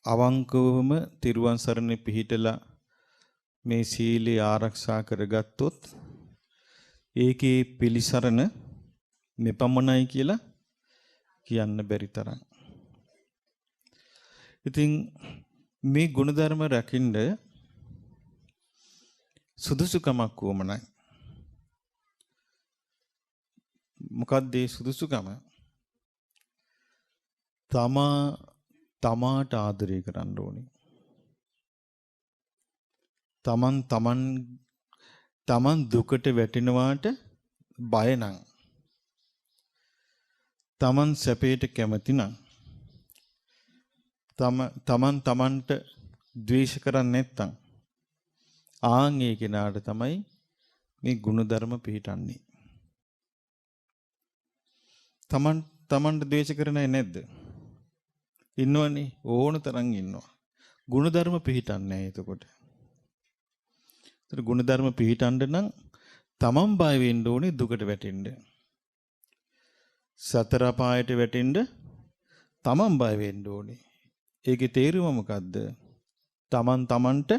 අවංකවම තිරුවන් සරණේ පිහිටලා මේ සීලය ආරක්ෂා කරගත්තොත් ඒකේ පිළිසරණ මෙපමණයි කියලා කියන්න බැරි තරම්. ඉතින් මේ ගුණධර්ම රැකින්න සුදුසුකමක් වුමනයි. මොකක්ද ඒ සුදුසුකම? තමාට ආදරය කරන්න ඕනේ. තමන් දුකට වැටෙනවාට බය නම්, තමන් සැපයට කැමති නම්, තමන්ට ද්වේෂ කරන්නේ නැත්තම් ආන් ඒ කෙනාට තමයි මේ ගුණධර්ම පිළිටන්නේ. තමන්ට ද්වේෂ කරන්නේ නැද්ද? ඉන්නවනේ, ඕන තරම් ඉන්නවා. ගුණධර්ම පිළිටන්නේ නැහැ එතකොට. ගුණධර්ම පිළිටන්න නම් තමන් බය වෙන්න ඕනේ දුකට වැටෙන්න. සතර පායට වැටෙන්න තමන් බය වෙන්න ඕනේ. ඒකේ තේරුම මොකද්ද? තමන්ට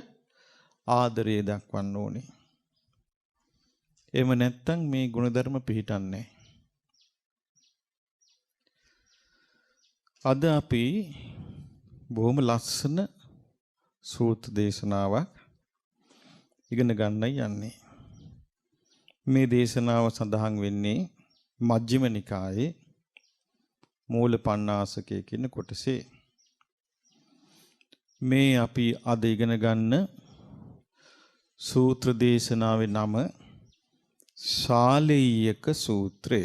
ආදරය දක්වන්න ඕනේ. එහෙම නැත්නම් මේ ගුණධර්ම පිළිටන්නේ නැහැ. අද අපි බොහොම ලස්සන සූත්‍ර දේශනාවක් ඉගෙන ගන්නයි යන්නේ. මේ දේශනාව සඳහන් වෙන්නේ මජ්ක්‍ධිම නිකායේ මූල පණ්ණාසකයේ කියන කොටසේ. මේ අපි අද ඉගෙන ගන්න සූත්‍ර දේශනාවේ නම ශාලෙය්‍යක සූත්‍රය.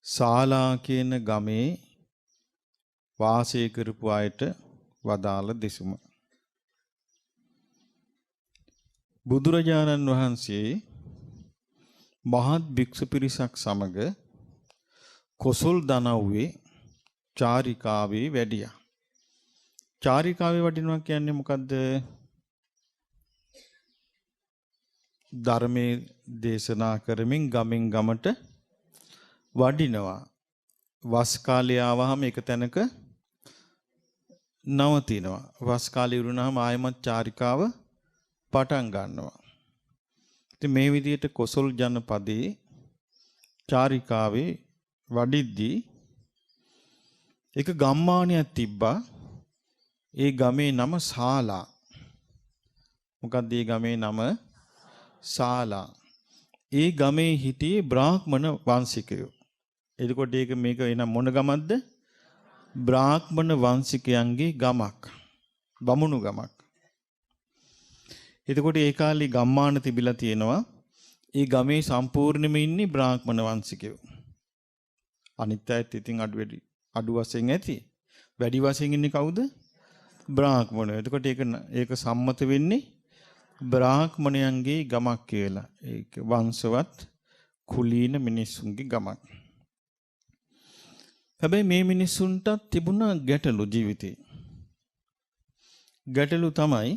ශාලා කියන ගමේ වාසය කරපු අයට වදාළ දෙසුම. බුදුරජාණන් වහන්සේ මහත් භික්ෂු පිරිසක් සමග කොසල් දනව්වේ චාරිකාවේ වැඩියා. චාරිකාවේ වඩිනවා කියන්නේ මොකද්ද? ධර්මයේ දේශනා කරමින් ගමෙන් ගමට වඩිනවා. වස් කාලය ආවහම එක තැනක නවතිනවා. වස් කාලය ඉවරනහම ආයමත් චාරිකාව පටන් ගන්නවා. ඉතින් මේ විදිහට කොසල් ජනපදයේ චාරිකාවේ වඩිද්දී එක ගම්මානයක් තිබ්බා. ඒ ගමේ නම ශාලා. මොකක්ද ඒ ගමේ නම? ශාලා. ඒ ගමේ හිටියේ බ්‍රාහ්මණ වංශිකයෝ. එතකොට මේක එනම් මොන ගමක්ද? බ්‍රාහ්මණ වංශිකයන්ගේ ගමක්. බමුණු ගමක්. එතකොට ඒ කාලේ ගම්මාන තිබිලා තියෙනවා. ඒ ගමේ සම්පූර්ණයෙන්ම ඉන්නේ බ්‍රාහ්මණ වංශිකයෝ. අනිත් අයත් ඉතින් අඩු වශයෙන් ඇති. වැඩි වශයෙන් ඉන්නේ කවුද? බ්‍රාහ්මණයෝ. එතකොට ඒක සම්මත වෙන්නේ බ්‍රාහ්මණයන්ගේ ගමක් කියලා. ඒක වංශවත් කුලීන මිනිසුන්ගේ ගමක්. හැබැයි මේ මිනිසුන්ට තිබුණා ගැටලු ජීවිතේ. ගැටලු තමයි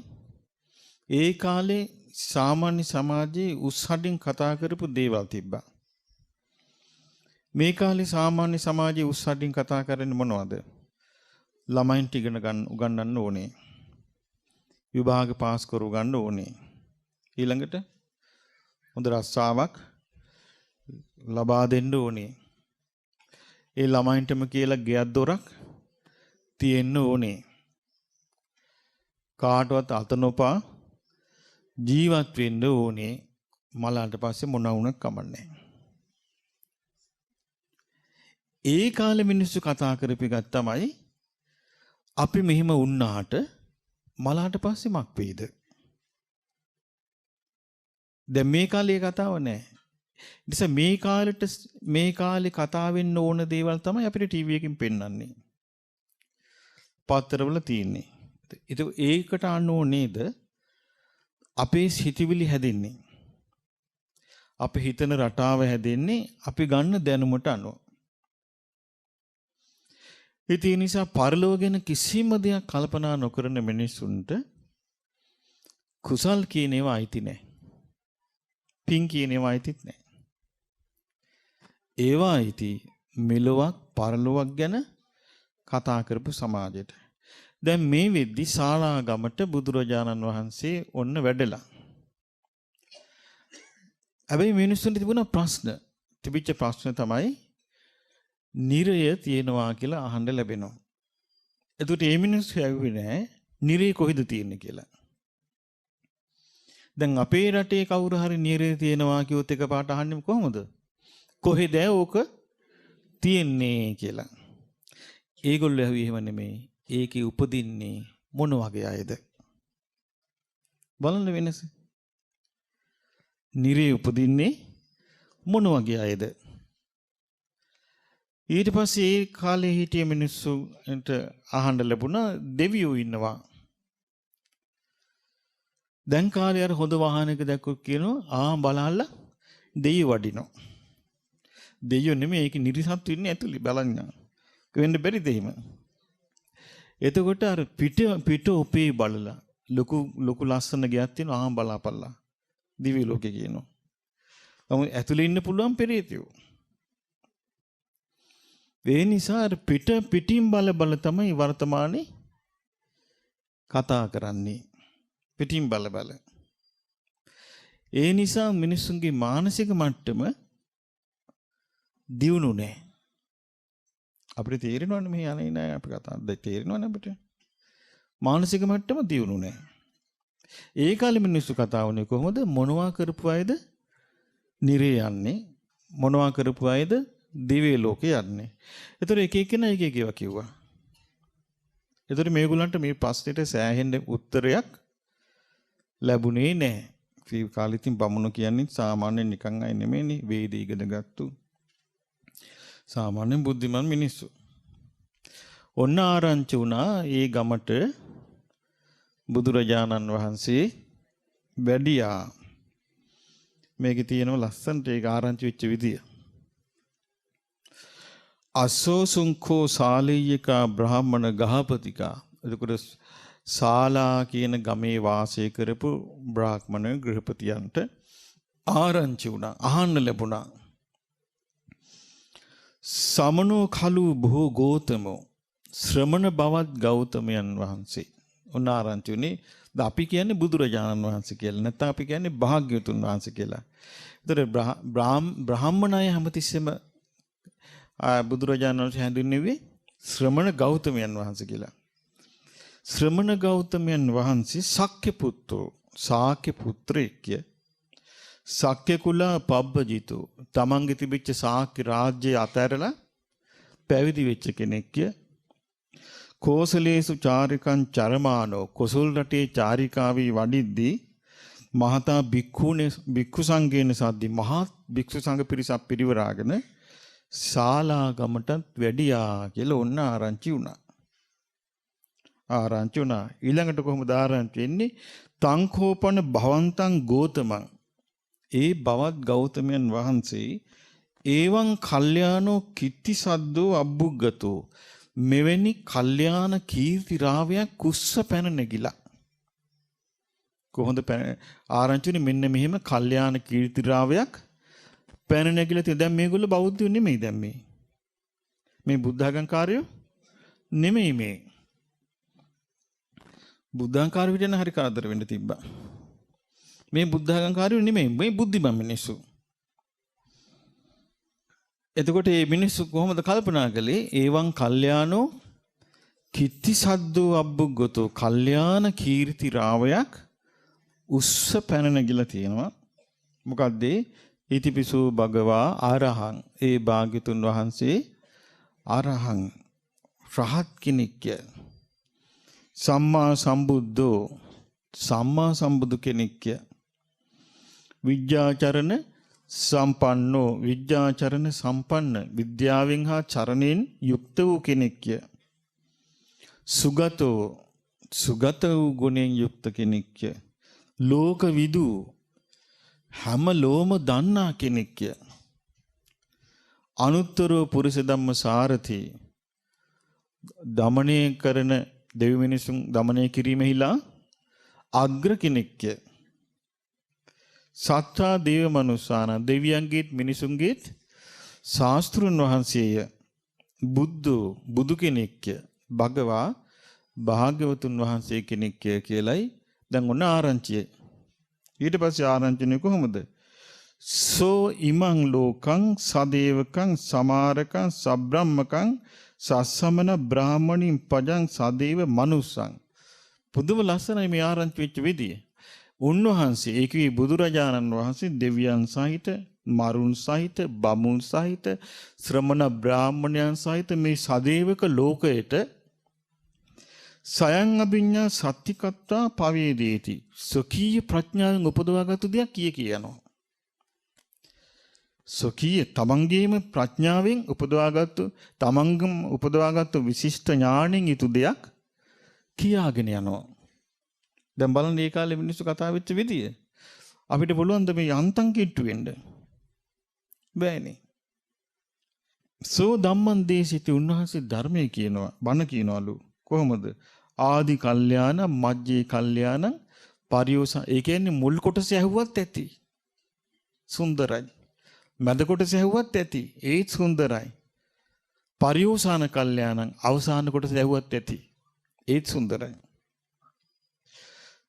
ඒ කාලේ සාමාන්‍ය සමාජයේ උස්සඩින් කතා කරපු දේවල් තිබ්බා. මේ කාලේ සාමාන්‍ය සමාජයේ උස්සඩින් කතා කරන්නේ මොනවද? ළමයින්ට උගන්වන්න ඕනේ. විභාග පාස් කර ගන්න ඕනේ. ඊළඟට හොඳ රස්සාවක් ලබා දෙන්න ඕනේ. ඒ ළමයින්ටම කියලා ගෙයක් දොරක් තියෙන්න ඕනේ. කාටවත් අත නොපා ජීවත් වෙන්න ඕනේ. මලන්ට පස්සේ මොන වුණත් කමන්නේ. ඒ කාලේ මිනිස්සු කතා කරපු එකක් තමයි අපි මෙහිම වුණාට මලහට පස්සේ මක් වේද? දැන් මේ කාලේ කතාව නෑ. නිසා මේ කාලේ කතා වෙන්න ඕන දේවල් තමයි අපිට ටීවී එකකින් පෙන්වන්නේ. පත්තරවල තියෙන්නේ. ඒකට අනුව නේද අපේ හිතවිලි හැදෙන්නේ. අපි හිතන රටාව හැදෙන්නේ අපි ගන්න දැනුමට අනුව. ඒ නිසා පරලෝක ගැන කිසිම දෙයක් කල්පනා නොකරන මිනිසුන්ට කුසල් කියන ඒවා අයිති නැහැ. පින් කියන ඒවා අයිතිත් නැහැ. ඒවා අයිති මෙලොවක් පරලොවක් ගැන කතා කරපු සමාජයට. දැන් මේ වෙද්දි ශාලාගමට බුදුරජාණන් වහන්සේ ඔන්න වැඩලා. හැබැයි මිනිස්සුන්ට තිබුණා ප්‍රශ්න. තිබිච්ච ප්‍රශ්න තමයි නිරය තියෙනවා කියලා අහන්න ලැබෙනවා. එතකොට මේ මිනිස්සු ඇහුවේ නෑ නිරය කොහෙද තියෙන්නේ කියලා. දැන් අපේ රටේ කවුරු හරි නිරය තියෙනවා කිව්වොත් එකපාරට අහන්නේ කොහොමද? කොහෙද ඕක තියෙන්නේ කියලා. ඒගොල්ලෝ ඇහුවේ එහෙම නෙමෙයි. ඒකේ උපදින්නේ මොන වගේ අයද? බලන්න වෙනස. නිරේ උපදින්නේ මොන වගේ අයද? ඊට පස්සේ ඒ කාලේ හිටිය මිනිස්සුන්ට අහන්න ලැබුණා දෙවියෝ ඉන්නවා. දැන් කාලේ අර හොඳ වාහනයක දැක්කොත් කියනවා බලන්න දෙයියෝ වඩිනවා. දෙයියෝ නෙමෙයි ඒක නිරිසත්තු ඉන්නේ ඇතුලේ බලන්න. වෙන්න බැරිද එහෙම? එතකොට අර පිට ඔපේ බලලා ලොකු ලස්සන ගයක් තියෙනවා බලාපල්ලා. දිවි ලෝකේ කියනවා. නමුත් ඇතුලේ ඉන්න පුළුවන් පෙරේතයෝ. ඒ නිසා පිටින් බල තමයි වර්තමානයේ කතා කරන්නේ. පිටින් බල. ඒ නිසා මිනිස්සුන්ගේ මානසික මට්ටම දියුණු නැහැ. අපිට තේරෙනවනේ මේ අනේ නෑ අපි කතා තේරෙනවනේ අපිට. මානසික මට්ටම දියුණු නැහැ. ඒ කාලේ මිනිස්සු කතා වුණේ කොහොමද? මොනවා කරපු අයද නිරේ යන්නේ? මොනවා කරපු අයද දිව්‍ය ලෝකේ යන්නේ? ඒතර එක එක්කෙනා එක එකව කිව්වා. ඒතර මේගොල්ලන්ට මේ ප්‍රශ්නෙට සෑහෙන්න උත්තරයක් ලැබුණේ නැහැ. ඒ කාලේ ඉතින් බමුණු කියන්නේ සාමාන්‍ය නිකන් අය නෙමෙයිනේ. වේද ඉගෙන ගත්තු සාමාන්‍ය බුද්ධිමත් මිනිස්සු. ඔන්න ආරංචි වුණා ඒ ගමට බුදුරජාණන් වහන්සේ වැඩියා. මේකේ තියෙනවා ලස්සනට ඒක ආරංචි වෙච්ච විදිය. අසෝසුංකෝ සාලීයකා බ්‍රාහ්මණ ගහපතිකා. එතකොට ශාලා කියන ගමේ වාසය කරපු බ්‍රාහ්මණ ගෘහපතියන්ට ආරංචි වුණා. අහන්න ලැබුණා. සමනෝ කලු බොහෝ ගෝතමෝ ශ්‍රමණ බවත් ගෞතමයන් වහන්සේ. ඔන්න ආරංචි උනේ අපි කියන්නේ බුදුරජාණන් වහන්සේ කියලා. නැත්නම් අපි කියන්නේ භාග්‍යවතුන් වහන්සේ කියලා. ඒතර බ්‍රාහ්මණය හැමතිස්සෙම බුදුරජාණන් වහන්සේ හැඳින්වුවේ ශ්‍රමණ ගෞතමයන් වහන්සේ කියලා. ශ්‍රමණ ගෞතමයන් වහන්සේ ශක්‍ය පුත්‍රෝ ශාක්‍ය පුත්‍රයෙක්ය. ශක්‍ය කුලා පබ්බජිතු තමන්ගේ තිබිච්ච ශාක්‍ය රාජ්‍යය අතහැරලා පැවිදි වෙච්ච කෙනෙක්ය. කෝසලේසු චාරිකං චරමානෝ කොසල් රටේ චාරිකාවී වඩිද්දී මහතා භික්ඛු සංඝේන සද්දි මහත් භික්ෂු සංඝ පිරිසක් පිරිවරාගෙන ශාලාගමටත් වැඩියා කියලා ඔන්න ආරංචි වුණා. ඊළඟට කොහොමද ආරංචි වෙන්නේ? තංකෝපන භවන්තං ගෝතමං. ඒ බවත් ගෞතමයන් වහන්සේ ඒවං කල්යාණෝ කිත්ති සද්දෝ අබ්බුග්ගතෝ මෙවැනි කල්යාණ කීර්ති රාවයක් කුස්ස පැන නැගිලා. කොහොමද ආරංචිනේ මෙන්න මෙහෙම කල්යාණ කීර්ති රාවයක් පැන නැගිලා තියෙන. දැන් මේගොල්ලෝ බෞද්ධයෝ නෙමෙයි. දැන් මේ බුද්ධඝංකාරයෝ නෙමෙයි. මේ බුද්ධඝංකාරයෝ විදිහට හරි කරදර වෙන්න තිබ්බා. මේ බුද්ධඝංකාරයෝ නෙමෙයි. මේ බුද්ධිමත් මිනිස්සු. එතකොට මේ මිනිස්සු කොහොමද කල්පනා කළේ? ඒවං කල්යාණෝ කිත්ති සද්දෝ අබ්බුග්ගතෝ කල්යාණ කීර්ති රාවයක් උස්ස පැන නැගිලා තියෙනවා. මොකද්ද? ඉතිපිසෝ භගවා ආරහං. ඒ භාග්‍යතුන් වහන්සේ ආරහං රහත් කෙනෙක්ය. සම්මා සම්බුද්ධෝ සම්මා සම්බුදු කෙනෙක්ය. විද්‍යාචරණ සම්පන්නෝ විද්‍යාචරණ සම්පන්න විද්‍යාවෙන් හා චරණයෙන් යුක්ත වූ කෙනෙක්ය. සුගතෝ සුගත වූ ගුණයෙන් යුක්ත කෙනෙක්ය. ලෝකවිදු හැම ලෝම දන්නා කෙනෙක්ය. අනුත්තරෝ පුරුෂ ධම්ම සාරථි දමණය කරන දෙවි මිනිසුන් දමණය කිරීමෙහිලා අග්‍ර කෙනෙක්ය. සත්තා දේව මනුස්සාන දෙවියන්ගේත් මිනිසුන්ගේත් ශාස්ත්‍රුන් වහන්සේය. බුදු කෙනෙක්ය. භගවා භාග්‍යවතුන් වහන්සේ කෙනෙක් කියලායි දැන් ඔන්න ආරංචිය. ඊට පස්සේ ආරංචිනේ කොහොමද? සෝ ඉමං ලෝකං සදේවකං සමාරකං සබ්‍රාහ්මකං සස්සමන බ්‍රාහමණින් පජං සදේව මනුස්සං. පුදුම ලස්සනයි මේ ආරංචි වෙච්ච විදිය. උන්වහන්සේ ඒකේ බුදුරජාණන් වහන්සේ දෙවියන් සහිත මරුන් සහිත බමුන් සහිත ශ්‍රමණ බ්‍රාහ්මණයන් සහිත මේ සදේවක ලෝකයට සයන් අභිඤ්ඤා සත්‍තිකත්වා පවේදේති. සොකීය ප්‍රඥාවෙන් උපදවාගත්තු දෙයක් කියනවා. සොකීය තමන්ගේම ප්‍රඥාවෙන් උපදවාගත්තු විශිෂ්ට ඥාණයෙන් යුතු දෙයක් කියාගෙන යනවා. දැන් බලන්න මේ කාලේ මිනිස්සු කතා වෙච්ච විදිය. අපිට පුළුවන් ද මේ යන්තම් කිට්ටු වෙන්න? බෑනේ. සෝ ධම්මං දේශිතේ උන්වහන්සේ ධර්මයේ කියනවා, බණ කියනවලු. කොහොමද? ආදි කල්යාණ, මජ්ජේ කල්යාණ, පරියෝස. ඒ කියන්නේ මුල් කොටස ඇහුවත් ඇති. සුන්දරයි. මැද කොටස ඇහුවත් ඇති. ඒත් සුන්දරයි. පරියෝසాన කල්යාණ, අවසාන කොටස ඇහුවත් ඇති. ඒත් සුන්දරයි.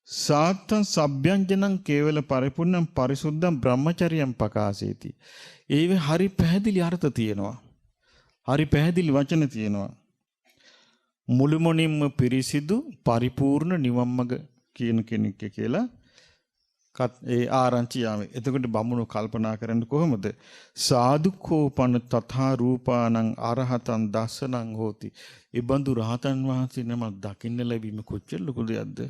සාත්තං සබ්බ්‍යංජනං කේවල පරිපූර්ණං පරිසුද්ධං බ්‍රහ්මචර්යං පකාසේති. ඒවේ හරි පැහැදිලි අර්ථ තියෙනවා. හරි පැහැදිලි වචන තියෙනවා. මුළුමනින්ම පිරිසිදු පරිපූර්ණ නිවන් මඟ කියන කෙනෙක් කියලා ඒ ආරංචි යාමේ. එතකොට බමුණු කල්පනා කරන්නේ කොහොමද? සාදුකෝපන තථා රූපානං අරහතං දස්සනං හෝති. ඒ බඳු රහතන් වහන්සේ නම දකින්න ලැබීම කොච්චර ලොකු දෙයක්ද?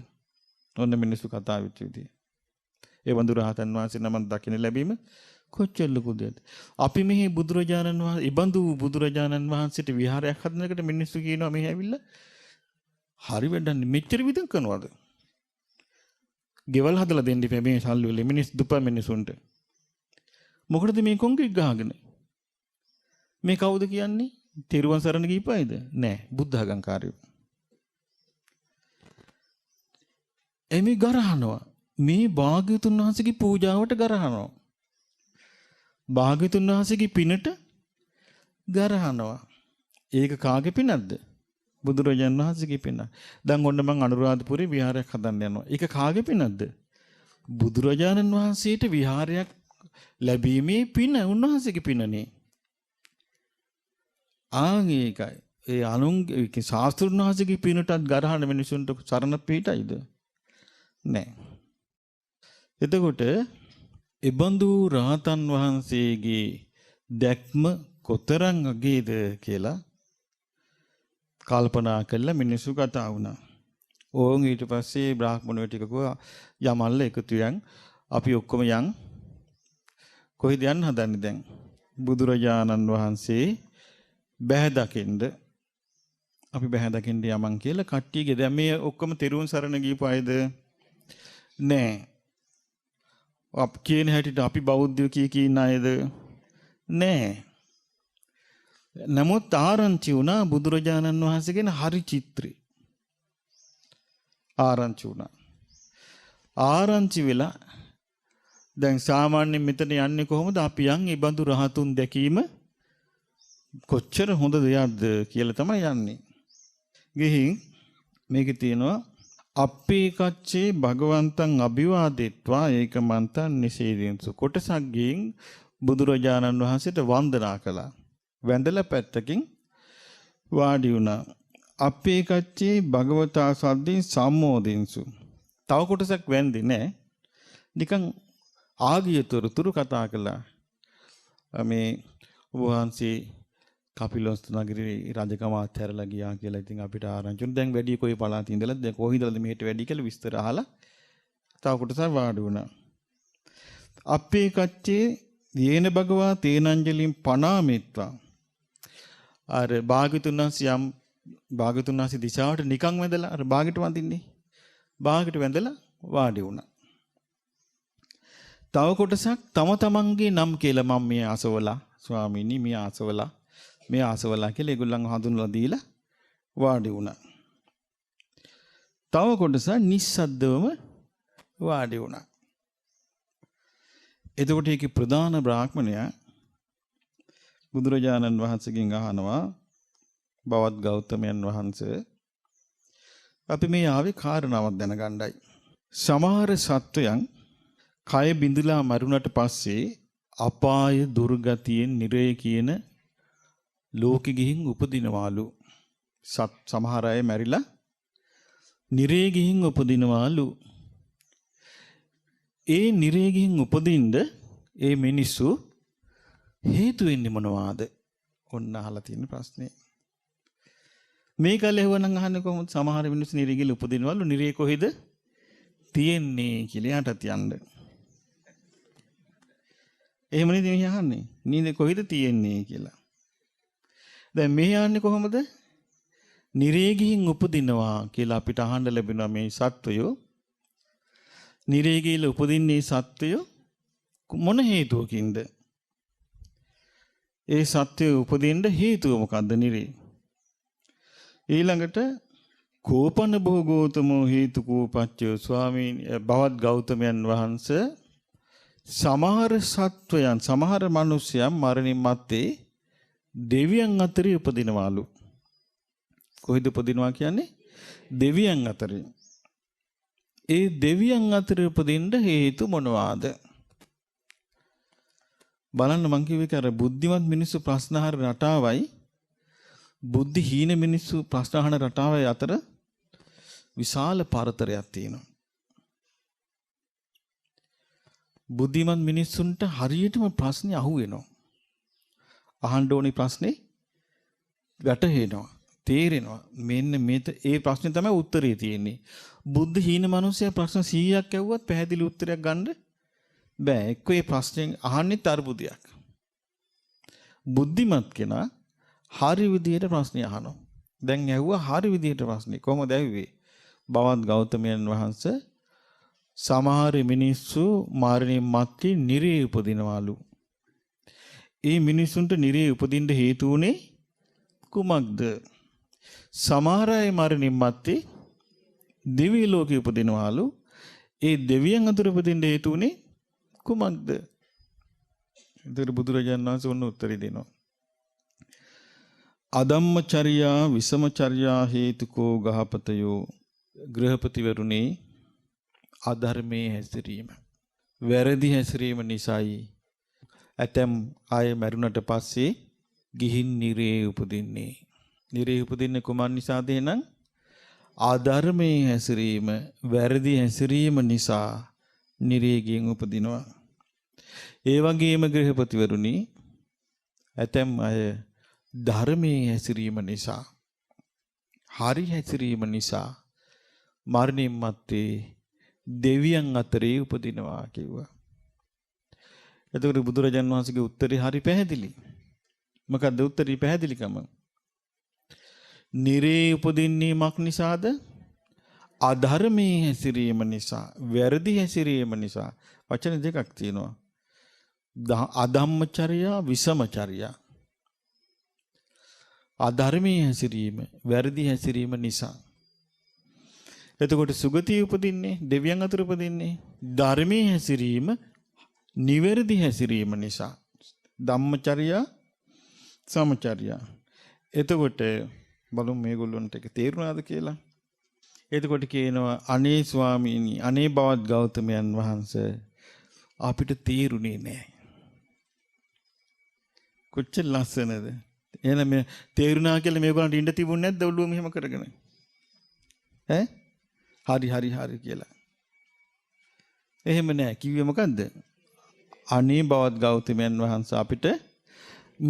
ඔන්න මිනිස්සු කතා වෙච්ච විදිය. ඒ බඳු රහතන් වහන්සේ නම දකින්න ලැබීම කොච්චර ලොකු දෙයක්ද? අපි මෙහි බුදුරජාණන් වහන්සේ, ඒ බඳු බුදුරජාණන් වහන්සේට විහාරයක් හදනකොට මිනිස්සු කියනවා මෙහි ඇවිල්ලා හරි වැඩන්නේ මෙච්චර විදන් කරනවද? ගෙවල් හදලා දෙන්න ඉපේ මේ සල්ලි වල මිනිස් දුප්පත් මිනිසුන්ට. මොකටද මේ කොන්ක්‍රීට් ගහගෙන? මේ කවුද කියන්නේ? තෙරුවන් සරණ ගිහිපයිද? නෑ, බුද්ධ ආගම්කාරයෝ. එමි ගරහනවා. මේ භාග්‍යවතුන් වහන්සේගේ පූජාවට ගරහනවා. භාග්‍යවතුන් වහන්සේගේ පිනට ගරහනවා. ඒක කාගේ පිනක්ද? බුදුරජාණන් වහන්සේගේ පින. දැන් ඔන්න මම අනුරාධපුරේ විහාරයක් හදන්න යනවා. ඒක කාගේ පිනක්ද? බුදුරජාණන් වහන්සේට විහාරයක් ලැබීමේ පින උන්වහන්සේගේ පිනනේ. ඒකයි. ඒ අනුන්ගේ ශාස්ත්‍රුන් වහන්සේගේ පිනටත් ගරහන මිනිසුන්ට සරණ පිටයිද? නෑ. එතකොට එබඳු රහතන් වහන්සේගේ දැක්ම කොතරම් අගේද කියලා කල්පනා කළා මිනිස්සු කතා වුණා. ඕන් ඊට පස්සේ බ්‍රාහ්මණයෝ ටික කිව්වා යමල්ල එකතු යන් අපි ඔක්කොම යන්. කොහෙද යන්න හදන්නේ දැන්? බුදුරජාණන් වහන්සේ බැහැ දකින්න. අපි බැහැ දකින්න යමන් කියලා කට්ටියගේ දැන් මේ ඔක්කොම තෙරුවන් සරණ ගිහපු අයද? නෑ. අප කියන හැටියට අපි බෞද්ධයෝ කියන අයද? නෑ. නමුත් ආරංචි වුණා බුදුරජාණන් වහන්සේ ගැන හරි චිත්‍රේ. ආරංචි වුණා. ආරංචි වෙලා දැන් සාමාන්‍යයෙන් මෙතන යන්නේ කොහොමද? අපි යන් ඒ බඳු රහතුන් දැකීම කොච්චර හොඳ දෙයක්ද කියලා තමයි යන්නේ. ගිහින් මේකේ තියෙනවා අපේ කච්චේ භගවන්තං අභිවාදෙත්වා ඒකමන්තං නිසීදෙන්සු. කොටසක් ගින් බුදුරජාණන් වහන්සේට වන්දනා කළා. වැඳලා පැත්තකින් වාඩි වුණා. අපේ කච්චේ භගවතා සද්දින් සම්මෝදින්සු. තව කොටසක් වැඳේ නෑ. නිකන් ආගියතරතුරු කතා කළා. මේ වහන්සේ කපිලවස්තු නගරේ රජකම අත්හැරලා ගියා කියලා ඉතින් අපිට ආරංචි වුණා. දැන් වැඩි කොයි පළාතේ ඉඳලාද දැන් කොහේදලද මෙහෙට වැඩි කියලා විස්තර අහලා තව කොටසක් වාඩි වුණා. අපේ කච්චේ යේන භගවා තේනංජලින් පනාමෙත්වා. අර භාග්‍යතුන් වහන්සේ දිශාවට නිකන් වැඳලා අර භාගයට වඳින්නේ. භාගයට වැඳලා වාඩි වුණා. තව කොටසක් තම තමන්ගේ නම් කියලා මම මේ ආසවලා ස්වාමීනි මේ ආසවලා කියලා ඒගොල්ලන් හඳුන්වලා දීලා වාඩි වුණා. තව කොටසක් නිස්සද්දවම වාඩි වුණා. එතකොට ඒකේ ප්‍රධාන බ්‍රාහ්මණයා බුදුරජාණන් වහන්සේගෙන් අහනවා බවත් ගෞතමයන් වහන්සේ අපි මේ ආවේ කාරණාවක් දැනගන්නයි. සමහර සත්වයන් කය බිඳලා මරුණට පස්සේ අපාය දුර්ගතියෙන් නිරය කියන ලෝකෙ ගිහින් උපදිනවාලු. සමහර අය මැරිලා නිරය ගිහින් උපදිනවාලු. ඒ නිරය ගිහින් උපදින්න ඒ මිනිස්සු හේතු වෙන්නේ මොනවාද? ඔන්න අහලා තියෙන ප්‍රශ්නේ. මේක ලැබුණනම් අහන්නේ කොහොමද? සමහර මිනිස්සු නිරය ගිහින් උපදිනවලු. නිරය කොහෙද තියෙන්නේ කියලා යටත් යන්න. එහෙම නේද මේ අහන්නේ? නිරය කොහෙද තියෙන්නේ කියලා. දැන් මේ යන්නේ කොහොමද? නිරේ ගිහින් උපදිනවා කියලා අපිට අහන්න ලැබෙනවා මේ සත්වයෝ. නිරේ ගිහින් උපදින්නේ සත්වයෝ මොන හේතුවකින්ද? ඒ සත්වයෝ උපදින්න හේතුව මොකද්ද නිරේ? ඊළඟට කෝපන භෝගෝතමෝ හේතු කෝපච්චය ස්වාමීන් බවත් ගෞතමයන් වහන්සේ සමහර සත්වයන් සමහර මිනිසයන් මරණින් මත්තේ දෙවියන් අතරේ උපදිනවාලු. කොහෙද උපදිනවා කියන්නේ? දෙවියන් අතරේ. ඒ දෙවියන් අතරේ උපදින්න හේතු මොනවාද? බලන්න මං කිව්වේ අර බුද්ධිමත් මිනිස්සු ප්‍රශ්න අහන රටාවයි බුද්ධි හීන මිනිස්සු ප්‍රශ්න අහන රටාවයි අතර විශාල පරතරයක් තියෙනවා. බුද්ධිමත් මිනිස්සුන්ට හරියටම ප්‍රශ්නේ අහුවෙනවා. අහන්න ඕනේ ප්‍රශ්නේ වැටහෙනවා. තේරෙනවා. මෙන්න මේත ඒ ප්‍රශ්නේ තමයි උත්තරේ තියෙන්නේ. බුද්ධ හීන මිනිස්සයා ප්‍රශ්න 100ක් ඇහුවත් පැහැදිලි උත්තරයක් ගන්න බෑ. එක්ක ඒ ප්‍රශ්නේ අහන්නේ අර්බුදයක්. බුද්ධිමත් කෙනා හරි විදියට ප්‍රශ්නේ අහනවා. දැන් ඇහුවා හරි විදියට ප්‍රශ්නේ. කොහොමද ඇහුවේ? බවත් ගෞතමයන් වහන්සේ සමහර මිනිස්සු මරණින් මත්තේ නිරේ උපදිනවලු. ඒ මිනිසුන්ට නිරේ උපදින්න හේතු උනේ කුමක්ද? සමහර අය මරණින් මත්තේ දිව්‍ය ලෝකෙ උපදිනවලු. ඒ දෙවියන් අතර උපදින්න හේතු උනේ කුමක්ද? ඒතර බුදුරජාණන් වහන්සේ ඔන්න උත්තරي දෙනවා. අදම්මචර්යා විසමචර්යා හේතුකෝ ගහපතයෝ ගෘහපතිවරුනේ අධර්මයේ හැසිරීම වැරදි හැසිරීම නිසායි ඇතම් අය මරුණට පස්සේ ගිහින් නිරේ උපදින්නේ. නිරේ උපදින්නේ කුමන් නිසාද එහෙනම්? අධර්මයේ හැසිරීම වැරදි හැසිරීම නිසා නිරේ ගිහින් උපදිනවා. ඒ වගේම ගෘහපතිවරුනි ඇතම් අය ධර්මයේ හැසිරීම නිසා හරි හැසිරීම නිසා මරණින් මත්තේ දෙවියන් අතරේ උපදිනවා කිව්වා. එතකොට බුදුරජාණන් වහන්සේගේ උත්තරේ හරි පැහැදිලි. මොකක්ද උත්තරේ පැහැදිලිකම? නිරේ උපදින්නේ මක් නිසාද? අධර්මයේ හැසිරීම නිසා, වැරදි හැසිරීම නිසා. වචන දෙකක් තියෙනවා. අධම්මචර්යා, විසමචර්යා. අධර්මයේ හැසිරීම, වැරදි හැසිරීම නිසා. එතකොට සුගතිය උපදින්නේ දෙවියන් අතර උපදින්නේ ධර්මයේ හැසිරීම, නිවැරදි හැසිරීම නිසා. ධම්මචර්යා, සමචර්යා. එතකොට බලමු මේගොල්ලන්ට ඒක තේරුණාද කියලා. එතකොට කියනවා අනේ ස්වාමීනි, අනේ බවත් ගෞතමයන් වහන්සේ අපිට තේරුණේ නැහැ. කොච්චර ලස්සනද? එහෙනම් මේ තේරුණා කියලා මේගොල්ලන්ට ඉන්න තිබුණේ නැද්ද ඔළුව මෙහෙම කරගෙන? ඈ? හරි කියලා. එහෙම නෑ. කිව්වේ මොකද්ද? අනේ බවත් ගෞතමයන් වහන්සේ අපිට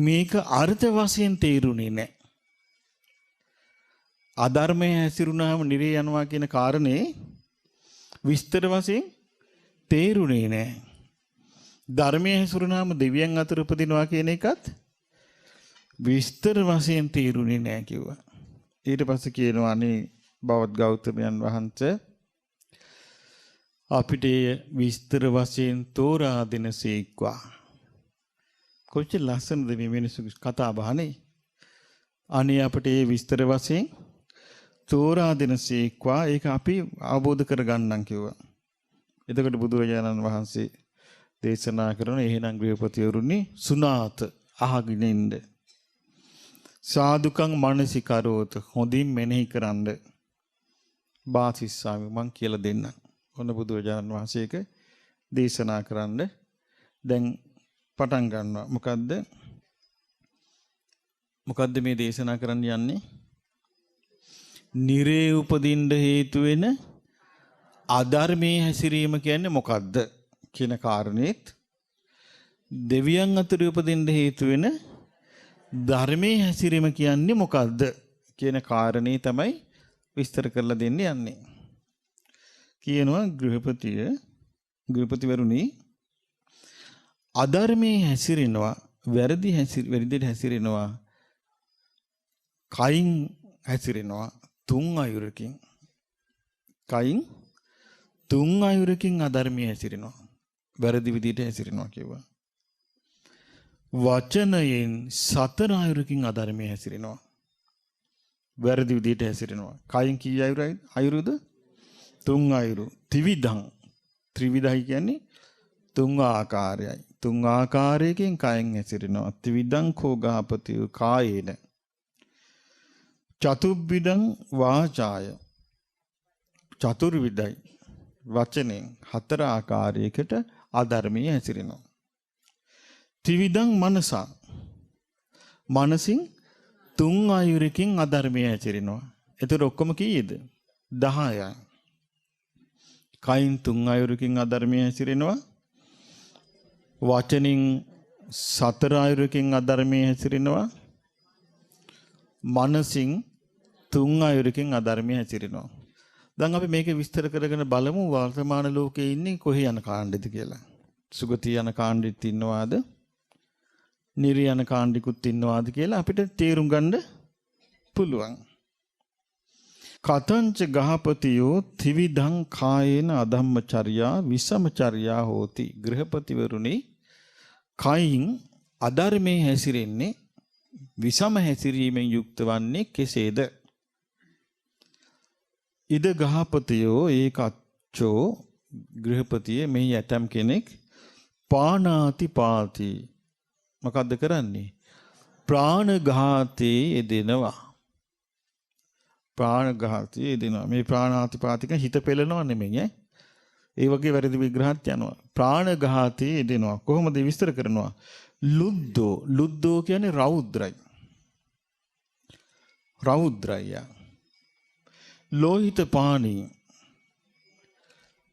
මේක අර්ථ වශයෙන් තේරුණේ නෑ. අධර්මයේ හැසිරුණාම නිරේ යනවා කියන කාරණේ විස්තර වශයෙන් තේරුණේ නෑ. ධර්මයේ හැසිරුණාම දෙවියන් අතර උපදිනවා කියන එකත් විස්තර වශයෙන් තේරුණේ නෑ කිව්වා. ඊට පස්සේ කියනවා අනේ බවත් ගෞතමයන් වහන්සේ අපිට විස්තර වශයෙන් තෝරා දෙනසේක්වා. කොච්චර ලස්සනද මේ මිනිස්සු කතා බහනේ. අනේ අපිට විස්තර වශයෙන් තෝරා දෙනසේක්වා. ඒක අපි අවබෝධ කරගන්නම් කිව්වා. එතකොට බුදුරජාණන් වහන්සේ දේශනා කරන එහෙනම් ගෘහපතිවරුනි සුනාත අහගෙන ඉන්න. සාදුකං මනසිකරෝත හොඳින් මෙනෙහි කරන්න. වාසිස්සාමි මං කියලා දෙන්නම්. ඔන්න බුදුරජාණන් වහන්සේක දේශනා කරන්න දැන් පටන් ගන්නවා. මොකද්ද මේ දේශනා කරන්න යන්නේ? නිරේ උපදින්න හේතු වෙන අධර්මයේ හැසිරීම කියන්නේ මොකද්ද කියන කාරණේත් දෙවියන් අතර උපදින්න හේතු වෙන ධර්මයේ හැසිරීම කියන්නේ මොකද්ද කියන කාරණේ තමයි විස්තර කරලා දෙන්න යන්නේ. කියනවා ගෘහපතිවරුනි අධර්මයේ හැසිරෙනවා වැරදිට හැසිරෙනවා කයින් හැසිරෙනවා තුන් අයුරකින් අධර්මයේ හැසිරෙනවා වැරදි විදිහට හැසිරෙනවා කියුවා. වචනයෙන් 4 අයුරකින් අධර්මයේ හැසිරෙනවා වැරදි විදිහට හැසිරෙනවා. කයින් කී අයුරුද? 3 අයුරු. ත්‍රිවිධයි කියන්නේ 3 ආකාරයයි. 3 ආකාරයකින් කයෙන් හැසිරෙනවා. ත්‍රිවිධං කෝ ගාපති කායේන. චතුබ්බිදං වාචාය. චතුර්විධයි වචනෙන් 4 ආකාරයකට අධර්මයේ හැසිරෙනවා. ත්‍රිවිධං මනසා. මනසින් 3 අයුරකින් අධර්මයේ හැසිරෙනවා. ඒතර ඔක්කොම කීයද? 10යි. කයින් 3 අයුරකින් අධර්මයේ හැසිරෙනවා. වචනින් 4 අයුරකින් අධර්මයේ හැසිරෙනවා. මනසින් 3 අයුරකින් අධර්මයේ හැසිරෙනවා. දැන් අපි මේක විස්තර කරගෙන බලමු වර්තමාන ලෝකේ ඉන්නේ කොහේ යන කාණ්ඩෙද කියලා. සුගතිය යන කාණ්ඩෙත් ඉන්නවාද? නිර්ය යන කාණ්ඩිකුත් ඉන්නවාද කියලා අපිට තේරුම් ගන්න පුළුවන්. කතංච ගහපතියෝ ත්‍රිවිධං කායේන අධම්මචර්යා විසමචර්යා හෝති. ගෘහපතිවරුනි කයින් අධර්මයේ හැසිරෙන්නේ විසම හැසිරීමෙන් යුක්ත වන්නේ කෙසේද? ඉද ගහපතියෝ ඒකච්චෝ ගෘහපතියේ මෙහි ඇතම් කෙනෙක් පානාති පාති. මොකද්ද කරන්නේ? ප්‍රාණඝාතේ යෙදෙනවා. ප්‍රාණඝාතේ යෙදෙනවා. මේ ප්‍රාණාති පාතික හිත පෙළනව නෙමෙයි ඈ. ඒ වගේ වැරදි විග්‍රහත් යනවා. ප්‍රාණඝාතේ යෙදෙනවා. කොහොමද විස්තර කරනවා? ලුද්දෝ කියන්නේ රෞද්‍රයි. රෞද්‍රය. ලෝහිත පානී.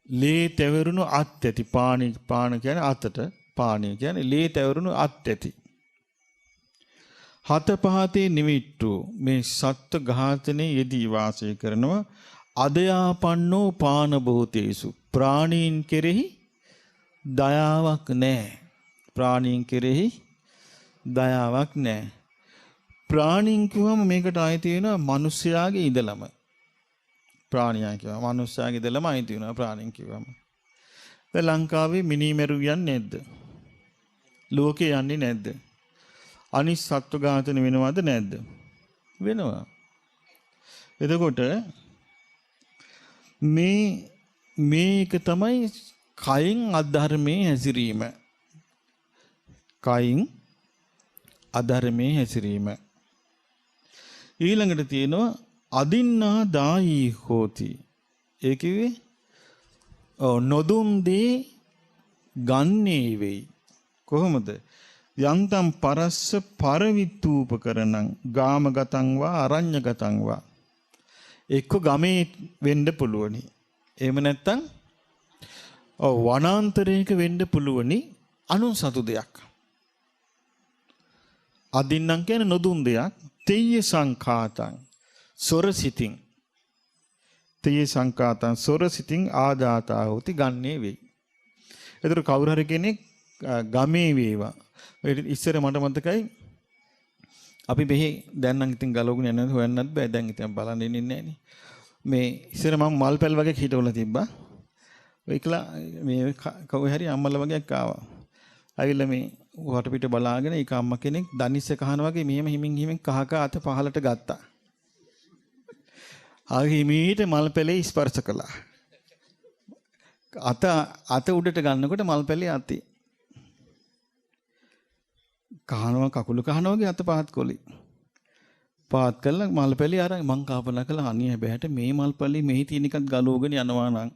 ලේ තැවරුණු අත් ඇති. පාන කියන්නේ අතට. පානීය කියන්නේ ලේ තැවරුණු අත් ඇති. හත පහතේ නිමිට්ටු මේ සත්ත්ව ඝාතනයේ යෙදී වාසය කරනවා. අදයාපන්නෝ පාන භූතේසු. ප්‍රාණීන් කෙරෙහි දයාවක් නැහැ. ප්‍රාණීන් කෙරෙහි දයාවක් නැහැ. ප්‍රාණීන් කිව්වම මේකට ආйти වෙනවා මිනිස්යාගේ ඉඳලම. ප්‍රාණියා කියනවා මිනිස්යාගේ ඉඳලම ආйти වෙනවා ප්‍රාණීන් කිව්වම. දැන් ලංකාවේ මිනිමෙරු යන්නේ නැද්ද? ලෝකේ යන්නේ නැද්ද? අනිත් සත්ව ඝාතන වෙනවද නැද්ද? වෙනවා. එතකොට මේක තමයි කයින් අධර්මයේ හැසිරීම. කයින් අධර්මයේ හැසිරීම. ඊළඟට තියෙනවා අදින්නා දායි හෝති. ඒ කිව්වේ නොදුන් දේ ගන්නේ වෙයි. කොහොමද? යන්තම් පරස්ස පරවිත්තූපකරණං ගාමගතං වා අරඤ්‍යගතං වා. එක්ක ගමේ වෙන්න පුළුවනි. එහෙම නැත්නම් වනාන්තරයක වෙන්න පුළුවනි අනුන් සතු දෙයක්. අදින්නම් කියන්නේ නොදුන් දෙයක්. තෙය්‍ය සංඛාතං සොරසිතින්. තෙය්‍ය සංඛාතං සොරසිතින් ආදාතා හොති ගන්නේ වෙයි. ඒතර කවුරු හරි කෙනෙක් ගමේ වේවා. ඉස්සර මට මතකයි අපි මෙහි දැන් නම් ඉතින් ගලවගෙන යනවා හොයන්නත් බෑ. දැන් ඉතින් බලන්න ඉන්නේ නැහනේ. මේ ඉස්සර මම මල් පැල් වගේ හිටවලා තිබ්බා. ඒකලා මේ කවුරු හරි අම්මලා වගේක් ආවා. ඇවිල්ලා මේ වටපිට බලාගෙන ඒක අම්මා කෙනෙක් දනිස්ස කහන වගේ මෙහෙම හිමින් කහ අත පහලට ගත්තා. ආගේ හිමීට මල් පැලේ ස්පර්ශ කළා. අත උඩට ගන්නකොට මල් පැලේ අතේ කහනවා කකුල කහනවා වගේ අත පහත් කොලි. පාත් කළා මල්පැලි අරන් මං කල්පනා කළා අනිය හැබැයිට මේ මල්පැලි මෙහි තියෙන එකත් ගලවගෙන යනවා නම්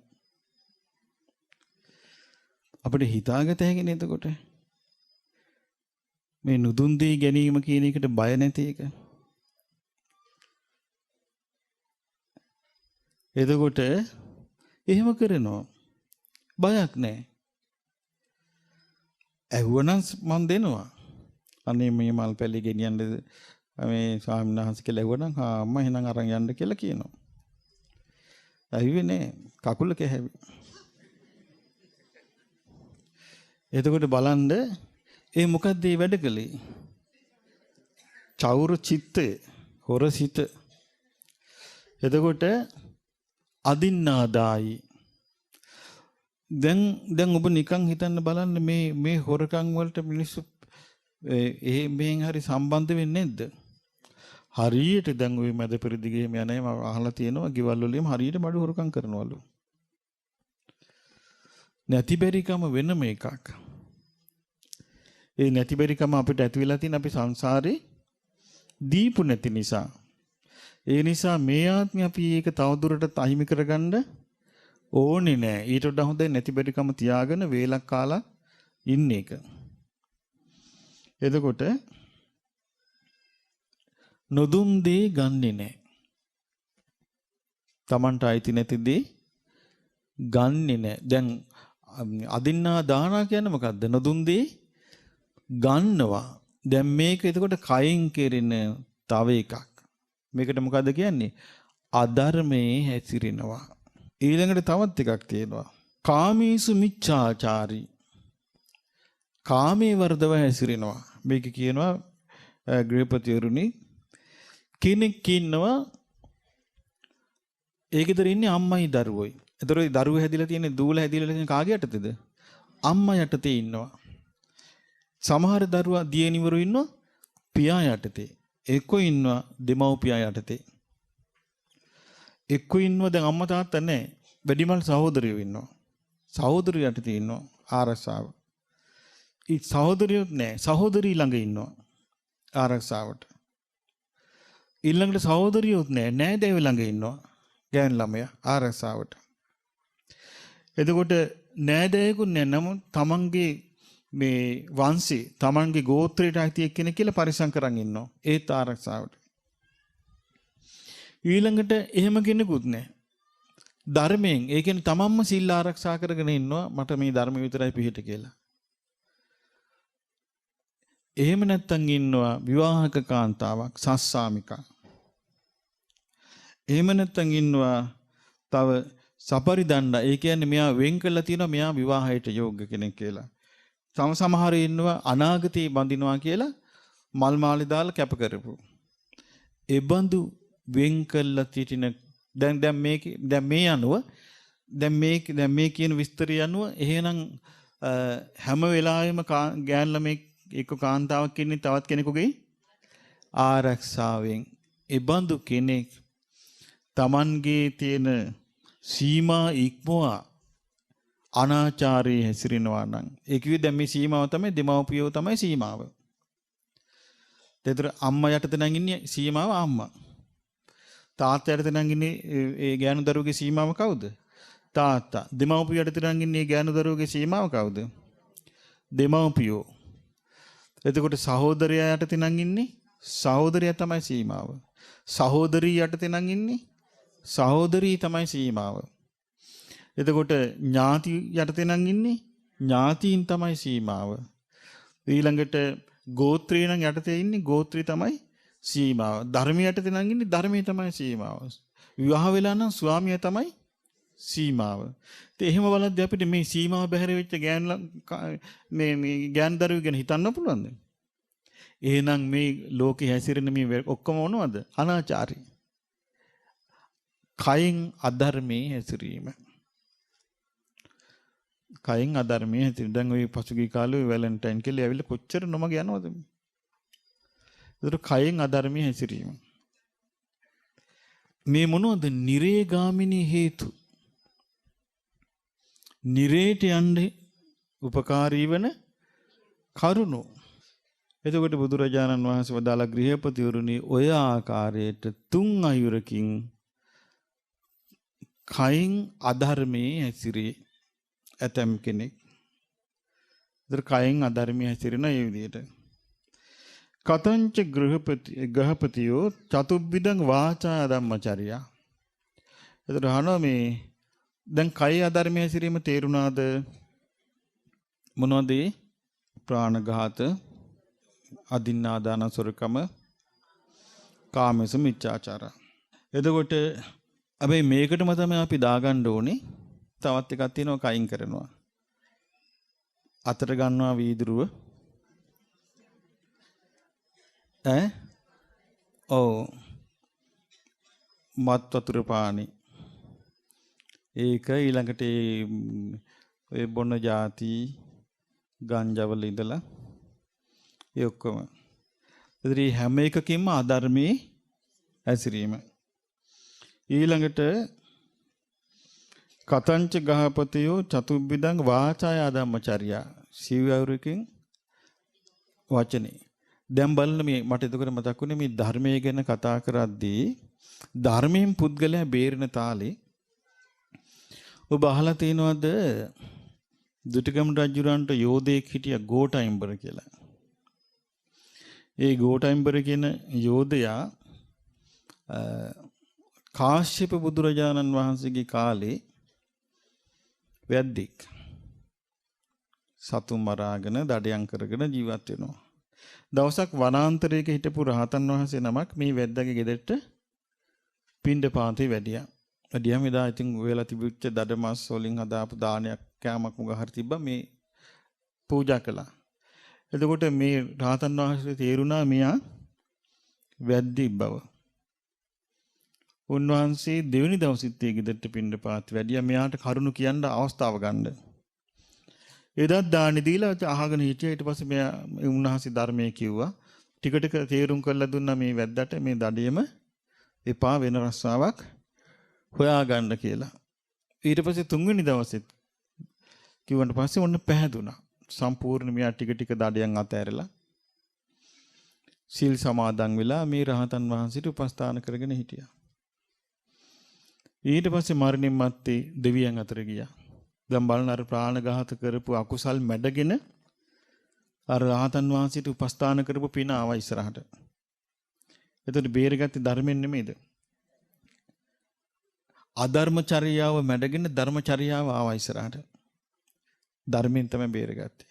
අපිට හිතාගත හැකි නේද එතකොට මේ නුදුන් දී ගැනීම කියන එකට බය නැති එක. එතකොට එහෙම කරනවා බයක් නැහැ. ඇහුවනම් මන් දෙනවා. අනේ මේ මල්පැලි ගෙනියන්න මේ ස්වාමීන් වහන්සේ කියලා ඇහුවනම් අම්මා එහෙනම් අරන් යන්න කියලා කියනවා. ඇහුවේ නෑ කකුල කැහැවි. එතකොට බලන්න ඒ මොකද්ද මේ වැඩ කළේ? චෞර චිත්තය, හොර සිත. එතකොට අදින්නාදායි. දැන් ඔබ නිකන් හිතන්න බලන්න මේ හොරකම් වලට මිනිස්සු මෙහෙන් හරි සම්බන්ධ වෙන්නේ නැද්ද? හරියට දැන් ওই මැද පෙරදිගේ යන්නේ මම අහලා තියෙනවා ගෙවල් වලින් හරියට බඩු හොරකම් කරනවලු. නැති බැරිකම වෙනම එකක්. ඒ නැති බැරිකම අපිට ඇති වෙලා තියෙන අපි සංසාරේ දීපු නැති නිසා. ඒ නිසා මේ ආත්මය අපි ඒක තවදුරටත් අහිමි කරගන්න ඕනේ නෑ. ඊට වඩා හොඳයි නැති බැරිකම තියාගෙන වේලක් කාලා ඉන්න එක. එතකොට නොදුන් දේ ගන්නෙ නෑ. Tamanට අයිති නැති දේ ගන්නෙ නෑ. දැන් අදින්නා දානා කියන්නේ මොකද්ද? නොදුන් දේ ගන්නවා. දැන් මේක එතකොට කයින් කෙරෙන තව එකක්. මේකට මොකද්ද කියන්නේ? අධර්මයේ හැසිරෙනවා. ඊළඟට තවත් එකක් තියෙනවා. කාමීසු මිච්ඡාචාරී. කාමයේ වර්ධව හැසිරෙනවා. මේක කියනවා ගෘහපතිවරුනි කෙනෙක් ඉන්නවා ඒකෙදර ඉන්නේ අම්මයි දරුවෝයි. ඒතර ඒ දරුවෝ හැදිලා තියෙන්නේ දූල හැදිලා තියෙන කාගේ යටතේද? අම්මා යටතේ ඉන්නවා. සමහර දරුවා දියණිවරු ඉන්නවා පියා යටතේ. එක්කෝ ඉන්නවා දෙමව්පියා යටතේ. එක්කෝ ඉන්නවා දැන් අම්මා තාත්තා නැහැ. වැඩිමල් සහෝදරයෝ ඉන්නවා. සහෝදරිය යටතේ ඉන්නවා ආරක්ෂාව. ඒ සහෝදරියොත් නැහැ. සහෝදරී ළඟ ඉන්නවා ආරක්ෂාවට. ඊළඟට සහෝදරියොත් නැහැ. නෑදෑයෝ ළඟ ඉන්නවා ගෑන් ළමයා ආරක්ෂාවට. එතකොට නෑදෑයෙකුත් නැහැ. නමුත් තමන්ගේ මේ වංශේ තමන්ගේ ගෝත්‍රයට අයිති එක්කෙනෙක් කියලා පරිසම් කරන් ඉන්නවා. ඒත් ආරක්ෂාවට. ඊළඟට එහෙම කෙනෙකුත් නැහැ. ධර්මයෙන් ඒ කියන්නේ තමන්ම සිල් ආරක්ෂා කරගෙන ඉන්නවා මට මේ ධර්ම විතරයි පිහිට කියලා. එහෙම නැත්තම් ඉන්නවා විවාහක කාන්තාවක් සස්සාමිකා. එහෙම නැත්තම් ඉන්නවා තව සපරිදණ්ඩ. ඒ කියන්නේ මෙයා වෙන් කළා තියෙනවා මෙයා විවාහයට යෝග්‍ය කෙනෙක් කියලා. සමහර ඉන්නවා අනාගතේ බඳිනවා කියලා මල් මාලේ දාලා කැප කරපු. ඒ බඳු වෙන් කළා තිටින දැන් මේ අනුව දැන් මේ කියන විස්තරය අනුව එහෙනම් හැම වෙලාවෙම ගෑන් ළමෙක් එක්ක කාන්තාවක් ඉන්නේ තවත් කෙනෙකුගේ ආරක්ෂාවෙන්. ඒ බඳු කෙනෙක් Tamanගේ තියෙන සීමා ඉක්මවා අනාචාරයේ හැසිරෙනවා නම් ඒ කිව්වේ දැන් මේ සීමාව තමයි දෙමව්පියෝ තමයි සීමාව. ඒතර අම්මා යටතේ නම් ඉන්නේ සීමාව අම්මා. තාත්තා යටතේ නම් ඉන්නේ ඒ ගෑනු දරුවගේ සීමාව කවුද? තාත්තා. දෙමව්පියෝ යටතේ නම් ඉන්නේ ගෑනු දරුවගේ සීමාව කවුද? දෙමව්පියෝ. එතකොට සහෝදරයා යටතේ නම් ඉන්නේ සහෝදරයා තමයි සීමාව. සහෝදරී යටතේ නම් ඉන්නේ සහෝදරී තමයි සීමාව. එතකොට ඥාති යටතේ නම් ඉන්නේ ඥාතීන් තමයි සීමාව. ඊළඟට ගෝත්‍රී නම් යටතේ ඉන්නේ ගෝත්‍රී තමයි සීමාව. ධර්මයේ යටතේ නම් ඉන්නේ ධර්මයේ තමයි සීමාව. විවාහ වෙලා නම් ස්වාමියා තමයි සීමාව. ඉතින් එහෙම බලද්දී අපිට මේ සීමාව බැහැර වෙච්ච මේ ගෑන් දරුවෝ ගැන හිතන්න පුළුවන්ද? එහෙනම් මේ ලෝකේ හැසිරෙන මේ ඔක්කොම මොනවද? අනාචාරී. කයින් අධර්මයේ හැසිරීම. කයින් අධර්මයේ හැසිරීම. දැන් ওই පසුගිය කාලේ වැලන්ටයින් කියලා ඇවිල්ලා කොච්චර නොමග යනවද? ඒතර කයින් අධර්මයේ හැසිරීම. මේ මොනවද? නිරේගාමිනී හේතු. නිරේට යන්නේ උපකාරී වන කරුණු. එතකොට බුදුරජාණන් වහන්සේ වදාළ ගෘහපතිවරුනි ඔය ආකාරයට තුන් අයුරකින් කයින් අධර්මයේ හැසිරේ ඇතම් කෙනෙක්. ඒතර කයින් අධර්මයේ හැසිරෙන ඒ විදිහට. කතංච ගෘහපතියෝ චතුබ්බිදං වාචා ධම්මචර්යා. ඒතර අහනවා මේ දැන් කයි අධර්මයේ හැසිරීම තේරුණාද? මොනවද? ප්‍රාණඝාත, අදින්නාදාන සොරකම, කාමස මිච්ඡාචාර. එතකොට අපි මේකටම තමයි අපි දාගන්න ඕනේ. තවත් එකක් තියෙනවා කයින් කරනවා. අතට ගන්නවා වීදුරුව. ඔව්. මත් වතුර පානි. ඒක ඊළඟට ඒ බොන જાති ගංජාවල ඉඳලා ඒ ඔක්කොම. ඒතරී හැම එකකින්ම අධර්මයේ හැසිරීම. ඊළඟට කතංච ගහපතියෝ චතුබ්බිදං වාචාය ධම්මචර්යා. සිව්වරුකින් වචනේ. දැන් බලන්න මේ මට එතකොට මතක් වුණේ මේ ධර්මයේ ගැන කතා කරද්දී ධර්මයෙන් පුද්ගලයා බේරෙන තාලේ ඔබ අහලා තියෙනවද දුටුගැමුණු රජුරන්ට යෝධයෙක් හිටියා ගෝඨයිම්බර කියලා. ඒ ගෝඨයිම්බර කියන යෝධයා කාශ්‍යප බුදුරජාණන් වහන්සේගේ කාලේ වැද්දෙක්. සතුන් මරාගෙන දඩයන් කරගෙන ජීවත් වෙනවා. දවසක් වනාන්තරයක හිටපු රහතන් වහන්සේ නමක් මේ වැද්දාගේ ගෙදරට පිණ්ඩපාතේ වැඩියා. වැඩියම එදා ඉතින් වෙලා තිබුච්ච දඩමස් වලින් හදාපු දානයක් කෑමක් මුග හරි තිබ්බා මේ පූජා කළා. එතකොට මේ රහතන් වහන්සේ තේරුණා මෙයා වැද්දෙක් බව. උන්වහන්සේ දෙවෙනි දවසෙත් ඒ ගෙදරට පිණ්ඩපාත වැඩියා මෙයාට කරුණු කියන්න අවස්ථාව ගන්න. එදත් දානි දීලා අහගෙන හිටියා. ඊට පස්සේ මෙයා උන්වහන්සේ ධර්මයේ කිව්වා. ටික ටික තේරුම් කරලා දුන්නා මේ වැද්දාට මේ දඩේම එපා වෙන රස්සාවක් හොයාගන්න කියලා. ඊට පස්සේ තුන්වෙනි දවසෙත් කිව්වන්ට පස්සේ ඔන්න පැහැදුනා. සම්පූර්ණ මෙයා ටික ටික දඩයන් අතෑරලා සීල් සමාදන් වෙලා මේ රහතන් වහන්සේට උපස්ථාන කරගෙන හිටියා. ඊට පස්සේ මරණින් මත්තේ දෙවියන් අතර ගියා. දැන් බලන අර ප්‍රාණඝාත කරපු අකුසල් මැඩගෙන අර රහතන් වහන්සේට උපස්ථාන කරපු පින ආවා ඉස්සරහට. එතකොට බේරගත්තේ ධර්මයෙන් නෙමෙයිද? අධර්මචර්යාව මැඩගෙන ධර්මචර්යාව ආවා ඉස්සරහට. ධර්මයෙන් තමයි බේරගත්තේ.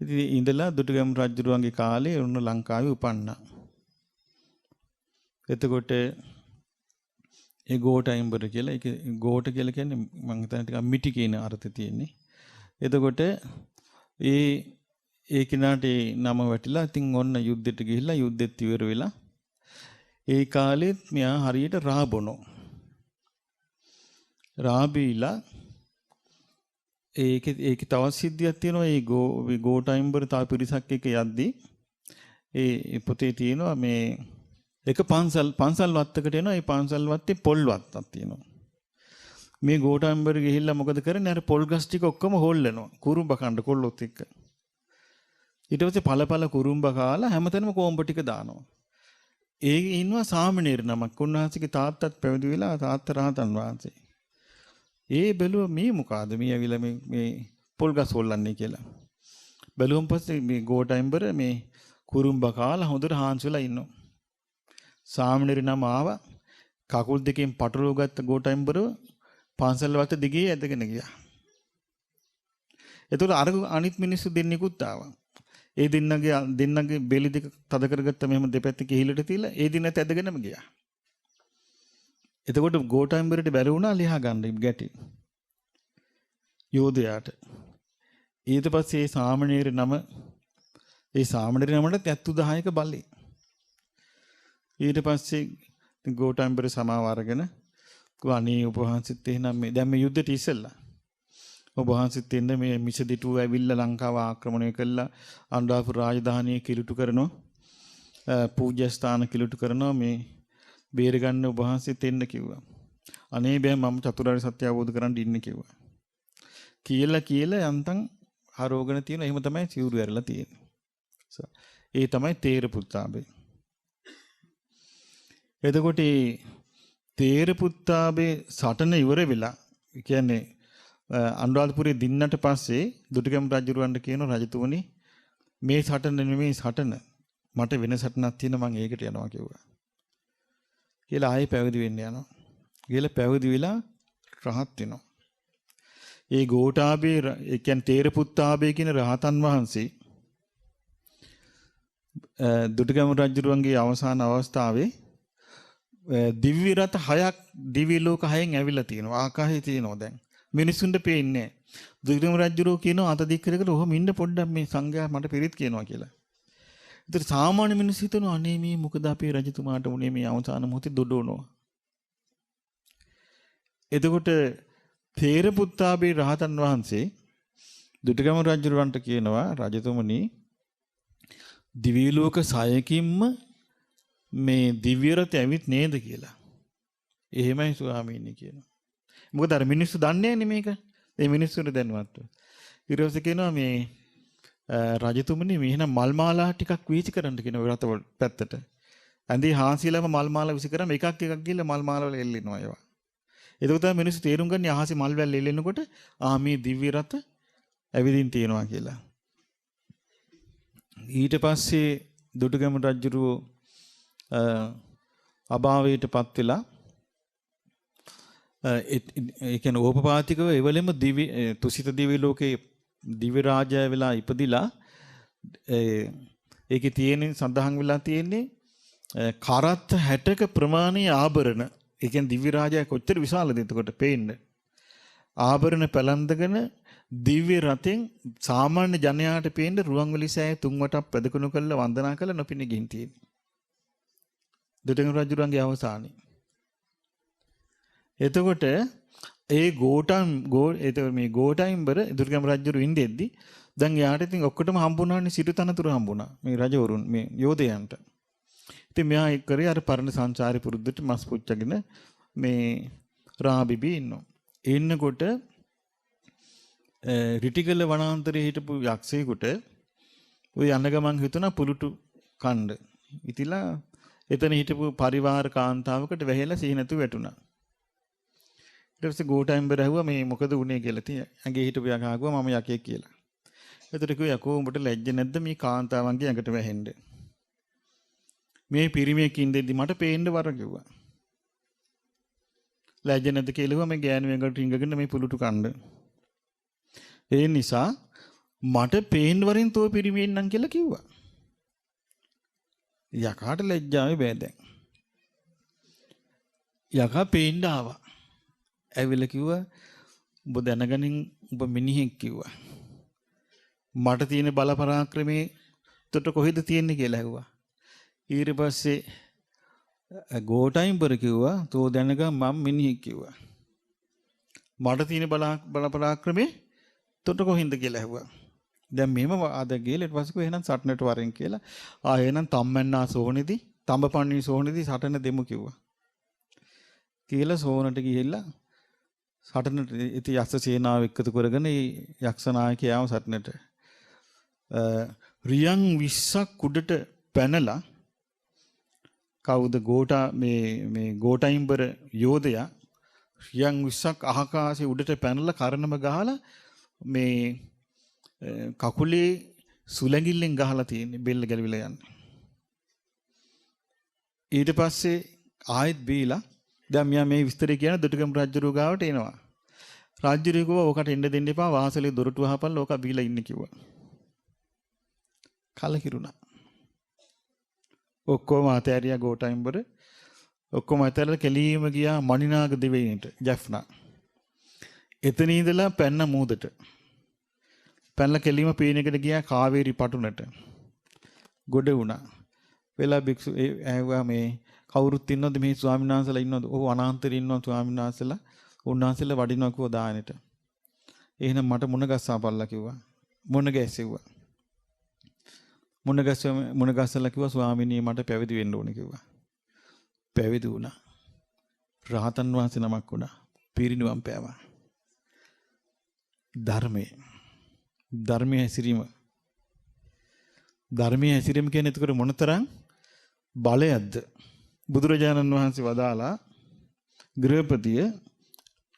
ඉතින් ඉඳලා දුටුගැමුණු රජුරුවන්ගේ කාලේ උන්න ලංකාවේ උපන්නා. එතකොට ඒ ගෝඨයිම්බර කියලා ඒක ගෝඨ කියලා කියන්නේ මම හිතන්නේ ටිකක් මිටි කියන අර්ථය තියෙන්නේ. එතකොට ඒ කිනාට ඒ නම වැටිලා ඉතින් ඔන්න යුද්ධෙට ගිහිල්ලා යුද්ධෙත් ඉවර වෙලා ඒ කාලෙත් මෙයා හරියට රාබොනෝ. රාබීලා ඒකේ තවත් සිද්ධියක් තියෙනවා. ඒ ගෝඨයිම්බර තා පිරිසක් එක්ක යද්දී ඒ පොතේ තියෙනවා මේ එක පන්සල් වත්තකට එනවා. ඒ පන්සල් වත්තේ පොල් වත්තක් තියෙනවා. මේ ගෝඨයිම්බර ගිහිල්ලා මොකද කරන්නේ? අර පොල් ගස් ටික ඔක්කොම හොල්ලනවා. කුරුම්බ කන්න කොල්ලොත් එක්ක. ඊට පස්සේ පළපළ කුරුම්බ කාලා හැමතැනම කොඹ ටික දානවා. ඒ ඉන්නවා සාමණේර නමක්. උන්වහන්සේගේ තාත්තත් පැවිදි වෙලා තාත්තා රහතන් වහන්සේ. ඒ බැලුව මේ මොකාද මේ ඇවිල්ලා මේ පොල් ගස් හොල්ලන්නේ කියලා. බැලුවම පස්සේ මේ ගෝඨයිම්බර මේ කුරුම්බ කාලා හොඳට හාන්සි වෙලා ඉන්නවා. සාමණේර නම ආවා. කකුල් දෙකෙන් පටලව ගත්ත ගෝඨයිම්බරව පන්සල් වලට දිගේ ඇදගෙන ගියා. එතකොට අර අනිත් මිනිස්සු දෙන්නෙකුත් ආවා. ඒ දෙන්නගේ බෙලි දෙක තද කරගත්ත මෙහෙම දෙපැත්තේ කිහිලට තියලා ඒ දිනත් ඇදගෙනම ගියා. එතකොට ගෝඨයිම්බරට බැරි වුණා ලියා ගන්න ගැටි. යෝධයාට. ඊට පස්සේ සාමණේර නමට 10ක බලේ. ඊට පස්සේ ගෝඨයිම්බර සමාව අරගෙන අනේ ඔබ වහන්සේත් එහෙනම් මේ දැන් මේ යුද්ධෙට ඉස්සෙල්ලා ඔබ වහන්සේත් එන්න මේ මිසදිටුව ඇවිල්ලා ලංකාව ආක්‍රමණය කළා. අනුරාධපුර රාජධානිය කිලුටු කරනවා. පූජ්‍ය ස්ථාන කිලුටු කරනවා. මේ බේරගන්න ඔබ වහන්සේත් එන්න කිව්වා. අනේ බෑ මම චතුරාර්ය සත්‍ය අවබෝධ කරගන්න ඉන්නේ කිව්වා. කියලා යන්තම් ආරෝගණ තියෙන එහෙම තමයි සිවුරු ඇරලා තියෙන්නේ. ඒ තමයි තේරපුත්තාබේ. එතකොට තේරපුත්තාබේ සටන ඉවර වෙලා කියන්නේ අනුරාධපුරයේ දින්නට පස්සේ දුටුගැමුණු රජුරවන්ට කියන රජතුමනි මේ සටන නෙමෙයි සටන මට වෙන සටනක් තියෙනවා මම ඒකට යනවා කිව්වා. කියලා ආයෙ පැවිදි වෙන්න යනවා. කියලා පැවිදි වෙලා රහත් වෙනවා. ඒ ගෝඨාභය ඒ කියන්නේ තේරපුත්තාභය කියන රහතන් වහන්සේ දුටුගැමුණු රජුරවන්ගේ අවසාන අවස්ථාවේ දිව්‍ය රථ 6ක් දිව්‍ය ලෝක 6න් ඇවිල්ලා තියෙනවා. ආකාශයේ තියෙනවා දැන්. මිනිසුන්ට පේන්නේ නැහැ. දුටුගැමුණු රජුරෝ කියනවා අත දික් කරගෙන ඔහොම ඉන්න පොඩ්ඩක් මේ සංඝයා මට පිරිත් කියනවා කියලා. ඒතර සාමාන්‍ය මිනිස්සු හිතනවා අනේ මේ මොකද අපේ රජතුමාට උනේ මේ අවසාන මොහොතේ දොඩවනවා. එතකොට තේරපුත්තාභය රහතන් වහන්සේ දුටුගැමුණු රජුරවන්ට කියනවා රජතුමනි දිව්‍ය ලෝක 6කින්ම මේ දිව්‍ය රථ ඇවිත් නේද කියලා. එහෙමයි ස්වාමීනි කියනවා. මොකද අර මිනිස්සු දන්නේ නැහැ මේක. ඒ මිනිස්සුන්ට දැනුවත්ව. ඊට පස්සේ කියනවා මේ රජතුමනි මේ එහෙනම් මල් මාලා ටිකක් වීසි කරන්න කියන රථ පැත්තට. ඇඳේ හාන්සිලම මල් මාලා විසි කරාම එකක් ගිහලා මල් මාලා වල එල්ලෙනවා ඒවා. එතකොට තමයි මිනිස්සු තේරුම් ගන්න අහසේ මල් වැල් එල්ලෙනකොට මේ දිව්‍ය රථ ඇවිදින් තියෙනවා කියලා. ඊට පස්සේ දුටුගැමුණු රජුරෝ අභාවයටපත් වෙලා ඒ කියන්නේ ඕපපාතිකව එවලෙම දිවි තුසිත දිවි ලෝකේ දිව්‍ය රාජය වෙලා ඉපදිලා ඒකේ තියෙන සඳහන් වෙලා තියෙන්නේ කරත් 60ක ප්‍රමාණීය ආභරණ. ඒ කියන්නේ දිව්‍ය රාජය කොච්චර විශාලද එතකොට පේන්න. ආභරණ පැලඳගෙන දිව්‍ය රතෙන් සාමාන්‍ය ජනයාට පේන්න රුවන්වැලි සෑය 3 වටක් පැදකුණු කරලා වන්දනා කරලා නොපින ගින් තියෙන්නේ. දුටුගැමුණු රජුරන්ගේ අවසානයේ. එතකොට ඒ මේ ගෝඨයිම්බර දුටුගැමුණු රජුරු ඉඳෙද්දි දැන් යාට ඉතින් ඔක්කොටම හම්බුණානේ සිටු තනතුරු හම්බුණා මේ රජවරුන් මේ යෝධයන්ට. ඉතින් මෙයා කරේ අර පරණ සංසාරේ පුරුද්දට මස් පුච්චගෙන මේ රාබිබි ඉන්නවා. ඉන්නකොට රිටිගල වනාන්තරයේ හිටපු යක්ෂයෙකුට ওই යන ගමන් හිතුණා පුලුටු කණ්ඩ. ඉතිලා එතන හිටපු පරිවාර කාන්තාවකට වැහෙලා සිහිනතු වැටුණා. ඊට පස්සේ ගෝඨයිම්බර ඇහුවා මේ මොකද වුනේ කියලා. ඉතින් ඇඟේ හිටපු යකා ආගුවා මම යකෙක් කියලා. එතකොට කිව්වා යකෝ උඹට ලැජ්ජ නැද්ද මේ කාන්තාවන්ගේ ඇඟට වැහෙන්න? මේ පිරිමියෙක් ඉඳෙද්දි මට පේන්න වර කිව්වා. ලැජ්ජ නැද්ද කියලා කිව්වා මේ ගෑනු ඇඟට රිංගගෙන මේ පුලුටු කණ්ඩ. ඒ නිසා මට පේන්න වරින් තෝ පිරිමියෙක් නම් කියලා කිව්වා. යකාට ලැජ්ජාවේ බෑ දැන්. යකා පේන්න ආවා. ඇවිල්ලා කිව්වා ඔබ දැනගනින් ඔබ මිනිහෙක් කිව්වා. මට තියෙන බල පරාක්‍රමේ තොට කොහෙද තියෙන්නේ කියලා ඇහුවා. ඊට පස්සේ ගෝඨයිම්බර කිව්වා තෝ දැනගන් මම මිනිහෙක් කිව්වා. මට තියෙන බල පරාක්‍රමේ තොට කොහින්ද කියලා ඇහුවා. දැන් මෙහෙම ආද ගිහලා ඊට පස්සේ එහෙනම් සටනට වරෙන් කියලා එහෙනම් තම්මැන්නා සෝනෙදි තඹපන්නි සෝනෙදි සටන දෙමු කිව්වා. කියලා සෝනට ගිහිල්ලා සටනට ඉති යක්ෂ සේනාව එක්කතු කරගෙන යක්ෂ නායකයාව සටනට රියන් 20ක් උඩට පැනලා කවුද මේ ගෝඨයිම්බර යෝධයා රියන් 20ක් අහකාසේ උඩට පැනලා කරනම ගහලා මේ කකුලේ සුලැඟිල්ලෙන් ගහලා තියෙන්නේ බෙල්ල ගැලවිලා යන්නේ. ඊට පස්සේ ආයෙත් බීලා දැන් මෙයා මේ විස්තරය කියන දුටුගැමුණු රජුරුව ගාවට එනවා. රජුරුව කිව්වා ඕකට එන්න දෙන්න එපා වාසලේ දොරටුව වහපල්ලා ඕක බීලා ඉන්න කිව්වා. කලකිරුණා. ඔක්කොම අතෑරියා ගෝඨයිම්බර. ඔක්කොම අතෑරලා කෙලීම ගියා මණිනාග දෙවියන්ට ජැෆ්නා. එතන ඉඳලා පැන්න මූදට. පැනලා කෙලීම පීනකට ගියා කාවේරි පටුනට. ගොඩ වුණා. වෙලා භික්ෂු ඇහුවා මේ කවුරුත් ඉන්නවද මේ ස්වාමීන් වහන්සේලා ඉන්නවද? ඔව් අනාන්තරේ ඉන්නවා ස්වාමීන් වහන්සේලා. උන්වහන්සේලා වඩිනවා කිව්වා දානෙට. එහෙනම් මට මුණ ගස්සාපල්ලා කිව්වා. මුණ ගැස්සෙව්වා. මුණ ගස්සලා කිව්වා ස්වාමීනි මට පැවිදි වෙන්න ඕනේ කිව්වා. පැවිදි වුණා. රහතන් වහන්සේ නමක් වුණා. පිරිනිවන් පෑවා. ධර්මයේ හැසිරීම ධර්මයේ හැසිරීම කියන්නේ එතකොට මොනතරම් බලයක්ද? බුදුරජාණන් වහන්සේ වදාලා ගෘහපතිය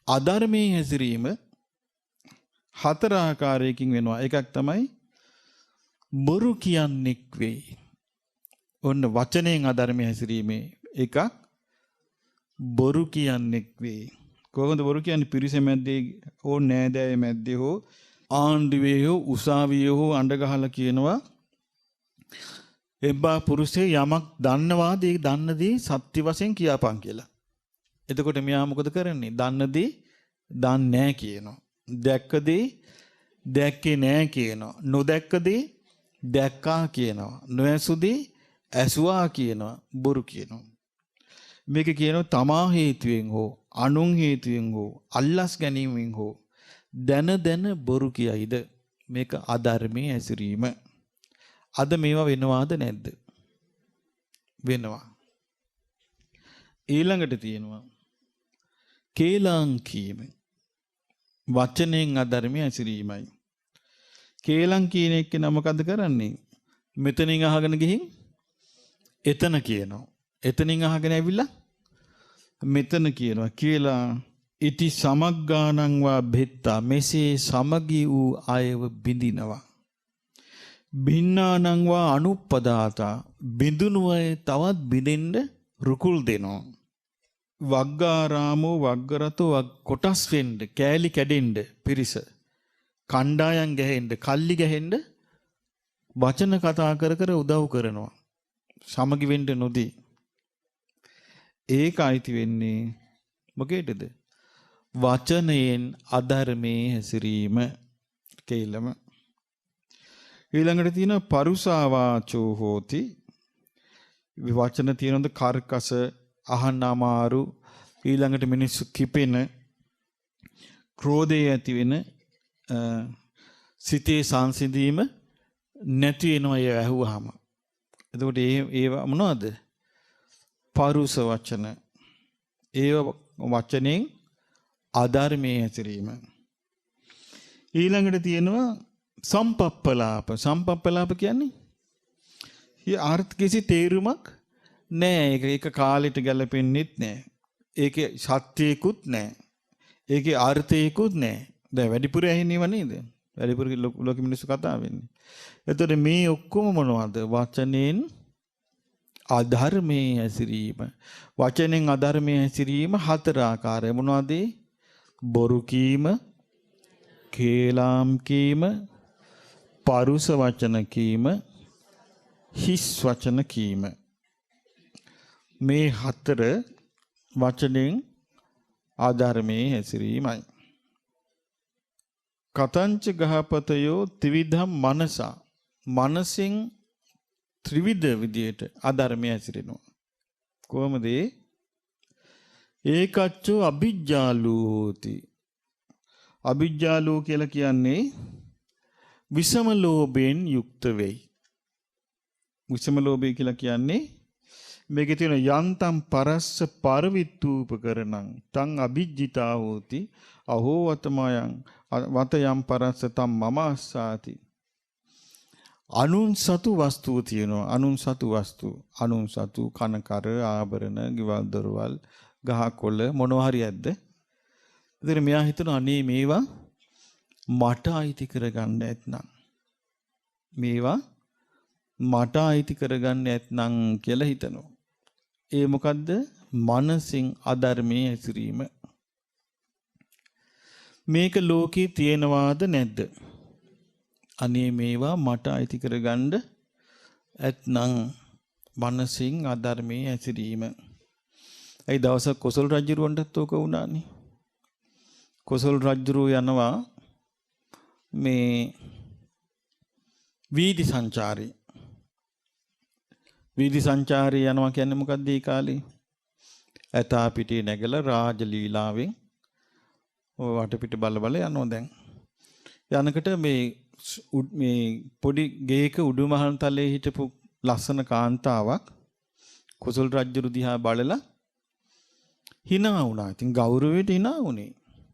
අධර්මයේ හැසිරීම හතර ආකාරයකින් වෙනවා. එකක් තමයි බොරු කියන්නෙක් වෙයි. ඔන්න වචනයෙන් අධර්මයේ හැසිරීමේ එකක් බොරු කියන්නෙක් වෙයි. කොහොමද බොරු කියන්නේ? පිරිස මැද්දේ හෝ නෑදෑය මැද්දේ හෝ ආණ්ඩුවේ හෝ උසාවියේ හෝ අඬ ගහලා කියනවා එබ්බා පුරුෂය යමක් දන්නවාද ඒ දන්න දේ සත්‍ය වශයෙන් කියපන් කියලා. එතකොට මෙයා මොකද කරන්නේ? දන්න දේ දන්නේ නැහැ කියනවා. දැක්ක දේ දැක්කේ නැහැ කියනවා. නොදැක්ක දේ දැක්කා කියනවා. නොඇසු දේ ඇසුවා කියනවා. බොරු කියනවා. මේක කියනවා තමා හේතුවෙන් හෝ අනුන් හේතුවෙන් හෝ අල්ලස් ගැනීමෙන් හෝ දැන දැන බොරු කියයිද? මේක අධර්මයේ හැසිරීම. අද මේවා වෙනවාද නැද්ද? වෙනවා. ඊළඟට තියෙනවා කේලම් කීම. වචනෙන් අධර්මයේ හැසිරීමයි. කේලම් කියන එක මොකද කරන්නේ? මෙතනින් අහගෙන ගිහින් එතන කියනවා. එතනින් අහගෙන ඇවිල්ලා මෙතන කියනවා කියලා ඉති සමග්ගානං වා භෙත්තා මෙසේ සමගී වූ අයව බිඳිනවා. භින්නානං වා අනුප්පදාතා බිඳුණු අය තවත් බිඳෙන්න රුකුල් දෙනවා. වග්ගාරාමෝ වග්ගරතෝ කොටස් වෙන්න කෑලි කැඩෙන්න පිරිස කණ්ඩායම් ගැහෙන්න කල්ලි ගැහෙන්න වචන කතා කර කර උදව් කරනවා. සමගි වෙන්න නොදී. ඒක අයිති වෙන්නේ මොකේදද? වචනයෙන් අධර්මයේ හැසිරීම කේලම. ඊළඟට තියෙන පරුසා වාචෝ හෝති. වචන තියෙනොත් කර්කස අහන්න අමාරු ඊළඟට මිනිස්සු කිපෙන ක්‍රෝධය ඇති වෙන සිතේ සංසිඳීම නැති වෙනවා ඒ ඇහුවාම. එතකොට ඒවා මොනවද? පරුස වචන. ඒව වචනෙන් අධර්මයේ හැසිරීම. ඊළඟට තියෙනවා සම්පප්පලාප. සම්පප්පලාප කියන්නේ ඊ අර්ථ කිසි තේරුමක් නෑ. ඒක කාලෙට ගැලපෙන්නෙත් නෑ. ඒකේ සත්‍යයකුත් නෑ. ඒකේ අර්ථයකුත් නෑ. දැන් වැඩිපුර ඇහෙන්නේව නේද? වැඩිපුර ලෝක මිනිස්සු කතා වෙන්නේ. එතකොට මේ ඔක්කොම මොනවද? වචනෙන් අධර්මයේ හැසිරීම. වචනෙන් අධර්මයේ හැසිරීම හතර ආකාරය මොනවද? බොරු කීම, කේලාම් කීම, පරුස වචන කීම, හිස් වචන කීම. මේ හතර වචනෙන් අධර්මයේ හැසිරීමයි. කතංච ගහපතයෝ ත්‍රිවිධම් මනසා. මනසින් ත්‍රිවිධ විදියට අධර්මයේ හැසිරෙනවා. කොහොමද? ඒකච්චෝ අභිජ්ජාලෝති. අභිජ්ජාලෝ කියලා කියන්නේ විෂම ලෝභයෙන් යුක්ත වෙයි. විෂම ලෝභය කියලා කියන්නේ මේකේ තියෙන යන්තම් පරස්ස පරවිත්තූපකරණං තං අභිජ්ජිතා හෝති අහෝ වතමයන් වතයම් පරස්ස තම් මමස්සාති. අනුන් සතු වස්තුව තියෙනවා. අනුන් සතු වස්තු. අනුන් සතු කනකර ආභරණ ගෙවල් දොරවල් ගහකොළ මොනවා හරි ඇද්ද? ඉතින් මෙයා හිතනවා අනේ මේවා මට අයිති කරගන්න ඇත්නම්. මේවා මට අයිති කරගන්න ඇත්නම් කියලා හිතනවා. ඒ මොකද්ද? මනසින් අධර්මයේ හැසිරීම. මේක ලෝකේ තියෙනවාද නැද්ද? අනේ මේවා මට අයිති කරගන්න ඇත්නම් මනසින් අධර්මයේ හැසිරීම. ඒ දවසක් කොසල් රජුරවන්ටත් ඕක වුණානේ. කොසල් රජුරෝ යනවා මේ වීදි සංචාරේ. වීදි සංචාරේ යනවා කියන්නේ මොකද්ද ඒ කාලේ? ඇතා පිටේ නැගලා රාජ ලීලාවෙන් ඔය වටපිට බල බල යනවා දැන්. යනකොට මේ පොඩි ගේක උඩුමහල් තලයේ හිටපු ලස්සන කාන්තාවක් කොසල් රජුරු දිහා බලලා hina වුණා. ඉතින් ගෞරවයට hina වුණේ.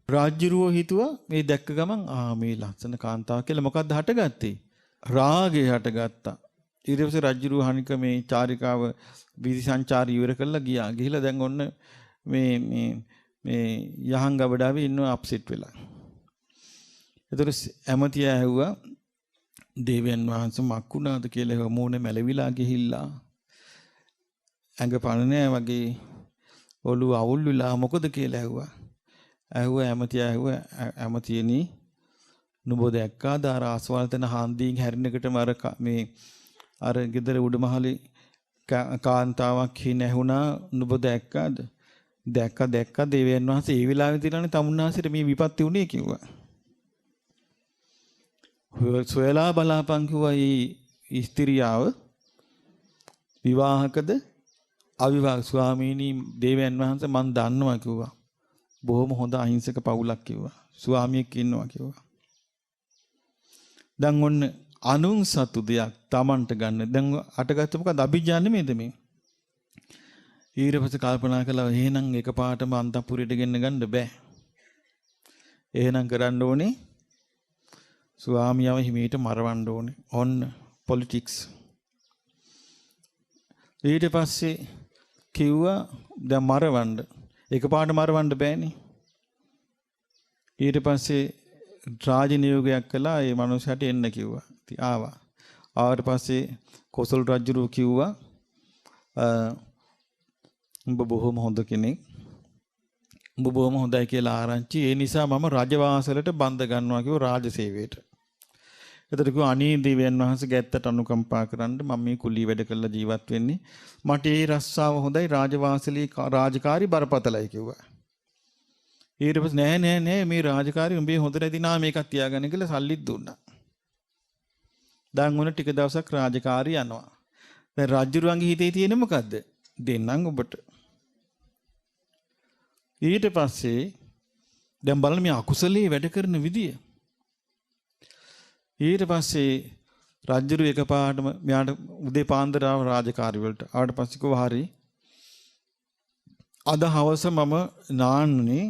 රාජ්‍යරුව හිතුවා මේ දැක්ක ගමන් මේ ලස්සන කාන්තාව කියලා මොකද්ද හටගත්තේ? රාගය හටගත්තා. ඊට පස්සේ රජුරු හනික මේ චාරිකාව වීදි සංචාරය ඉවර කළා ගියා. ගිහිලා දැන් ඔන්න මේ යහන් ගබඩාවේ ඉන්නවා අප්සෙට් වෙලා. ඒතර ඇමතිය ඇහුවා දේවයන් වහන්සේ මක්කුණාද කියලා මූණේ මැලවිලා ගිහිල්ලා ඇඟ පණ නැහැ වගේ ඔළුව අවුල් වෙලා මොකද කියලා ඇහුවා ඇමතියනි නුඹ දැක්කාද අර ආස්වාල් තන හන්දියෙන් හැරෙනකොටම අර ගෙදර උඩමහලේ කාන්තාවක් හින ඇහුණා නුඹ දැක්කාද දැක්කා දේවයන් වහන්සේ ඒ වෙලාවේ තියලානේ තමුන්නාසෙට මේ විපත්ති උනේ කිව්වා. සොයලා බලාපන් කිව්වා මේ ස්ත්‍රියාව විවාහකද අවිවාහක ස්වාමීනි දේවයන් වහන්සේ මන් දන්නවා කිව්වා. බොහොම හොඳ අහිංසක පවුලක් කිව්වා. ස්වාමියෙක් ඉන්නවා කිව්වා. දැන් ඔන්න අනුන් සතු දෙයක් Tamanට ගන්න. දැන් අටගත්ත මොකද අභිඥා නෙමෙයිද මේ? ඊට පස්සේ කල්පනා කළා එහෙනම් එකපාරටම අන්තපුරයට ගෙන්න ගන්න බෑ. එහෙනම් කරන්න ඕනේ ස්වාමියාව හිමීට මරවන්න ඕනේ. ඔන්න පොලිටික්ස්. ඊට පස්සේ කිව්වා දැන් මරවන්න. එකපාරට මරවන්න බෑනේ. ඊට පස්සේ රාජ නියෝගයක් කළා ඒ මනුස්සයාට එන්න කිව්වා. ඉතින් ආවා. ආවට පස්සේ කොසල් රජුරු කිව්වා උඹ බොහොම හොඳ කෙනෙක්. උඹ බොහොම හොඳයි කියලා ආරංචි. ඒ නිසා මම රජවාසලට බඳ ගන්නවා කිව්වා රාජ සේවයට. එතකොට කිව්වා අනේ දේවයන් වහන්සේ ගැත්තට අනුකම්පා කරන්න මම මේ කුලී වැඩ කරලා ජීවත් වෙන්නේ. මට ඒ රස්සාව හොඳයි රාජවාසලේ රාජකාරි බරපතලයි කිව්වා. ඊට පස්සේ නෑ මේ රාජකාරි උඹේ හොඳ නැතිනා මේකක් තියාගන්න කියලා සල්ලිත් දුන්නා. දැන් උන ටික දවසක් රාජකාරි යනවා. දැන් රජුරුවන්ගේ හිතේ තියෙන මොකද්ද? දෙන්නම් ඔබට. ඊට පස්සේ දැන් බලන්න මේ අකුසලයේ වැඩ කරන විදිය. ඊට පස්සේ රජුරු එකපාරටම මෙයාට උදේ පාන්දර ආව රාජකාරි වලට. ආවට පස්සේ කිව්වා හරි. අද හවස මම නාන්නේ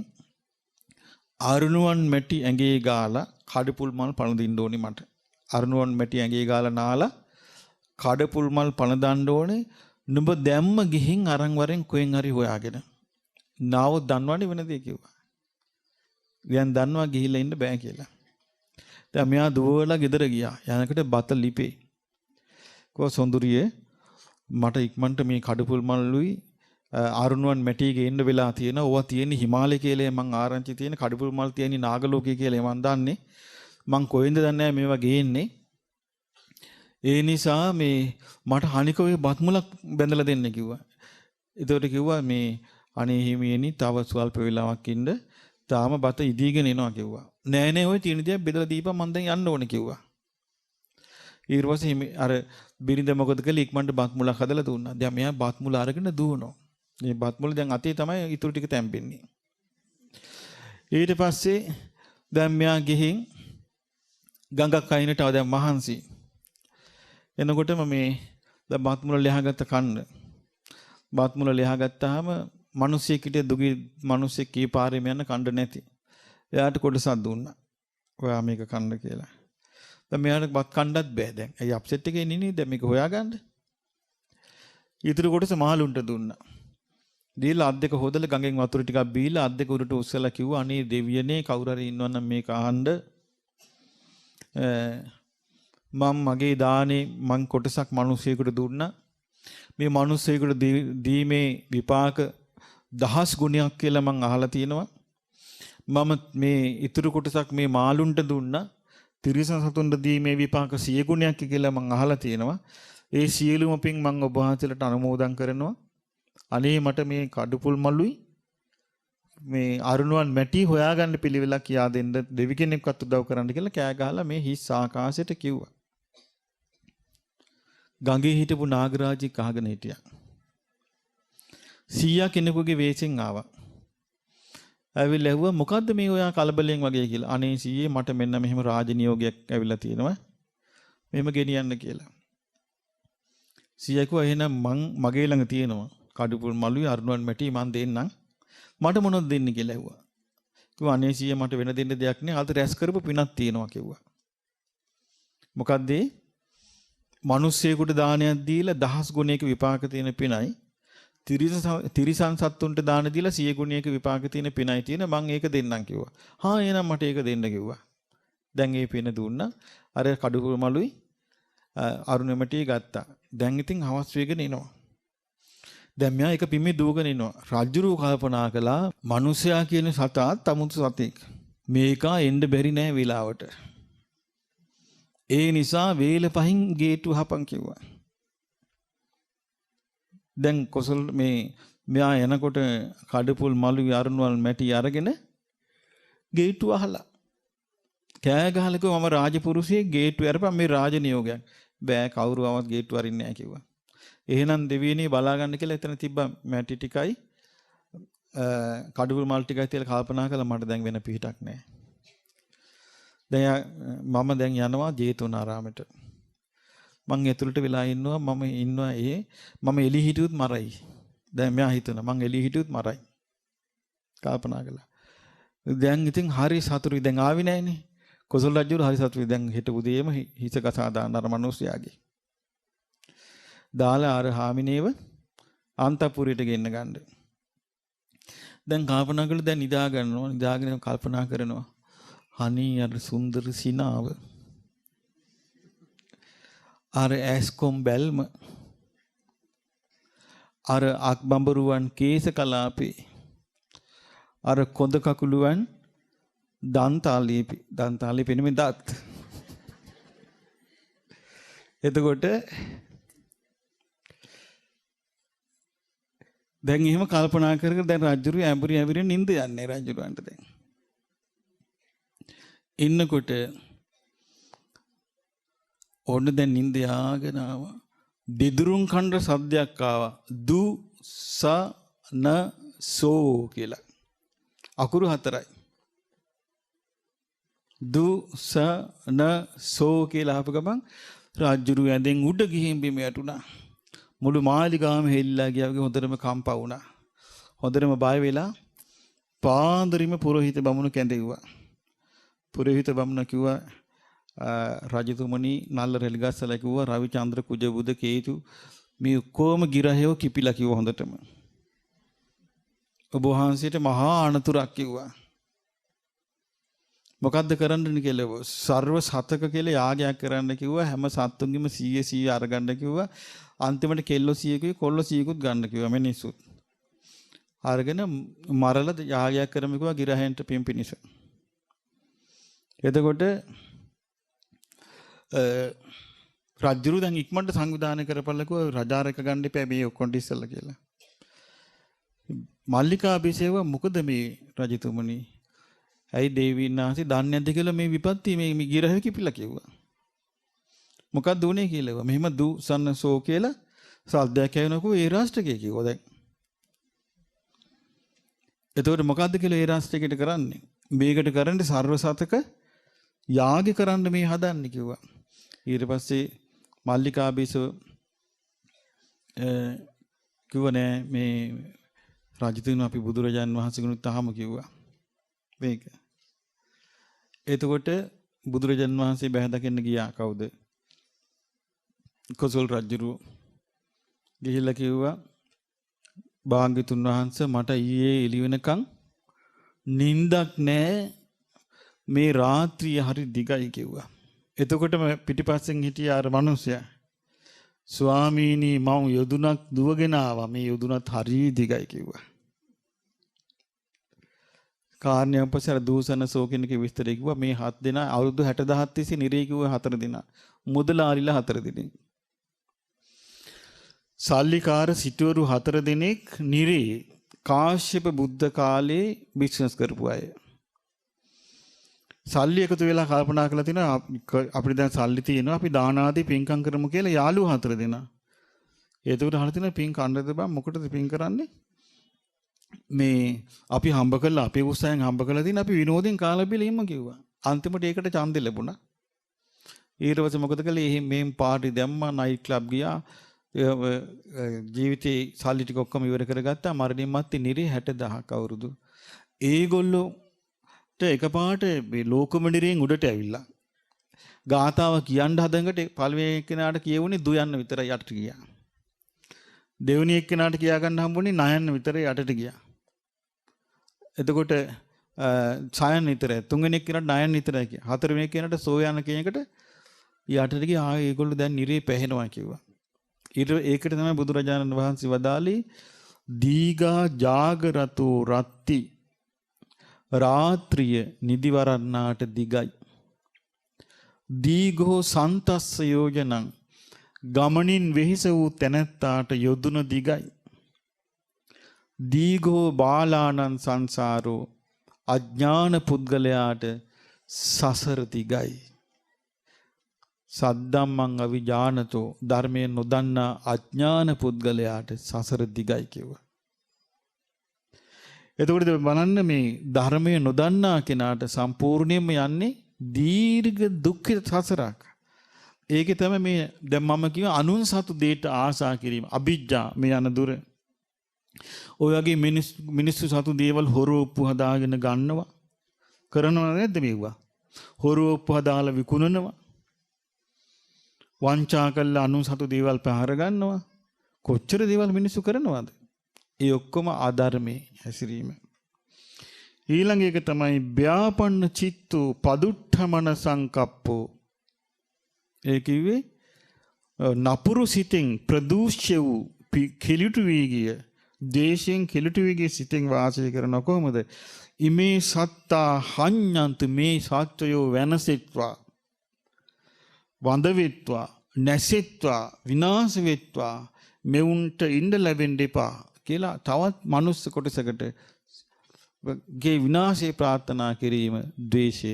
අරුණුවන් මැටි ඇඟේ ගාලා කඩපුල් මල් පණ දින්න ඕනේ මට. අරුණුවන් මැටි ඇඟේ ගාලා නාලා කඩපුල් මල් පණ දාන්න ඕනේ. නුඹ දැම්ම ගිහින් අරන් වරෙන් කොහෙන් හරි හොයාගෙන. නාව දන්නවනේ වෙන දේ කිව්වා. දැන් දන්නවා ගිහිල්ලා ඉන්න බෑ කියලා. දැන් මෙයා දුවලා ගෙදර ගියා. යනකොට බත ලිපේ. කො සොඳුරියේ මට ඉක්මනට මේ කඩපුල් මල්ලුයි ආරුණුවන් මැටි ගේන්න වෙලා තියෙනවා. ඕවා තියෙන්නේ හිමාලය කියලා මං ආරංචි තියෙන කඩපුල් මල් තියෙන්නේ නාගලෝකයේ කියලා මං දන්නේ. මං කොහෙන්ද දන්නේ මේවා ගේන්නේ. ඒ නිසා මේ මට හනිකෝවේ බත් මුලක් බැඳලා දෙන්න කිව්වා. ඒතකොට කිව්වා මේ අනේ හිමියනි තව ස්වල්ප වෙලාවක් ඉන්න තාම බත ඉදීගෙන එනවා කිව්වා. නෑ ඔය තියෙන දේ බෙදලා දීපන් මං දැන් යන්න ඕනේ කිව්වා. ඊට පස්සේ අර බිරිඳ මොකද කළේ ඉක්මනට බත් මුලක් හදලා දුන්නා. දැන් මෙයා බත් මුල අරගෙන දුවනවා. මේ බත් මුල දැන් අතේ තමයි ඉතුරු ටික තැම්පෙන්නේ. ඊට පස්සේ දැන් මෙයා ගිහින් ගඟක් අයිනට ආව දැන් මහන්සි. එනකොටම මේ දැන් බත් මුල ලෙහාගත්ත කන්න. බත් මුල ලෙහාගත්තාම මිනිස්සෙක් හිටිය දුගී මිනිස්සෙක් කී පාරේම යන කණ්ඩ නැති. එයාට කොටසක් දුන්නා. ඔයා මේක කන්න කියලා. දැන් මෙයාට බත් කන්නත් බෑ දැන්. ඇයි අප්සෙට් එකේ ඉන්නේ නේද? දැන් මේක හොයාගන්න. ඊටු කොටස මහලුන්ට දුන්නා. දීලා අත් දෙක හොදලා ගඟෙන් වතුර ටිකක් බීලා අත් දෙක උඩට උස්සලා කිව්වා අනේ දෙවියනේ කවුරු හරි ඉන්නවනම් මේක අහන්න. මම මගේ දානේ මං කොටසක් මිනිස්සෙකුට දුන්නා. මේ මිනිස්සෙකුට දීමේ විපාක 10 ගුණයක් කියලා මං අහලා තියෙනවා. මම මේ ඉතුරු කොටසක් මේ මාළුන්ට දුන්නා. තිරිසන් සතුන්ට දීමේ විපාක 100 ගුණයක් කියලා මං අහලා තියෙනවා. ඒ සියලුම පින් මං ඔබ වහන්සේලාට අනුමෝදන් කරනවා. අනේ මට මේ කඩුපුල් මලුයි මේ අරුණුවන් මැටි හොයාගන්න පිළිවෙලක් කියා දෙන්න දෙවි කෙනෙක්වත් උදව් කරන්න කියලා කෑ ගහලා මේ හිස් ආකාශයට කිව්වා. ගඟේ හිටපු නාගරාජෙක් අහගෙන හිටියා. සීයා කෙනෙකුගේ වෙස්ෙන් ආවා. ඇවිල්ලා ඇහුවා මොකද්ද මේ ඔයා කලබලෙන් වගේ කියලා. අනේ සීයේ මට මෙන්න මෙහෙම රාජ නියෝගයක් ඇවිල්ලා තියෙනවා. මෙහෙම ගෙනියන්න කියලා. සීයා කිව්වා එහෙනම් මගේ ළඟ තියෙනවා කඩුපුල් මලුයි අරුණුවන් මැටි මන් දෙන්නම්. මට මොනවද දෙන්නේ කියලා ඇහුවා. කිව්වා අනේ සීයා මට වෙන දෙන්න දෙයක් නෑ. අද රැස් කරපු පිනක් තියෙනවා කිව්වා. මොකද්ද මිනිස්සෙකුට දානයක් දීලා 10 ගුණයක විපාක තියෙන පිනයි තිරිසන් සත්තුන්ට දාන දීලා 100 ගුණයක විපාක තියෙන පිනයි තියෙන මං ඒක දෙන්නම් කිව්වා. හා එහෙනම් මට ඒක දෙන්න කිව්වා. දැන් ඒ පින දුන්නා. අර කඩුකුරු මලුයි අරුණමටිය ගත්තා. දැන් ඉතින් හවස් වේගෙන එනවා. දැන් මෙයා එක පිම්මේ දුවගෙන ඉනවා. රජුරු කල්පනා කළා මිනිසයා කියන සතා තමුතු සතෙක්. මේකා එන්න බැරි නෑ වෙලාවට. ඒ නිසා වේල පහින් ගේට්ටු වහපන් කිව්වා. දැන් කොසල් මෙයා එනකොට කඩපුල් මලු අරුණවල් මැටි අරගෙන ගේට්ටු වහලා. කෑ ගහලා කිව්වා මම රාජපුරුෂයෙක් ගේට්ටු අරපන් මේ රාජ නියෝගයක්. බෑ කවුරුවවත් ගේට්ටු අරින්නේ නැහැ කිව්වා. එහෙනම් දෙවියනේ බලා ගන්න කියලා එතන තිබ්බ මැටි ටිකයි කඩපුල් මල් ටිකයි තියලා කල්පනා කළා මට දැන් වෙන පිටක් නැහැ. දැන් මම දැන් යනවා ජේතවනාරාමයට. මං ඇතුළට වෙලා ඉන්නවා මම එළි හිටියොත් මරයි. දැන් මෙයා හිතනවා මං එළි හිටියොත් මරයි. කල්පනා කළා. දැන් ඉතින් හරි සතුටුයි දැන් ආවි නැහනේ. කොසල් රජුර හරි සතුටුයි දැන් හිට උදේම හිස කසා දාන්න අර මිනිස්යාගේ. දාලා අර හාමිනේව අන්තපුරයට ගෙන්න ගන්න. දැන් කල්පනා කළා දැන් නිදා ගන්නවා නිදාගෙන කල්පනා කරනවා. අනේ අර සුන්දර සිනාව අර ඇස්කොම් බැල්ම අර අක්බඹරුවන් කේස කලාපේ අර කොඳ කකුලුවන් දන්තාලේ පෙනෙමි දත් එතකොට දැන් එහෙම කල්පනා කර කර දැන් රජුරු ඇඹුරි නිින්ද යන්නේ රජුරවන්ට දැන් ඉන්නකොට ඕන්න දැන් නිින්ද යාගෙන ආවා. දෙදුරුම් කණ්ඩ සද්දයක් ආවා. දු ස න සෝ කියලා. අකුරු 4යි. දු ස න සෝ කියලා ආපු ගමන් රාජ්‍යරු ඇඳෙන් උඩ ගිහින් බිම යටුණා. මුළු මාලිගාවම හෙල්ලලා ගියා වගේ හොඳටම කම්පා වුණා. හොඳටම බය වෙලා පාන්දරිම පුරোহিত බමුණු කැඳෙව්වා. පුරোহিত බමුණ කිව්වා රජතුමනි නල්ල රෙලිගස්සලා කිව්වා රවිචන්ද්‍ර කුජබුද කේතු මේ කොම ගිරහයෝ කිපිලා කිව්වා හොඳටම. ඔබ වහන්සේට මහා අනතුරක් කිව්වා. මොකද්ද කරන්න කියලා සර්ව සතක කියලා යාගයක් කරන්න කිව්වා හැම සත්තුන්ගෙම 100 අරගන්න කිව්වා. අන්තිමට කෙල්ලෝ 100කුයි කොල්ලෝ 100කුත් ගන්න කිව්වා මිනිස්සුත්. අරගෙන මරලා යාගයක් කරමු කිව්වා ගිරහයන්ට පින් පිනිස. එතකොට රජුරු දැන් ඉක්මනට සංවිධානය කරපළකෝ රජාරක ගන්න එපා මේ ඔක්කොන්ට ඉස්සෙල්ලා කියලා. මල්ලිකාභිෂේව මොකද මේ රජතුමනි? ඇයි දේවීන් වහන්සේ දන්නේ නැද්ද කියලා මේ විපත්ති මේ ගිරහ කිපිලා කිව්වා. මොකක්ද උනේ කියලා. මෙහෙම දුසන්නසෝ කියලා සද්දයක් ඇහෙනකෝ ඒ රාෂ්ට්‍රකේ කිව්වා දැන්. එතකොට මොකද්ද කියලා ඒ රාෂ්ට්‍රකේට කරන්නේ? මේකට කරන්නේ සර්ව සතක යාග කරන්න මේ හදන්නේ කිව්වා. ඊට පස්සේ මල්ලිකාභිෂේව කිව්වා නෑ මේ රජතුමනි අපි බුදුරජාන් වහන්සේගෙනුත් අහමු කිව්වා. මේක. එතකොට බුදුරජාන් වහන්සේ බැහැ දකින්න ගියා කවුද? කොසල් රජුරු. ගිහිල්ලා කිව්වා භාග්‍යතුන් වහන්සේ මට ඊයේ එළි වෙනකන් නිින්දක් නෑ මේ රාත්‍රිය හරි දිගයි කිව්වා. එතකොටම පිටිපස්සෙන් හිටිය අර මිනිසයා ස්වාමීනි මම යොදුනක් දුවගෙන ආවා මේ යොදුනත් හරි දිගයි කිව්වා. කාර්ණ්‍ය උපසර දූෂණ සෝකිනක විස්තරය කිව්වා මේ 7 දෙනා අවුරුදු 60000 තිස්සේ නිරේ කිව්වා 4 දෙනා. මුදලාලිලා 4 දෙනෙක්. සල්ලිකාර සිටවරු 4 දෙනෙක් නිරේ කාශ්‍යප බුද්ධ කාලේ බිස්නස් කරපු අය. සල්ලි එකතු වෙලා කල්පනා කරලා තිනවා අපිට දැන් සල්ලි තියෙනවා අපි දාන ආදී පින්කම් කරමු කියලා යාළුවෝ 4 දෙනා. ඒකට අහලා තිනවා පින් කන්නද බං මොකටද පින් කරන්නේ? මේ අපි හම්බ කළා අපේ උස්සයන් හම්බ කළා තියෙන අපි විනෝදෙන් කාලා බිල ඉන්න කිව්වා. අන්තිමට ඒකට ඡන්දෙ ලැබුණා. ඊට පස්සේ මොකද කළේ මේ පාටි දැම්මා නයිට් ක්ලබ් ගියා. ජීවිතේ සල්ලි ටික ඔක්කොම ඉවර කරගත්තා. මරණින් මත්තේ නිරේ 60000ක් අවුරුදු. ඒගොල්ලෝ එකපාරට මේ ලෝකම නිරේන් උඩට ඇවිල්ලා ගාතාව කියන්න හදනකොට පළවෙනි එක්කෙනාට කියවුනේ දු යන්න විතරයි යටට ගියා. දෙවෙනි එක්කෙනාට කියා ගන්න හම්බුනේ ණය යන්න විතරයි යටට ගියා. එතකොට සයන් විතරයි. තුන්වෙනි එක්කෙනාට ණය යන්න විතරයි කියා. හතරවෙනි එක්කෙනාට සෝ යන කියන එකට යටට ගියා. ඒගොල්ලෝ දැන් නිරේ පැහැෙනවා කිව්වා. ඒකට තමයි බුදුරජාණන් වහන්සේ වදාළේ දීගා ජාගරතෝ රත්ති රාත්‍රිය නිදිවරන්නාට දිගයි. දීඝෝ සන්තස්ස යෝජනං ගමනින් වෙහිස වූ තැනැත්තාට යොදුන දිගයි. දීඝෝ බාලානං සංසාරෝ අඥාන පුද්ගලයාට සසර දිගයි. සද්දම්මං අවිජානතෝ ධර්මයෙන් නොදන්නා අඥාන පුද්ගලයාට සසර දිගයි කිව්වා. එතකොට බලන්න මේ ධර්මය නොදන්නා කෙනාට සම්පූර්ණයෙන්ම යන්නේ දීර්ඝ දුක්ඛිත සසරක්. ඒකේ තමයි මේ දැන් මම කියව අනුන් සතු දෙයට ආසා කිරීම අභිජ්ජා මේ යන දුර. ඔය වගේ මිනිස්සු සතු දේවල් හොරෝප්පු හදාගෙන ගන්නවා. කරනව නැද්ද මේවා? හොරෝප්පු හදාලා විකුණනවා. වංචා කළා අනුන් සතු දේවල් පහර ගන්නවා. කොච්චර දේවල් මිනිස්සු කරනවද? ඒ ඔක්කොම අධර්මයේ හැසිරීම. ඊළඟ එක තමයි ව්‍යාපන්න චිත්තෝ පදුට්ඨමන සංකප්පෝ. ඒ කිව්වේ නපුරු සිතෙන් ප්‍රදූෂ්‍ය වූ කිලිටු වී ගිය දේශයෙන් කිලිටු වී ගිය සිතෙන් වාසය කරන කොහොමද? ඉමේ සත්තා හඤ්ඤන්ත මේ සත්වයෝ වෙනසෙත්වා වඳ වෙත්වා නැසෙත්වා විනාශ වෙත්වා මෙවුන්ට ඉන්න ලැබෙන්න එපා කියලා තවත් මනුස්ස කොටසකට ගේ විනාශය ප්‍රාර්ථනා කිරීම ද්වේෂය.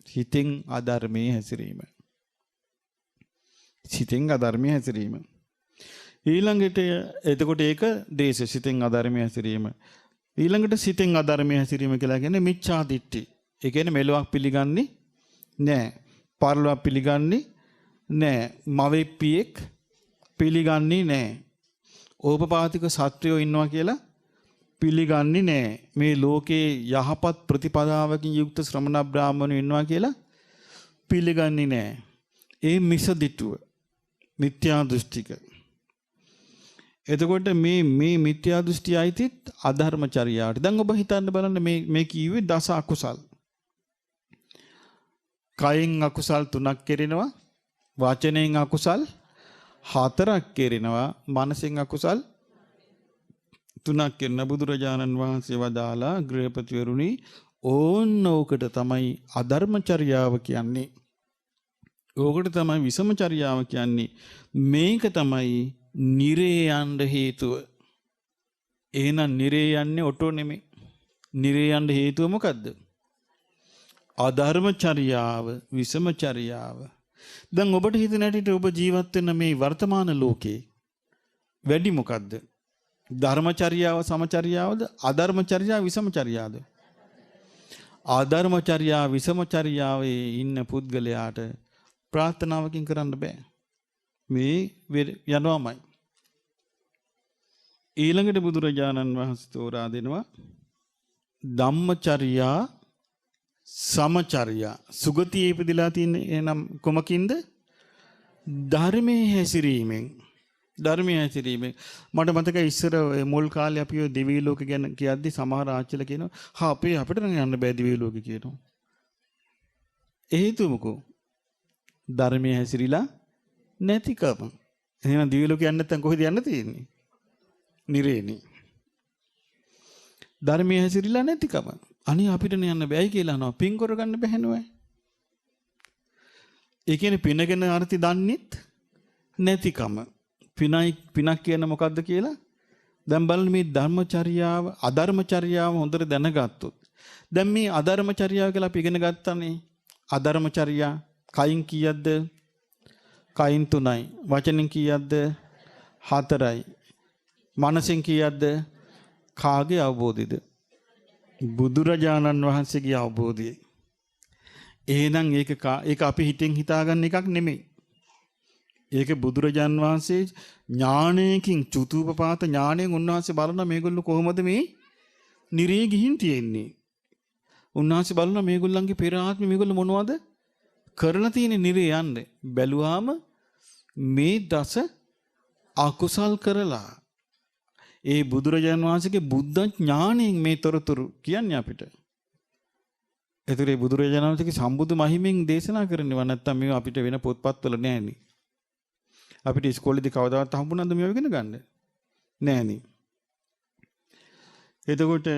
හිතෙන් අධර්මයේ හැසිරීම. සිතෙන් අධර්මයේ හැසිරීම. ඊළඟට එතකොට ඒක ද්වේෂ සිතෙන් අධර්මයේ හැසිරීම. ඊළඟට සිතෙන් අධර්මයේ හැසිරීම කියලා කියන්නේ මිච්ඡා දිට්ඨි. ඒ කියන්නේ මෙලොවක් පිළිගන්නේ නැහැ. පරලොවක් පිළිගන්නේ නැහැ. මවෙප්පියෙක් පිළිගන්නේ නැහැ. ඕපපාතික සත්වයෝ ඉන්නවා කියලා පිළිගන්නේ නැහැ. මේ ලෝකේ යහපත් ප්‍රතිපදාවකින් යුක්ත ශ්‍රමණ බ්‍රාහ්මණයෝ ඉන්නවා කියලා පිළිගන්නේ නැහැ. ඒ මිසදිටුව මිත්‍යා දෘෂ්ටික. එතකොට මේ මිත්‍යා දෘෂ්ටි ආයිතිත් අධර්මචර්යාවට. දැන් ඔබ හිතන්න බලන්න මේ කිව්වේ දස අකුසල්. කයෙන් අකුසල් 3ක් කෙරෙනවා. වචනයෙන් අකුසල් 4ක් කෙරෙනවා. මනසෙන් අකුසල් 3ක් කෙරෙන බුදුරජාණන් වහන්සේ වදාලා ගෘහපතිවරුනි ඕනෝකට තමයි අධර්මචර්යාව කියන්නේ. ඕකට තමයි විසමචර්යාව කියන්නේ. මේක තමයි නිරේ යන්න හේතුව. එහෙනම් නිරේ යන්නේ ඔටෝ නෙමෙයි. නිරේ යන්න හේතුව මොකද්ද? අධර්මචර්යාව, විසමචර්යාව. දැන් ඔබට හිතෙන හැටියට ඔබ ජීවත් වෙන මේ වර්තමාන ලෝකේ වැඩි මොකද්ද? ධර්මචර්යාව සමචර්යාවද? අධර්මචර්යාව විසමචර්යාවද? අධර්මචර්යාව විසමචර්යාවේ ඉන්න පුද්ගලයාට ප්‍රාර්ථනාවකින් කරන්න බෑ. මේ යනවාමයි. ඊළඟට බුදුරජාණන් වහන්සේ තෝරා දෙනවා ධම්මචර්යා සමචර්යා. සුගතියේ ඉපදලා තියෙන එනම් කොමකින්ද? ධර්මයේ හැසිරීමෙන්. ධර්මයේ හැසිරීමෙන්. මට මතකයි ඉස්සර මුල් කාලේ අපි ඔය දිවි ලෝක ගැන කියද්දි සමහර ආච්චිලා කියනවා අපිට නම් යන්න බෑ දිවි ලෝකේ කියනවා. ඒ හේතුව මොකෝ? ධර්මයේ හැසිරීලා නැතිකම. එහෙනම් දිවි ලෝකේ යන්න නැත්නම් කොහෙද යන්න තියෙන්නේ? නිරේනේ. ධර්මයේ හැසිරීලා නැතිකම. අනේ අපිට යන්න බෑයි කියලා අහනවා. පින් කරගන්න බැහැ නෝ. ඒ කියන්නේ පිනගෙන අර්ථي දන්නෙත් නැතිකම. පිනක් කියන මොකද්ද කියලා දැන් බලන්න මේ ධර්මචර්යාව අධර්මචර්යාව හොඳට දැනගත්තොත්. දැන් මේ අධර්මචර්යාව කියලා අපි ඉගෙන ගත්තානේ. අධර්මචර්යා කයින් කීයක්ද? කයින් 3යි. වචනෙන් කීයක්ද? 4යි. මනසෙන් කීයක්ද? කාගේ අවබෝධයද? බුදුරජාණන් වහන්සේගේ අවබෝධය. එහෙනම් ඒක අපි හිතෙන් හිතාගන්න එකක් නෙමෙයි. ඒක බුදුරජාණන් වහන්සේ ඥාණයකින් චුතුපපාත ඥාණයෙන් උන්වහන්සේ බලන මේගොල්ලෝ කොහොමද මේ නිරේ ගිහින් තියෙන්නේ. උන්වහන්සේ බලන මේගොල්ලන්ගේ පෙර ආත්මෙ මේගොල්ලෝ මොනවද කරලා තියෙන නිරේ යන්නේ. බැලුවාම මේ දස අකුසල් කරලා ඒ බුදුරජාණන් වහන්සේගේ බුද්ධ ඥාණයෙන් මේ තොරතුරු කියන්නේ අපිට. ඒතරේ බුදුරජාණන් වහන්සේගේ සම්බුදු මහිමෙන් දේශනා කරනවා නැත්තම් මේව අපිට වෙන පොත්පත්වල නෑනේ. අපිට ඉස්කෝලේදී කවදාවත් හම්බුනද මේව ඉගෙන ගන්න? නෑනේ. එතකොට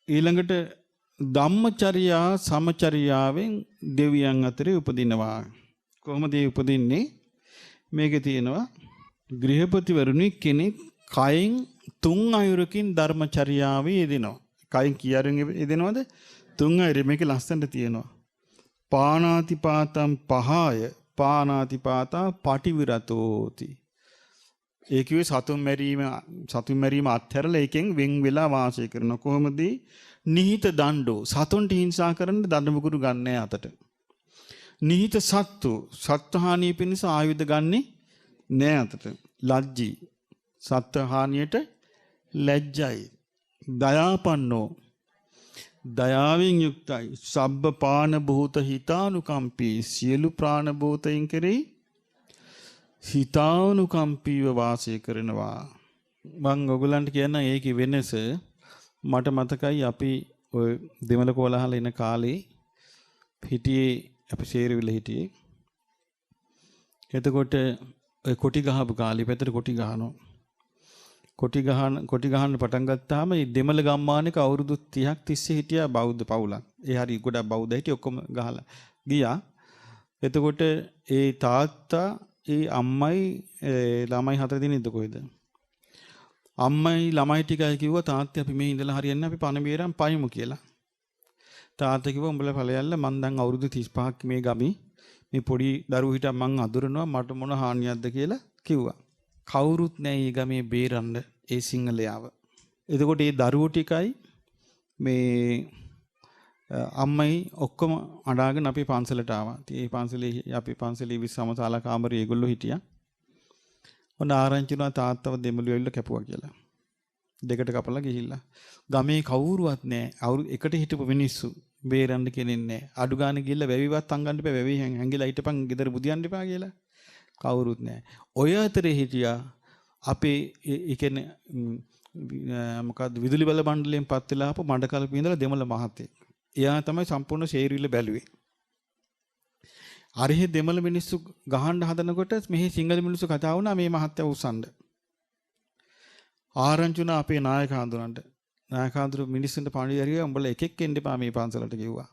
ඊළඟට ධම්මචර්යා සමචර්යාවෙන් දෙවියන් අතරේ උපදිනවා. කොහොමද ඒ උපදින්නේ? මේකේ තියෙනවා ගෘහපතිවරුනි කෙනෙක් කයෙන් 3 අයුරකින් ධර්මචර්යාවේ යෙදෙනවා. කයෙන් කීයරින් යෙදෙනවද? 3 අයුර. මේකේ ලස්සනට තියෙනවා. පාණාතිපාතම් පහය පාණාතිපාතා පටිවිරතෝති. ඒ කිව්වේ සතුන් මැරීම අත්හැරලා ඒකෙන් වෙන් වෙලා වාසය කරන කොහොමද? නිහිත දණ්ඩෝ සතුන්ට හිංසා කරන්න දඬු මුගුරු ගන්නෑ අතට. නිහිත සත්ත්වහානිය පිණිස ආයුධ ගන්නෙ නෑ අතට. ලජ්ජී සත්ත්වහානියට ලැජ්ජයි. දයාපන්නෝ දයාවෙන් යුක්තයි. සබ්බ පාන භූත හිතානුකම්පී සියලු ප්‍රාණ භූතයින් කෙරෙහි හිතානුකම්පීව වාසය කරනවා. මම ඔයගලන්ට කියන්න ඒකේ වෙනස මට මතකයි අපි ඔය දෙමළ කොළහල එන කාලේ හිටියේ අපි ශේරවිල හිටියේ. එතකොට ඔය කොටි ගහපු කාලේ පැත්තට කොටි ගහනවා. කොටි ගහන්න පටන් ගත්තාම මේ දෙමළ ගම්මානයක අවුරුදු 30ක් තිස්සේ හිටියා බෞද්ධ පවුලක්. ඒ හරි ගොඩක් බෞද්ධ හිටිය ඔක්කොම ගහලා ගියා. එතකොට ඒ තාත්තා ඒ අම්මයි ළමයි 4 දෙනෙක්ද කොහෙද? අම්මයි ළමයි ටිකයි කිව්වා තාත්තේ අපි මේ ඉඳලා හරියන්නේ අපි පණ බේරන් පයිමු කියලා. තාත්තා කිව්වා උඹලා ඵලයල්ල මං දැන් අවුරුදු 35ක් මේ ගමි. මේ පොඩි දරුවෝ හිටන් මං අඳුරනවා මට මොන හානියක්ද කියලා කිව්වා. කවුරුත් නැහැ මේ ගමේ බේරන්න ඒ සිංහලයාව. එතකොට මේ දරුවෝ ටිකයි මේ අම්මයි ඔක්කොම අඬාගෙන අපි පන්සලට ආවා. ඉතින් අපි පන්සලේ විශ්‍රාමශාලා කාමරේ ඒගොල්ලෝ හිටියා. ඔන්න ආරංචි වුණා තාත්තව දෙමළු ඇවිල්ලා කැපුවා කියලා. දෙකට කපලා ගිහිල්ලා. ගමේ කවුරුවත් නැහැ. එකට හිටපු මිනිස්සු බේරන්න කෙනෙක් නැහැ. අඩු ගානේ ගිහිල්ලා වැවිවත් අංගන්න එපා. වැවි හැංගිලා හිටපන් ගෙදර බුදියන්න එපා කියලා. කවුරුත් නැහැ. ඔය අතරේ හිටියා අපේ ඒ කියන්නේ මොකද්ද විදුලි බල මණ්ඩලයෙන් පත් වෙලා ආපු මඩකල්පේ ඉඳලා දෙමළ මහත්තයෙක්. එයා තමයි සම්පූර්ණ ශේරිවිල බැලුවේ. අරහේ දෙමළ මිනිස්සු ගහන්න හදනකොට මෙහි සිංහල මිනිස්සු කතා වුණා මේ මහත්තයා උස්සන්න. ආරංචුණා අපේ නායක හඳුනන්න. නායක හඳුරු මිනිස්සුන්ට පණිවිඩය උඹලා එකෙක් එන්න එපා මේ පන්සලට කිව්වා.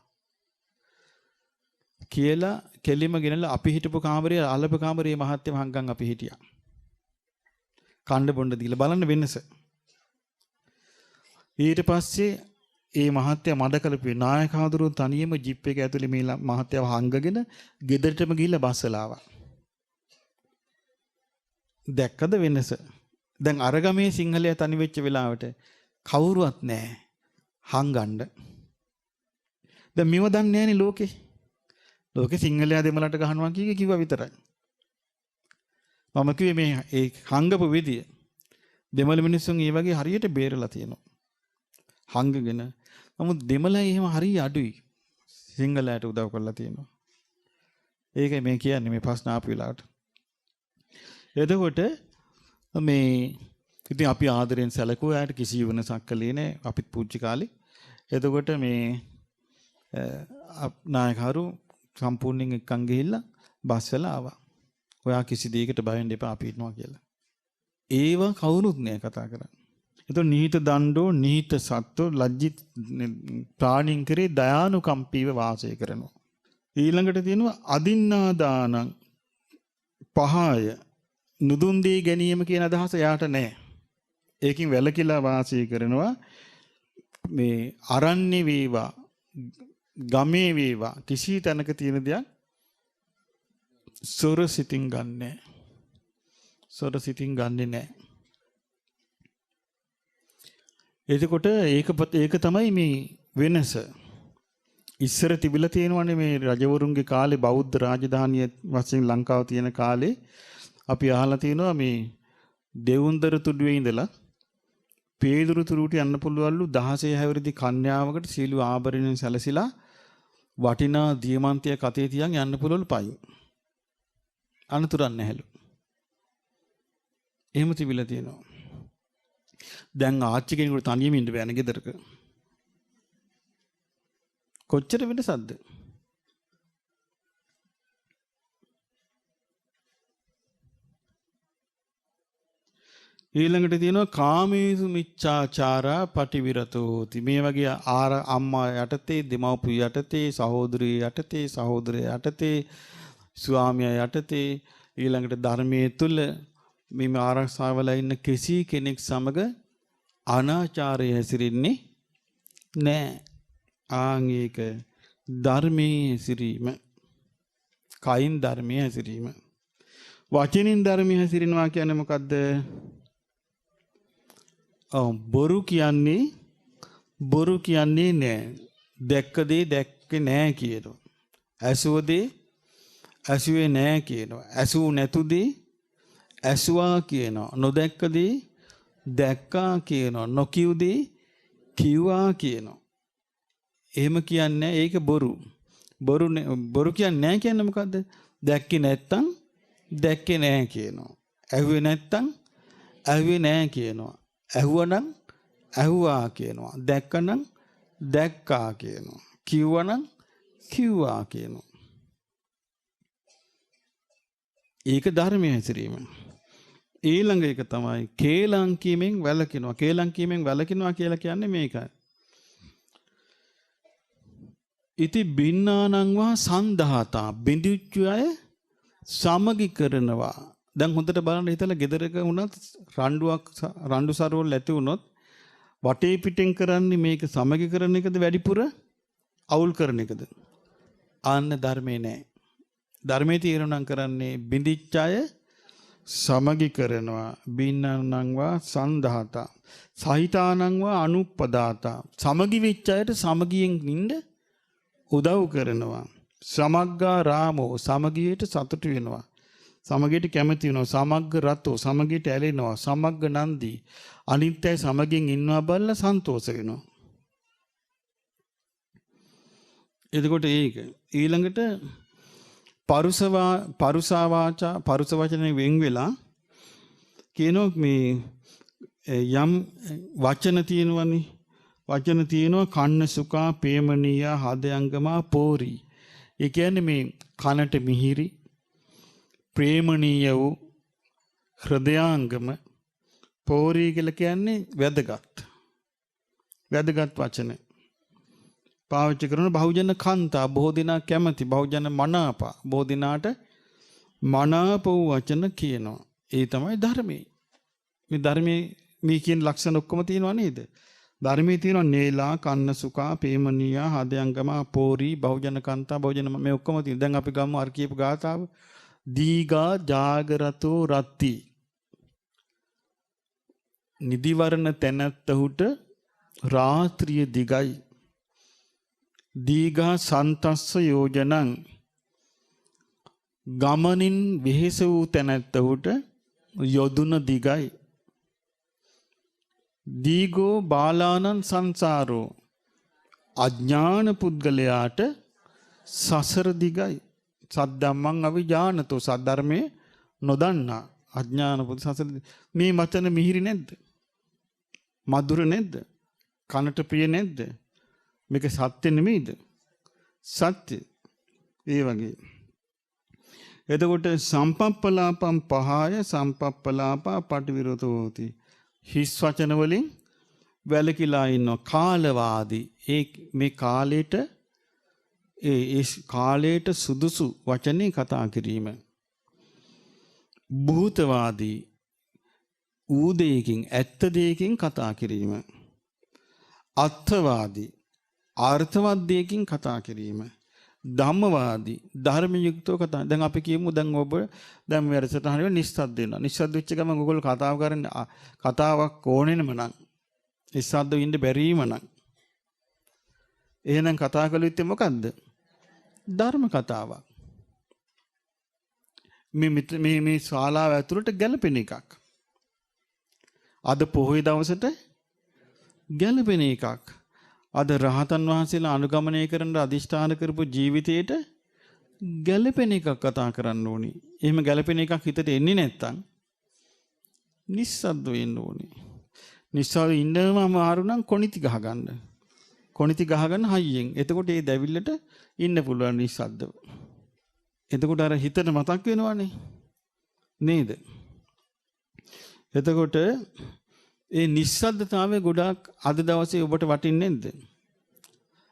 කියලා කෙලිම ගෙනලා අපි හිටපු කාමරේ අලප කාමරේ මහත්තයා හංගන් අපි හිටියා. කණ්ඩ බොණ්ඩ දීලා බලන්න වෙනස. ඊට පස්සේ ඒ මහත්තයා මඩකලපුවේ නායක හඳුරුන් තනියම ජිප් එක ඇතුලේ මේ මහත්තයාව හංගගෙන ගෙදරටම ගිහිල්ලා බස්සලා ආවා. දැක්කද වෙනස? දැන් අරගමේ සිංහලයා තනි වෙච්ච වෙලාවට කවුරුවත් නැහැ හංගන්න. දැන් මේව දන්නේ නැහනේ ලෝකේ. ලෝකේ සිංහලයා දෙමළට ගහනවා කිව්වා විතරයි. මම කිව්වේ මේ ඒ හංගපු විදිය දෙමළ මිනිස්සුන් ඒ වගේ හරියට බේරලා තියෙනවා. හංගගෙන නමුත් දෙමළයි එහෙම හරිය අඩුයි. සිංහලයට උදව් කරලා තියෙනවා. ඒකයි මේ කියන්නේ මේ ප්‍රශ්න ආපු වෙලාවට. එතකොට මේ ඉතින් අපි ආදරෙන් සැලකුවා යාට කිසි වෙනසක් කළේ නැහැ. අපිත් පුංචි කාලේ. එතකොට මේ නායකහරු සම්පූර්ණයෙන් එක්කන් ගිහිල්ලා බස් වල ආවා. ඔයා කිසි දෙයකට බය වෙන්න එපා අපි ඉන්නවා කියලා. ඒව කවුරුත් නෑ කතා කරන්නේ. එතකොට නිහිත දණ්ඩෝ නිහිත සත්ත්ව ලජ්ජිත ප්‍රාණීන් කරේ දයානුකම්පීව වාසය කරනවා. ඊළඟට තියෙනවා අදින්නා දානං පහය නුදුන් දී ගැනීම කියන අදහස යාට නැහැ. ඒකින් වැළකීලා වාසය කරනවා. මේ අරණ්‍ය වේවා ගමේ වේවා කිසි තැනක තියෙන දෙයක් සොර සිතින් ගන්නෑ. සොර සිතින් ගන්නෙ නෑ. එතකොට ඒක තමයි මේ වෙනස. ඉස්සර තිබිලා තියෙනවනේ මේ රජවරුන්ගේ කාලේ බෞද්ධ රාජධානිය වශයෙන් ලංකාව තියෙන කාලේ අපි අහලා තියෙනවා මේ දෙවුන්දර තුඩුවේ ඉඳලා පේදුරු තුරුට යන්න පුළුවන්ලු 16 හැවිරිදි කන්‍යාවකට සීළු ආභරණයෙන් සැලසිලා වටිනා දියමන්තිය කතේ තියන් යන්න පුළුවන් පයින්. අනතුරක් නැහැලු. එහෙම තිබිලා තියෙනවා. දැන් ආච්චි කෙනෙකුට තනියම ඉන්න බෑනේ ගෙදරක. කොච්චර වෙනසක්ද? ඊළඟට තියෙනවා කාමේසු මිච්ඡාචාරා පටිවිරතෝති. මේ වගේ අම්මා යටතේ, දෙමව්පිය යටතේ, සහෝදරිය යටතේ, සහෝදරය යටතේ, ස්වාමියා යටතේ, ඊළඟට ධර්මයේ තුල මේ ආරක්ෂාවල ඉන්න කිසි කෙනෙක් සමග අනාචාරය හැසිරෙන්නේ නැහැ. ආන් ඒක ධර්මයේ හැසිරීම. කයින් ධර්මයේ හැසිරීම. වචනින් ධර්මයේ හැසිරෙනවා කියන්නේ මොකද්ද? බොරු කියන්නේ නෑ. දැක්ක දේ දැක්කේ නෑ කියනවා. ඇසුව දේ ඇසුවේ නෑ කියනවා. ඇසූ නැතු දේ ඇසුවා කියනවා. නොදැක්ක දේ දැක්කා කියනවා. නොකියු දේ කිව්වා කියනවා. එහෙම කියන්නේ ඒක බොරු. බොරු කියන්නේ නෑ කියන්නේ මොකද්ද? දැක්කේ නැත්තම් දැක්කේ නෑ කියනවා. ඇහුවේ නැත්තම් ඇහුවේ නෑ කියනවා. ඇහුවනම් ඇහුවා කියනවා. දැක්කනම් දැක්කා කියනවා. කිව්වනම් කිව්වා කියනවා. ඒක ධර්මයේ හැසිරීම. ඊළඟ එක තමයි කේලම් කීමෙන් වැළකිනවා. කේලම් කීමෙන් වැළකිනවා කියලා කියන්නේ මේකයි. ඉති බින්නානං වා සන්දහතා බිඳුච්ච අය සමගි කරනවා. දැන් හොඳට බලන්න හිතලා ගෙදරක වුණත් රණ්ඩු සරවල් ඇති වුණොත් වටේ පිටින් කරන්නේ මේක සමගි කරන එකද වැඩිපුර අවුල් කරන එකද? ආන්න ධර්මේ නෑ. ධර්මයේ තීරණම් කරන්නේ බිඳිච්ච අය සමගි කරනවා. බින්නං වා සන්දහතා සහිතානං වා අනුප්පදාතා සමගි වෙච්ච අයට සමගියෙන් ඉන්න උදව් කරනවා. සමග්ගා රාමෝ සමගියට සතුටු වෙනවා. සමගියට කැමති වෙනවා. සමග්ග රතෝ සමගියට ඇලෙනවා. සමග්ග නන්දි අනිත්‍යයි සමගියෙන් ඉන්නවා බලලා සන්තෝෂ වෙනවා. එතකොට ඒක ඊළඟට පරුසා වාචා පරුස වචනේ වෙන් වෙලා කියනවා මේ යම් වචන තියෙනවනේ. වචන තියෙනවා කන්න සුඛා පේමනීය හදයංගමා පෝරි. ඒ කියන්නේ මේ කනට මිහිරි ප්‍රේමණීය වූ හෘදයාංගම පෝරි කියලා කියන්නේ වැදගත් වචන. පාවිච්චි කරන බහුජන කාන්තා බොහෝ දිනා කැමති බහුජන මනාප බොහෝ දිනාට මනාප වූ වචන කියනවා. ඒ තමයි ධර්මයේ. මේ ධර්මයේ මේ කියන ලක්ෂණ ඔක්කොම තියෙනවා නේද? ධර්මයේ තියෙනවා නේලා කන්න සුඛා පේමනීය හදයංගම පෝරි බහුජන කාන්තා බහුජන මේ ඔක්කොම තියෙනවා. දැන් අපි ගමු අර කියපු ගාථාව. දීගා ජාගරතෝ රත්ති නිදිවරණ තැනැත්තහුට රාත්‍රිය දිගයි. දීඝා සන්තස්ස යෝජනං ගමනින් වෙහෙස වූ තැනැත්තහුට යොදුන දිගයි. දීගෝ බාලානං සංසාරෝ අඥාන පුද්ගලයාට සසර දිගයි. සද්ධම්මං අවිජානතෝ සද්ධර්මයේ නොදන්නා අඥාන පුද්ගල සසර මේ වචන මිහිරි නැද්ද? මధుර නැද්ද? කනට ප්‍රිය නැද්ද? මේක සත්‍ය නෙමෙයිද? සත්‍ය. ඒ වගේ. එතකොට සම්පප්පලාපම් පහය සම්පප්පලාපා පටිවිරතෝති. හිස් වචන වලින් වැළකීලා ඉන්නවා. කාලවාදී. මේ කාලේට ඒ කාලයට සුදුසු වචනේ කතා කිරීම. භූතවාදී ඌ දෙයකින් ඇත්ත දෙයකින් කතා කිරීම. අර්ථවාදී අර්ථවත් දෙයකින් කතා කිරීම. ධම්මවාදී ධර්ම යුක්තව කතා. දැන් අපි කියමු දැන් ඔබ දැන් මේ වැඩසටහන නිස්සද්ද වෙනවා. නිස්සද්ද වෙච්ච ගමන් ඔයගොල්ලෝ කතාව කරන්නේ කතාවක් ඕනෙනම නම් නිස්සද්ද වෙන්න බැරිම නම් එහෙනම් කතා කළ යුත්තේ මොකද්ද? ධර්ම කතාවක්. මේ ශාලාව ඇතුළට ගැලපෙන එකක්. අද පොහොය දවසට ගැලපෙන එකක්. අද රහතන් වහන්සේලා අනුගමනය කරන අදිෂ්ඨාන කරපු ජීවිතේට ගැළපෙන එකක් කතා කරන්න ඕනි. එහෙම ගැළපෙන එකක් හිතට එන්නේ නැත්තම් නිස්සද්ද වෙන්න ඕනි. නිස්සද්ද ඉන්නම අමාරු නම් කොණිති ගහගන්න. කොණිති ගහගන්න හයියෙන්. එතකොට ඒ දැවිල්ලට ඉන්න පුළුවන් නිස්සද්දව. එතකොට අර හිතට මතක් වෙනවනේ. නේද? එතකොට ඒ නිස්සද්දතාවය ගොඩාක් අද දවසේ ඔබට වටින්නේ නැද්ද?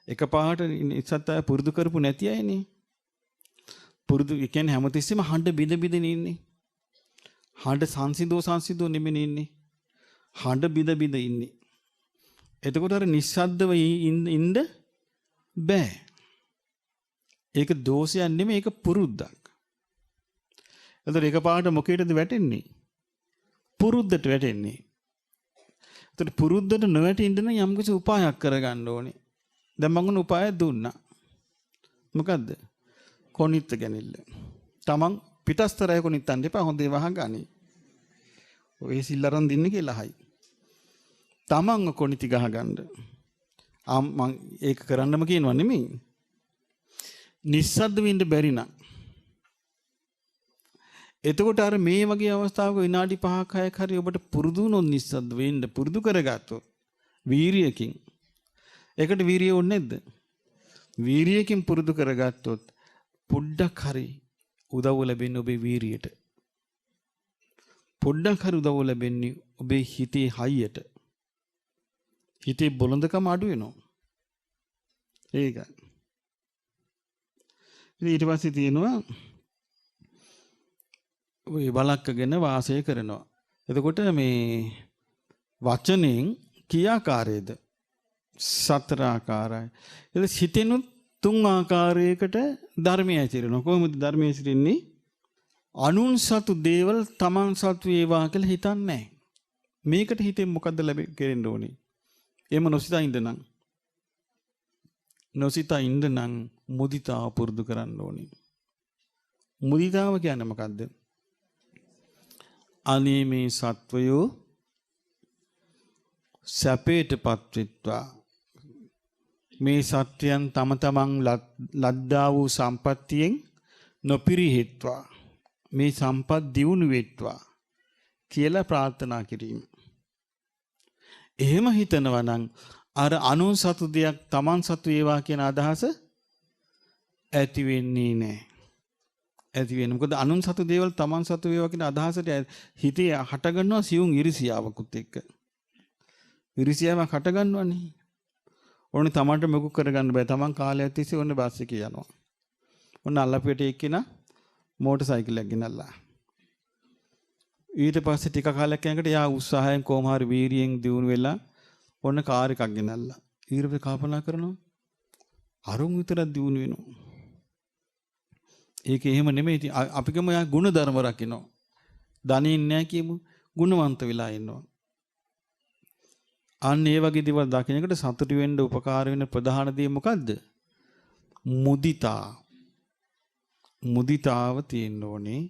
එකපාරට නිස්සද්දතාවය පුරුදු කරපු නැති අයනේ. පුරුදු කියන්නේ හැමතිස්සෙම හඬ බිඳ බිඳ ඉන්නේ. හඬ සංසිඳෝ නෙමෙයි ඉන්නේ. හඬ බිඳ බිඳ ඉන්නේ. එතකොට අර නිස්සද්දව ඉන්න බෑ. ඒක දෝෂයක් නෙමෙයි, ඒක පුරුද්දක්. එතකොට එකපාරට මොකේටද වැටෙන්නේ? පුරුද්දට වැටෙන්නේ. එතකොට පුරුද්දට නොවැටෙන්න නම් යම්කිසි උපායක් කරගන්න ඕනේ. දැන් මම උන උපාය දුන්නා. මොකද්ද? කොණිත්ත ගැනිල්ල. තමන් පිටස්තරය කොණිත්තන් දෙපා හොඳේ වහගනි. ඔය සිල්ලරන් දෙන්නේ කියලා හයි. තමන්ව කොණිති ගහගන්න. මම ඒක කරන්නම කියනවා නෙමෙයි. නිස්සද්ද වෙන්න බැරි නම්. එතකොට අර මේ වගේ අවස්ථාවක විනාඩි 5ක් 6ක් හරි ඔබට පුරුදු වුණොත් නිස්සද්ද වෙන්න පුරුදු කරගත්තොත් වීරියකින්. ඒකට වීරිය ඕනේ නැද්ද? වීරියකින් පුරුදු කරගත්තොත් පොඩ්ඩක් හරි උදව් ලැබෙන්නේ ඔබේ වීරියට. පොඩ්ඩක් හරි උදව් ලැබෙන්නේ ඔබේ හිතේ හයියට. හිතේ බොළඳකම අඩු වෙනවා. ඒකයි. ඊට පස්සේ තියෙනවා ඔය බලක්කගෙන වාසය කරනවා. එතකොට මේ වචනෙන් කීආකාරයේද? 4 ආකාරයි. ඒක හිතෙනුත් 3 ආකාරයකට ධර්මය ඇතිරෙනවා. කොහොමද ධර්මය ඇතිරෙන්නේ? අනුන් සතු දේවල් තමන් සතු වේවා කියලා හිතන්නේ නැහැ. මේකට හිතෙන් මොකද්ද ලැබෙන්න ඕනේ? එහෙම නොසිතා ඉන්න නම් මුදිතාව පුරුදු කරන්න ඕනේ. මුදිතාව කියන්නේ මොකද්ද? අනේ මේ සත්වයෝ සැපේටපත් වෙත්වා. මේ සත්‍යයන් තම තමන් ලද්දා වූ සම්පත්තියෙන් නොපිරිහෙත්වා. මේ සම්පත් දියුණු වෙත්වා කියලා ප්‍රාර්ථනා කිරීම. එහෙම හිතනවා නම් අර අනුන් සතු දෙයක් තමන් සතු වේවා කියන අදහස ඇති වෙන්නේ නැහැ. ඇති වෙන්නේ මොකද අනුන් සතු දේවල් තමන් සතු වේවා කියන අදහසට හිතේ හට ගන්නවා සියුම් ඉරිසියාවකුත් එක්ක. ඉරිසියාවක් හට ගන්නවනේ. ඕනේ තමන්ට මොකක් කරගන්න බෑ. තමන් කාලයක් තිස්සේ ඕනේ බස් එකේ යනවා. ඔන්න අල්ලපියට එක්කිනා මෝටර් සයිකලයක් ගෙනල්ලා. ඊට පස්සේ ටික කාලයක් යනකොට යා උත්සාහයෙන් කොහොම හරි වීරියෙන් දියුණු වෙලා ඔන්න කාර් එකක් ගෙනල්ලා. ඊට කල්පනා කරනවා අරුන් විතරක් දියුණු වෙනවා. ඒක එහෙම නෙමෙයි. අපි කම යා ගුණ ධර්ම රකින්න. ධනෙ නැහැ කියමු. ගුණවන්ත වෙලා ඉන්නවා. අන්න ඒ වගේ දේවල් දකින්නකට සතුටු වෙන්න උපකාර වෙන ප්‍රධාන දේ මොකද්ද? මුදිතා. මුදිතාව තියෙන්න ඕනේ.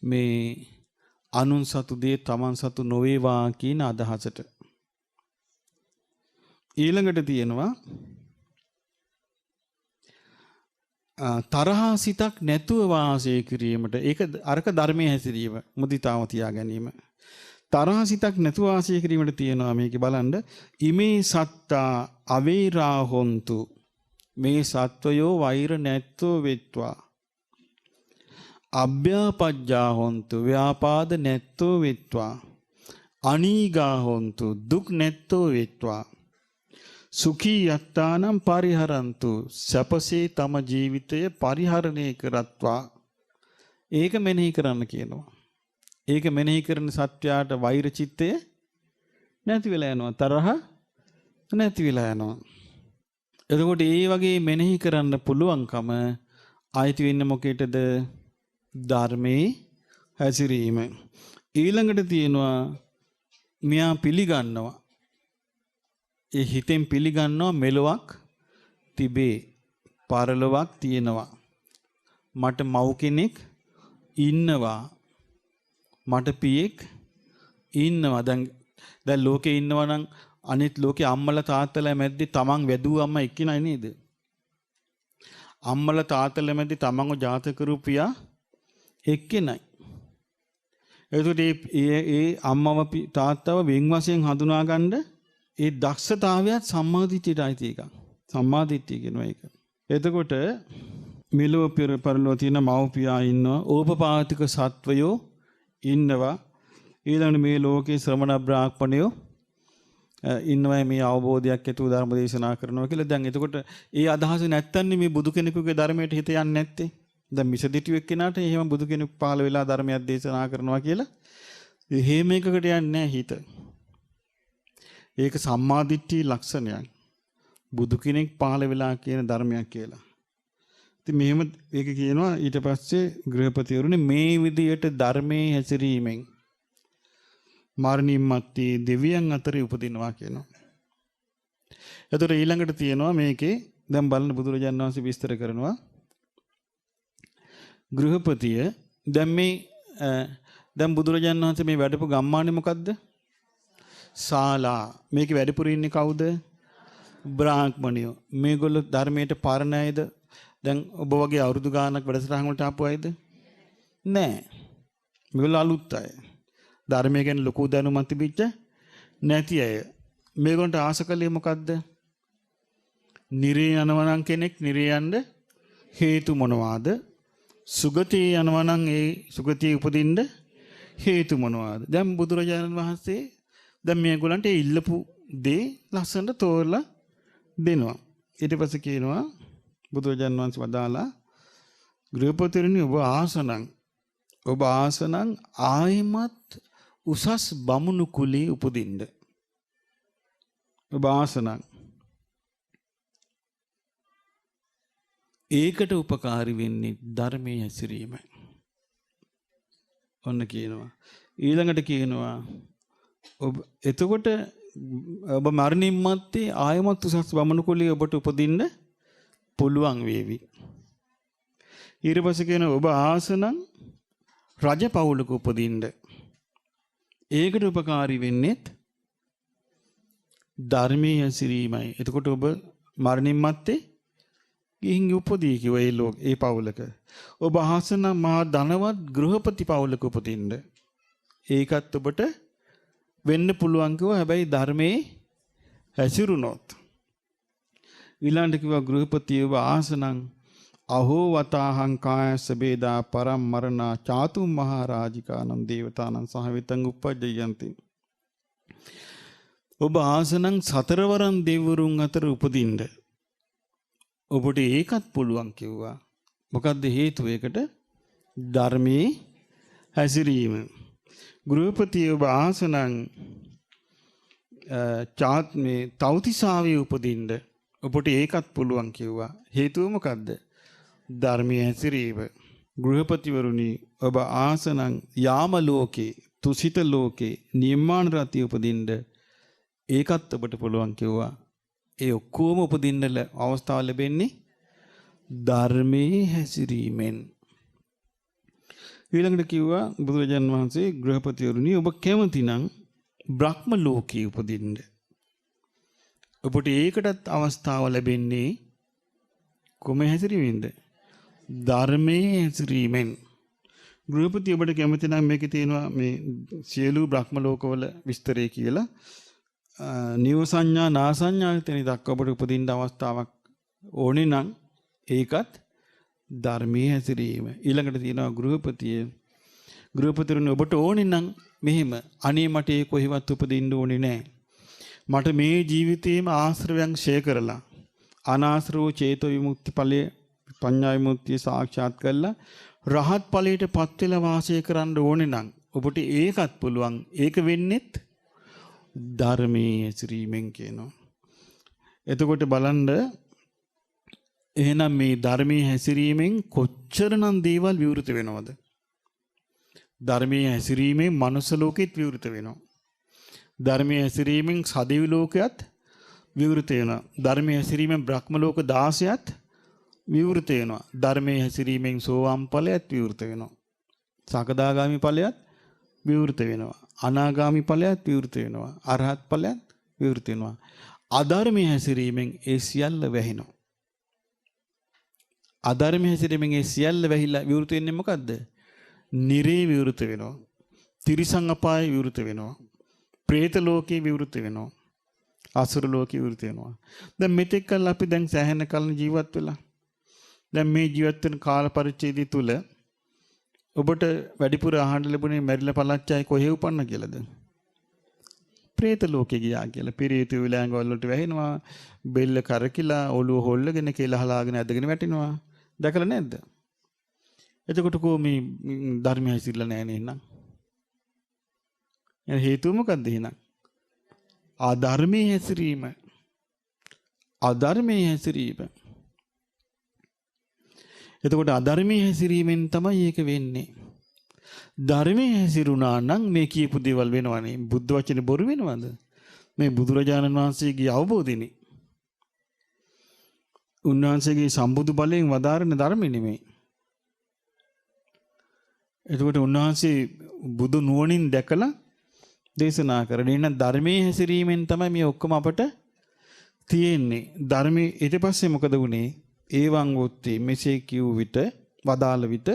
මේ අනුන් සතු දේ තමන් සතු නොවේවා කියන අදහසට. ඊළඟට තියෙනවා තරහා සිතක් නැතුව වාසය කිරීමට. ඒක අරක ධර්මයේ හැසිරීම. මුදිතාව තියා ගැනීම. තරහා සිතක් නැතුව වාසය කිරීමට තියෙනවා මේක බලන්න. ඉමේ සත්තා අවේරා හොන්තු. මේ සත්වයෝ වෛර නැත්තෝ වෙත්වා. අභ්‍යාපජ්ජා හොන්තු. ව්‍යාපාද නැත්තෝ වෙත්වා. අනීගා හොන්තු. දුක් නැත්තෝ වෙත්වා. සුඛී යත්තානම් පරිහරන්තු. සැපසේ තම ජීවිතය පරිහරණය කරත්වා. ඒක මෙනෙහි කරන්න කියනවා. ඒක මෙනෙහි කරන සත්‍යයට වෛර චිත්තය නැති වෙලා යනවා. තරහ නැති වෙලා යනවා. එතකොට ඒ වගේ මෙනෙහි කරන්න පුළුවන්කම ආйти වෙන්නේ මොකේටද? ධර්මයේ හැසිරීම. ඊළඟට තියෙනවා මෙයා පිළිගන්නවා. ඒ හිතෙන් පිළිගන්නවා මෙලොවක් තිබේ. පරලොවක් තියෙනවා. මට මව් කෙනෙක් ඉන්නවා. මට පියෙක් ඉන්නවා. දැන් ලෝකේ ඉන්නවා නම් අනිත් ලෝකේ අම්මලා තාත්තලා මැද්දේ තමන් වැදුව අම්මා එක්කිනයි නේද? අම්මලා තාත්තලා මැද්දේ තමන්ව ජාතක කරූපියා එක්කිනයි. එතකොට ඒ අම්මව තාත්තව වෙන් වශයෙන් හඳුනා ගන්න ඒ දක්ෂතාවයත් සම්මාදිට්ඨියට අයිති එකක්. සම්මාදිට්ඨිය කියනවා ඒක. එතකොට මෙලොව පරලොව තියෙන මව්පියා ඉන්නවා, ඕපපාතික සත්වයෝ ඉන්නවා, ඊළඟට මේ ලෝකේ ශ්‍රමණ බ්‍රාහ්මණයෝ ඉන්නවා, මේ අවබෝධයක් ඇතුව ධර්ම දේශනා කරනවා කියලා. දැන් එතකොට ඒ අදහස නැත්තන්නේ මේ බුදු කෙනෙකුගේ ධර්මයට හිත යන්නේ නැත්තේ. දැන් මිසදිටු එක්කෙනාට එහෙම බුදු කෙනෙක් පහළ වෙලා ධර්මයක් දේශනා කරනවා කියලා එහෙම එකකට යන්නේ නැහැ හිත. ඒක සම්මාදිට්ඨිය ලක්ෂණයක්. බුදු කෙනෙක් පහළ වෙලා කියන ධර්මයක් කියලා. ඉතින් මෙහෙම ඒක කියනවා. ඊට පස්සේ ගෘහපතිවරුනි මේ විදියට ධර්මයේ හැසිරීමෙන් මරණින් මත්තේ දෙවියන් අතරේ උපදිනවා කියනවා. එතකොට ඊළඟට තියෙනවා මේකේ දැන් බලන්න බුදුරජාණන් වහන්සේ විස්තර කරනවා. ගෘහපතිය දැන් බුදුරජාණන් වහන්සේ මේ වැඩපු ගම්මානේ මොකද්ද? ශාලා. මේකේ වැඩිපුර ඉන්නේ කවුද? බ්‍රාහ්මණයෝ. මේගොල්ලෝ ධර්මයට පරණයිද? දැන් ඔබ වගේ අවුරුදු ගාණක් වැඩසටහන් වලට ආපු අයද? නෑ. මේගොල්ලෝ අලුත් අය. ධර්මය ගැන ලොකු දැනුමක් තිබිච්ච නැති අය. මේගොල්ලන්ට ආස කළේ මොකද්ද? නිරේ යනවනම් කෙනෙක් නිරේ යන්න හේතු මොනවාද? සුගතිය යනවනම් ඒ සුගතිය උපදින්න හේතු මොනවාද? දැන් බුදුරජාණන් වහන්සේ දැන් මේගොල්ලන්ට ඒ ඉල්ලපු දේ ලස්සනට තෝරලා දෙනවා. ඊට පස්සේ කියනවා බුදුරජාණන් වහන්සේ වදාලා ගෘහපතිරණි ඔබ ආසනං ආයිමත් උසස් බමුණු කුලේ උපදින්න. ඔබ ආසනං ඒකට උපකාරී වෙන්නේ ධර්මයේ හැසිරීමයි. ඔන්න කියනවා. ඊළඟට කියනවා එතකොට ඔබ මරණින් මත්තේ ආයමත් උසස් බමුණු කුලේ ඔබට උපදින්න පුළුවන් වේවි. ඊට පස්සේ කියනවා ඔබ ආසනං රජ පවුලක උපදින්න. ඒකට උපකාරී වෙන්නේත් ධර්මයේ හැසිරීමයි. එතකොට ඔබ මරණින් මත්තේ ගිහින් උපදී කිව්වා ඒ පවුලක. ඔබ ආසනං මහා ධනවත් ගෘහපති පවුලක උපදින්න. ඒකත් ඔබට වෙන්න පුළුවන් කිව්වා. හැබැයි ධර්මයේ හැසිරුණොත්. ඊළඟට කිව්වා ගෘහපති ඔබ ආසනං අහෝ වතාහං කායස්ස බේදා පරම් මරණා චාතුම් මහරජිකානම් දේවතානම් සහවිතං උපජ්ජයන්ති. ඔබ ආසනං සතරවරන් දෙවිවරුන් අතර උපදින්න. ඔබට ඒකත් පුළුවන් කිව්වා. මොකද්ද හේතුව ඒකට? ධර්මයේ හැසිරීම. ගෘහපති ඔබ ආසනං චාත්මේ තෞතිසාවේ උපදින්න. ඔබට ඒකත් පුළුවන් කිව්වා. හේතුව මොකද්ද? ධර්මයේ හැසිරීම. ගෘහපතිවරුනි ඔබ ආසනං යාම ලෝකේ තුසිත ලෝකේ නිර්මාණ රතිය උපදින්න. ඒකත් ඔබට පුළුවන් කිව්වා. ඒ ඔක්කොම උපදින්න අවස්ථාව ලැබෙන්නේ ධර්මයේ හැසිරීමෙන්. ඊළඟට කිව්වා බුදුරජාණන් වහන්සේ ගෘහපතිවරුනි ඔබ කැමතිනම් බ්‍රහ්ම ලෝකේ උපදින්න. ඔබට ඒකටත් අවස්ථාව ලැබෙන්නේ කොහොම හැසිරීමෙන්ද? ධර්මයේ හැසිරීමෙන්. ගෘහපති ඔබට කැමති නම් මේකේ තියෙනවා මේ සියලු බ්‍රහ්ම ලෝකවල විස්තරය කියලා. නිව සංඥා නා සංඥා තැන දක්වා ඔබට උපදින්න අවස්ථාවක් ඕනේ නම් ඒකත් ධර්මයේ හැසිරීම. ඊළඟට තියෙනවා ගෘහපතිරුනි ඔබට ඕනේ නම් මෙහෙම අනේ මට ඒ කොහෙවත් උපදින්න ඕනේ නැහැ. මට මේ ජීවිතේම ආශ්‍රවයන් ඡය කරලා අනාශ්‍රව චේතෝ විමුක්ති ඵලයේ පඤ්ඤා විමුක්තිය සාක්ෂාත් කරලා රහත් ඵලයට පත් වෙලා වාසය කරන්න ඕනේ නම් ඔබට ඒකත් පුළුවන්. ඒක වෙන්නේත් ධර්මයේ හැසිරීමෙන් කියනවා. එතකොට බලන්න එහෙනම් මේ ධර්මයේ හැසිරීමෙන් කොච්චරනම් දේවල් විවෘත වෙනවද? ධර්මයේ හැසිරීමෙන් මනුස්ස ලෝකෙත් විවෘත වෙනවා. ධර්මයේ හැසිරීමෙන් සදිවි ලෝකයක් විවෘත වෙනවා. ධර්මයේ හැසිරීමෙන් බ්‍රහ්ම ලෝක 16ත් විවෘත වෙනවා. ධර්මයේ හැසිරීමෙන් සෝවාන් ඵලයත් විවෘත වෙනවා. සකදාගාමි ඵලයත් විවෘත වෙනවා. අනාගාමි ඵලයත් විවෘත වෙනවා. අරහත් ඵලයත් විවෘත වෙනවා. අධර්මයේ හැසිරීමෙන් ඒ සියල්ල වැහෙනවා. අධර්මයේ හැසිරීමෙන් ඒ සියල්ල වැහිලා විවෘත වෙන්නේ මොකද්ද? නිරේ විවෘත වෙනවා. තිරිසන් අපායේ විවෘත වෙනවා. പ്രേත ලෝකේ විවෘත වෙනවා. අසුර ලෝකේ විවෘත වෙනවා. දැන් මෙතෙක් කල් අපි දැන් සෑහෙන කල ජීවත් වෙලා. දැන් මේ ජීවත් වෙන කාල පරිච්ඡේදය තුල ඔබට වැඩිපුර අහන්න ලැබුණේ මැරිලා පළච්චායි කොහේ උපන්න කියලාද? പ്രേත ලෝකේ ගියා කියලා. පිරිත විලංග වලට වැහෙනවා. බෙල්ල කරකිලා ඔළුව හොල්ලගෙන කියලා හලාගෙන ඇදගෙන වැටෙනවා. දැකලා නැද්ද? එතකොට කො මේ ධර්මය හැසිරලා නැහැ නේ නං. එන හේතුව මොකද්ද එහෙනම්? අධර්මයේ හැසිරීම. අධර්මයේ හැසිරීම. එතකොට අධර්මයේ හැසිරීමෙන් තමයි ඒක වෙන්නේ. ධර්මයේ හැසිරුණා නම් මේ කියපු දේවල් වෙනවනේ. බුද්ධ වචනේ බොරු වෙනවද? මේ බුදුරජාණන් වහන්සේගේ අවබෝධිනේ. උන්වහන්සේගේ සම්බුදු බලයෙන් වදාරන ධර්ම නෙමෙයි. එතකොට උන්වහන්සේ බුදු නුවණින් දැකලා දේශනා කරන්නේ නම් ධර්මයේ හැසිරීමෙන් තමයි මේ ඔක්කොම අපට තියෙන්නේ. ධර්මයේ ඊට පස්සේ මොකද වුනේ? ඒවං වොත්තේ මෙසේ කිව් විට වදාළ විට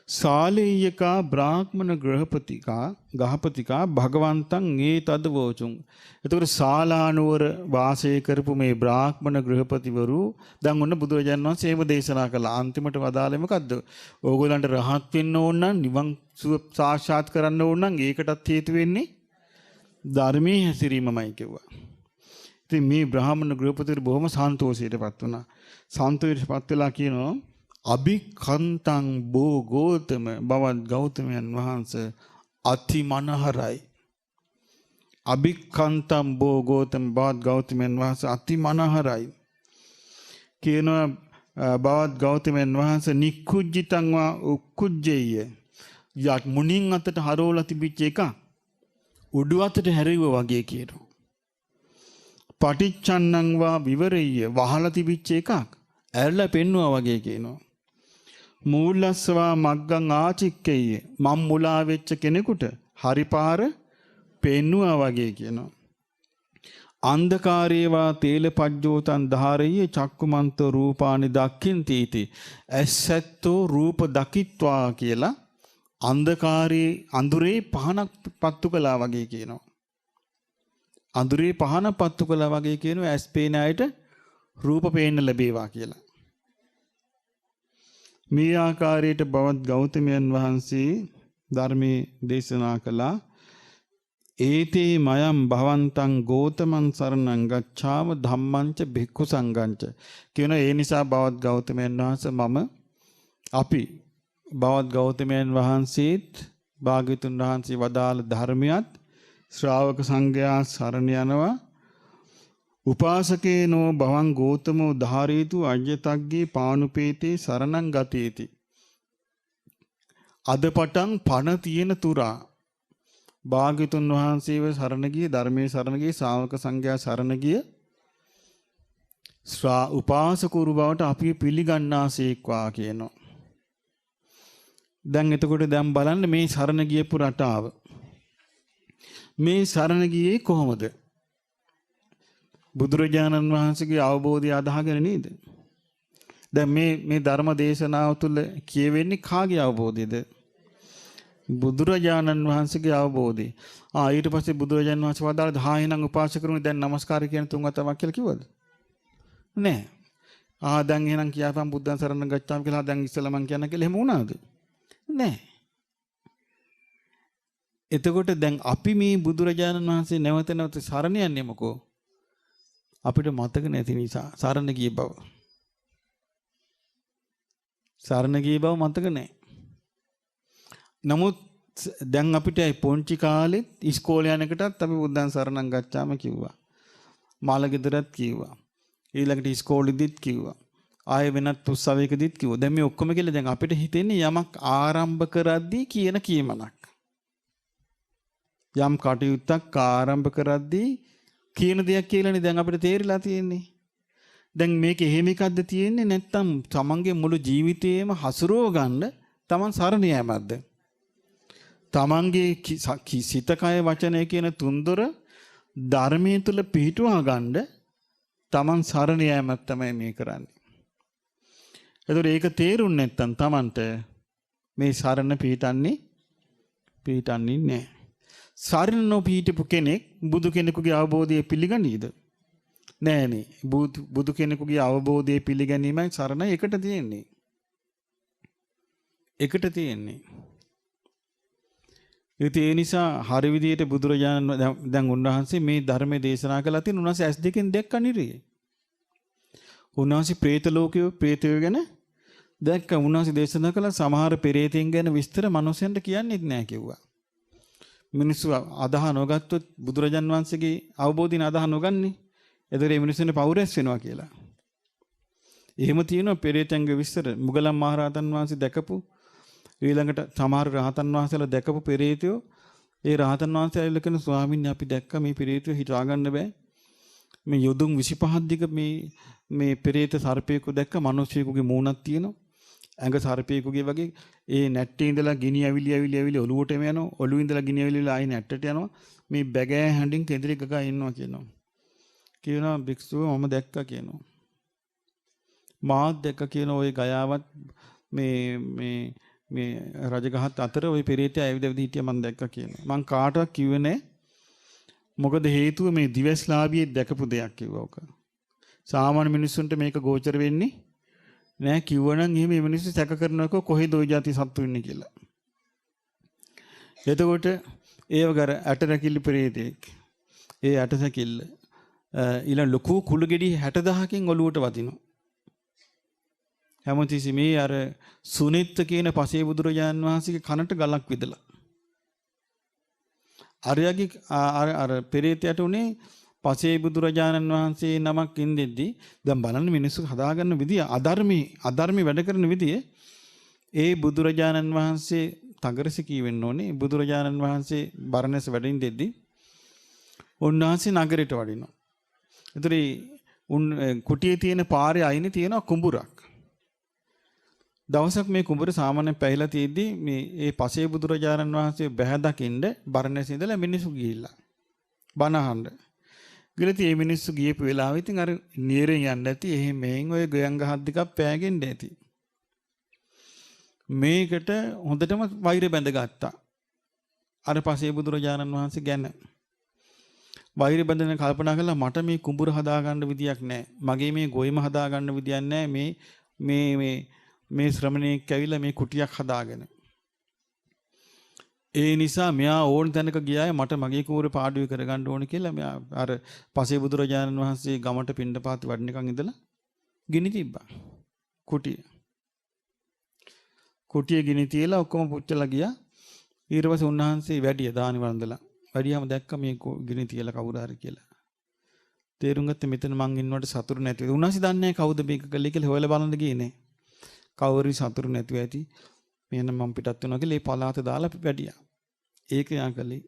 සාලේයකා බ්‍රාහ්මණ ගහපතිකා භගවන්තං ඒ තදවෝචුං. එතකොට ශාලානුවර වාසය කරපු මේ බ්‍රාහ්මණ ගෘහපතිවරු දැන් ඔන්න බුදුරජාණන් වහන්සේ ඒව දේශනා කළා. අන්තිමට වදාළේ මොකද්ද? ඕගොල්ලන්ට රහත් වෙන්න ඕන නම් නිවන් සුව සාක්ෂාත් කරන්න ඕන නම් ඒකටත් හේතු වෙන්නේ ධර්මයේ හැසිරීමමයි කිව්වා. ඉතින් මේ බ්‍රාහ්මණ ගෘහපතිවරු බොහොම සන්තෝෂයටපත් වුණා. සන්තෝෂයටපත් වෙලා කියනවා අභිකන්තං බෝ ගෝතම බවත් ගෞතමයන් වහන්සේ අති මනහරයි. අභිකන්තං බෝ ගෝතම බවත් ගෞතමයන් වහන්සේ අති මනහරයි. කියනවා බවත් ගෞතමයන් වහන්සේ නික්කුජ්ජිතං වා උක්කුජ්ජේය. යක් මුණින් අතට හරවලා තිබිච්ච එක උඩු අතට හැරෙව්වා වගේ කියනවා. පටිච්චන්නං වා විවරෙය වහලා තිබිච්ච එකක් ඇරලා පෙන්නුවා වගේ කියනවා. මූලස්සවා මග්ගං ආචික්කෙය මම් මුලා වෙච්ච කෙනෙකුට හරිපාර පෙන්නුවා වගේ කියනවා. අන්ධකාරේවා තේලපජ්ජෝතං ධාරෙය චක්කුමන්ත රූපානි දක්ඛින්ති. ඇසැත්තෝ රූප දකිත්වා කියලා අන්ධකාරයේ අඳුරේ පහනක් පත්තු කළා වගේ කියනවා. අඳුරේ පහන පත්තු කළා වගේ කියනවා. ඇස් පේන අයට රූප පේන්න ලැබේවා කියලා. මේ ආකාරයට බවත් ගෞතමයන් වහන්සේ ධර්මයේ දේශනා කළා. ඒතේ මයම් භවන්තං ගෝතමං සරණං ගච්ඡාම ධම්මංච භික්ඛු සංඝංච කියන ඒ නිසා බවත් ගෞතමයන් වහන්සේ අපි බවත් ගෞතමයන් වහන්සේත් භාග්‍යවතුන් වහන්සේ වදාළ ධර්මයක් ශ්‍රාවක සංඝයා සරණ යනවා. උපාසකේනෝ භවං ගෝතමෝ ධාරේතු අජ්‍යතග්ගේ පානුපේතේ සරණං ගතේති. අද පටන් පණ තියෙන තුරා භාග්‍යවතුන් වහන්සේව සරණ ගිය ධර්මයේ සරණ ගිය ශ්‍රාවක සංඝයා සරණ ගිය උපාසකවරු බවට අපි පිළිගන්නාසේක්වා කියනවා. දැන් එතකොට දැන් බලන්න මේ සරණ ගියපු රටාව. මේ සරණ ගියේ කොහොමද? බුදුරජාණන් වහන්සේගේ අවබෝධය අදහගෙන නේද? දැන් මේ ධර්ම දේශනාව තුළ කියවෙන්නේ කාගේ අවබෝධයද? බුදුරජාණන් වහන්සේගේ අවබෝධය. ඊට පස්සේ බුදුරජාණන් වහන්සේ වදාළ දහා එහෙනම් උපාසකරුනි දැන් নমස්කාර කියන තුන් වතාවක් කියලා කිව්වද? නෑ. දැන් එහෙනම් කියාපන් බුද්ධං සරණ ගච්ඡාමි කියලා දැන් ඉස්සෙල්ලා මං කියන්න කියලා එහෙම වුණාද? නෑ. එතකොට දැන් අපි මේ බුදුරජාණන් වහන්සේ නැවත නැවත සරණ යන්නේ මොකෝ? අපිට මතක නැති නිසා සරණ ගිය බව. සරණ ගිය බව මතක නැහැ. නමුත් දැන් අපිට පොන්චි කාලෙත් ඉස්කෝලේ යනකොටත් අපි බුද්ධං සරණං ගච්ඡාම කිව්වා. මාළගෙදරත් කිව්වා. ඊළඟට ඉස්කෝලේදීත් කිව්වා. ආයෙ වෙනත් උත්සවයකදීත් කිව්වා. දැන් මේ ඔක්කොම කියලා දැන් අපිට හිතෙන්නේ යමක් ආරම්භ කරද්දී කියන කීමනක්. යම් කටයුත්තක් ආරම්භ කරද්දී කියන දෙයක් කියලානේ දැන් අපිට තේරිලා තියෙන්නේ. දැන් මේක එහෙම එකක්ද තියෙන්නේ නැත්නම් තමන්ගේ මුළු ජීවිතේම හසුරව ගන්න තමන් සරණ යෑමක්ද? තමන්ගේ සිත කය වචනය කියන තුන්දොර ධර්මයේ තුල පිහිටුවා ගන්න තමන් සරණ යෑමක් තමයි මේ කරන්නේ. ඒතකොට ඒක තේරුම් නැත්නම් තමන්ට මේ සරණ පිහිටන්නේ නැහැ. සරණ නොපිහිටපු කෙනෙක් බුදු කෙනෙකුගේ අවබෝධය පිළිගනීද? නෑනේ. බුදු කෙනෙකුගේ අවබෝධය පිළිගැනීමයි සරණ එකට තියෙන්නේ. ඒ නිසා හරි විදියට බුදුරජාණන් දැන් උන්වහන්සේ මේ ධර්මයේ දේශනා කළා තියෙන උන්වහන්සේ ඇස් දෙකෙන් දැක්ක නිරියේ. උන්වහන්සේ പ്രേත ලෝකයේ പ്രേතයෝ ගැන දැක්ක. උන්වහන්සේ දේශනා කළ සමහර පෙරේතයන් ගැන විස්තර මිනිසෙන්ට කියන්නේත් නැහැ කිව්වා. මිනිස්සු අදහ නොගත්තොත් බුදුරජාන් වහන්සේගේ අවබෝධින අදහ නොගන්නේ. එතකොට මේ මිනිස්සුන්ට පෞරස් වෙනවා කියලා. එහෙම තියෙනවා පෙරේතයන්ගේ විස්තර. මුගලන් මහරහතන් වහන්සේ දැකපු ඊළඟට සමහර රහතන් වහන්සේලා දැකපු පෙරේතයෝ ඒ රහතන් වහන්සේ ඇවිල්ලා කියන ස්වාමීන් අපි දැක්ක මේ පෙරේතයෝ හිතා ගන්න බෑ. මේ යොදුන් 25ක් දිග මේ පෙරේත සර්පයෙකු දැක්ක මිනිස්සෙකුගේ මූණක් තියෙනවා. ඇඟ සර්පයෙකුගේ වගේ ඒ නැට්ටේ ඉඳලා ගිනි ඇවිලි ඔලුවටම යනවා. ඔලුවේ ඉඳලා ගිනි ඇවිලි ආයි නැට්ටට යනවා. මේ බැගෑ හැඬින් කෙඳිරි ගගා ඉන්නවා කියනවා. කියනවා භික්ෂුව මම දැක්කා කියනවා. මාත් දැක්ක කියන ওই ගයාවත් මේ රජගහත් අතර ওই පෙරේතය ඇවිදවිද හිටිය මම දැක්කා කියනවා. මං කාටවත් කිව්වේ නැහැ. මොකද හේතුව මේ දිවස්ලාභියේ දැකපු දෙයක් කිව්වා ඔක. සාමාන්‍ය මිනිස්සුන්ට මේක ගෝචර වෙන්නේ නෑ. කිව්වනම් එහෙම මේ මිනිස්සු සැක කරනකො කොහෙද ওই જાති සත්තු ඉන්නේ කියලා. එතකොට ඒ වගර ඇට රැකිලි පෙරේතෙක් ඒ ඇට සැකිල්ල ඊළඟ ලොකු කුළු ගෙඩි 60000කින් ඔලුවට වදිනවා. හැමතිස්සෙම මේ අර සුනිත්ත කියන පසේ බුදුරජාන් වහන්සේගේ කනට ගලක් විදලා. අරයාගේ අර පෙරේතයට උනේ පසේ බුදුරජාණන් වහන්සේ නමක් ඉඳෙද්දී දැන් බලන්න මිනිස්සු හදාගන්න විදිය අධර්මී වැඩ කරන විදිය ඒ බුදුරජාණන් වහන්සේ තගරසි කියවෙන්න ඕනේ. බුදුරජාණන් වහන්සේ බරණැස වැඩින් දෙද්දී උන්වහන්සේ නගරයට වඩිනවා. ඒතර කුටියේ තියෙන පාරේ අයිනේ තියෙන කුඹුරක්. දවසක් මේ කුඹුර සාමාන්‍යයෙන් පැහිලා තියෙද්දී මේ ඒ පසේ බුදුරජාණන් වහන්සේ බැහැ දකින්න බරණැස ඉඳලා මිනිස්සු ගිහිල්ලා බණ අහන්න. ගිලති මේ මිනිස්සු ගියපු වෙලාවෙ ඉතින් අර නියරෙන් යන්න ඇති. එහෙම මෙහෙන් ඔය ගයන් ගහක් දෙකක් පෑගෙන්න ඇති. මේකට හොඳටම වෛර බැඳගත්තා. අර පසේ බුදුරජාණන් වහන්සේ ගැන වෛර බැඳගෙන කල්පනා කළා මට මේ කුඹුර හදාගන්න විදියක් නැහැ. මගේ මේ ගොයම හදාගන්න විදියක් නැහැ. මේ ශ්‍රමණේක් ඇවිල්ලා මේ කුටියක් හදාගෙන. ඒ නිසා මෙයා ඕන තැනක ගියාය මට මගේ කුඹුර පාඩුවේ කරගන්න ඕන කියලා මෙයා අර පසේ බුදුරජාණන් වහන්සේ ගමට පිණ්ඩපාත වඩනකන් ඉඳලා ගිනි තිබ්බා. කුටිය ගිනි තියලා ඔක්කොම පුච්චලා ගියා. ඊට පස්සේ උන්වහන්සේ වැඩිය දානි වන්දලා. වැඩියම දැක්ක මේ ගිනි තියලා කවුරු හරි කියලා. තේරුම් ගත්ත මෙතන මං ඉන්නවට සතුරු නැති. උන්වහන්සේ දන්නේ නැහැ කවුද මේක කළේ කියලා හොයලා බලන්න ගියේ නේ. කවුරු සතුරු නැතුව ඇති. මෙන්න මම පිටත් වෙනවා කියලා ඒ පලාත දාලා වැඩියා. ඒක යා කළේ.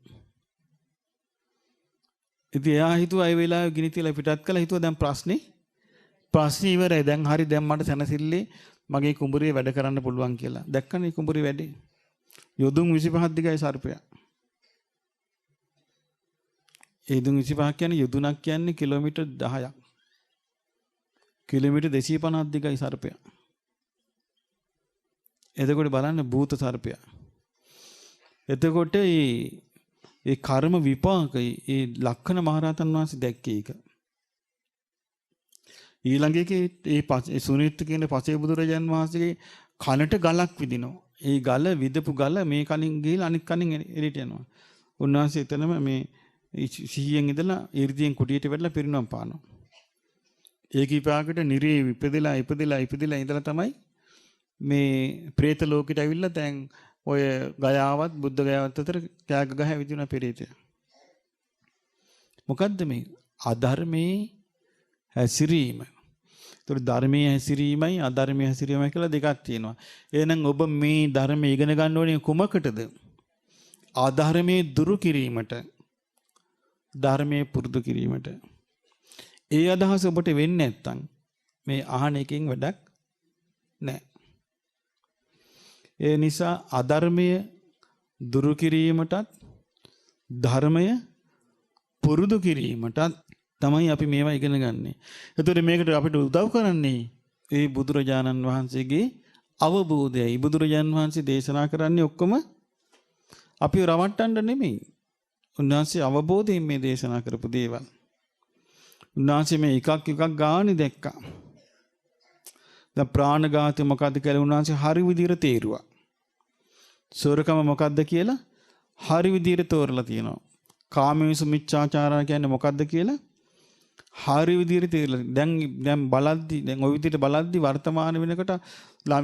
ඉතින් එයා හිතුවා ඒ වෙලාවේ ගිනි තියලා පිටත් කළා හිතුවා දැන් ප්‍රශ්නේ ඉවරයි. දැන් හරි දැන් මට සැනසෙල්ලේ මගේ කුඹුරේ වැඩ කරන්න පුළුවන් කියලා. දැක්කනේ කුඹුරේ වැඩේ. යොදුන් 25ක් දිගයි සර්පයා. ඒ යොදුන් 25ක් කියන්නේ යොදුනක් කියන්නේ කිලෝමීටර් 10ක්. කිලෝමීටර් 250ක් දිගයි සර්පයා. එතකොට බලන්න භූත සර්පයා. එතකොට ඒ කර්ම විපාකයි ඒ ලක්ෂණ මහරහතන් වහන්සේ දැක්කේ ඒක. ඊළඟ එකේ ඒ සුනිත් කියන පසේ බුදුරජාන් වහන්සේගේ කනට ගලක් විදිනවා. ඒ ගල විදපු ගල මේ කලින් ගිහලා අනිත් කලින් එළියට යනවා. උන්වහන්සේ එතනම මේ සිහියෙන් ඉඳලා 이르දියෙන් කුටියට වැටලා පිරිනවම් පානවා. ඒ කීපාකට නිරේ ඉපදෙලා ඉඳලා තමයි මේ പ്രേත ලෝකෙට ඇවිල්ලා දැන් ඔය ගයාවත් බුද්ධ ගයාවත් අතර ත්‍යාග ගහ විදින පෙරේතය. මොකද්ද මේ අධර්මයේ හැසිරීම. ඒතර ධර්මයේ හැසිරීමයි අධර්මයේ හැසිරීමයි කියලා දෙකක් තියෙනවා. එහෙනම් ඔබ මේ ධර්ම ඉගෙන ගන්න ඕනේ කුමකටද? අධර්මයේ දුරු කිරීමට. ධර්මයේ පුරුදු කිරීමට. ඒ අදහස ඔබට වෙන්නේ නැත්නම් මේ අහන එකෙන් වැඩක් නැහැ. ඒ නිසා අධර්මය දුරු කිරීමටත් ධර්මය පුරුදු කිරීමට තමයි අපි මේවා ඉගෙන ගන්නෙ. ඒතකොට මේකට අපිට උදව් කරන්නේ ඒ බුදුරජාණන් වහන්සේගේ අවබෝධයයි. බුදුරජාණන් වහන්සේ දේශනා කරන්නේ ඔක්කොම අපි රවට්ටන්න නෙමෙයි. උන්වහන්සේ අවබෝධයෙන් මේ දේශනා කරපු දේවල්. උන්වහන්සේ මේ එකක් ගානේ දැක්කා. දැන් ප්‍රාණඝාතය මොකද්ද කියලා උන්වහන්සේ හරි විදිහට තේරුවා. සොරකම මොකද්ද කියලා හරි විදිහට තෝරලා තියෙනවා. කාමවිසු මිච්ඡාචාරා කියන්නේ මොකද්ද කියලා හරි විදිහට තේරලා. දැන් බලද්දි දැන් ওই විදිහට බලද්දි වර්තමාන වෙනකොට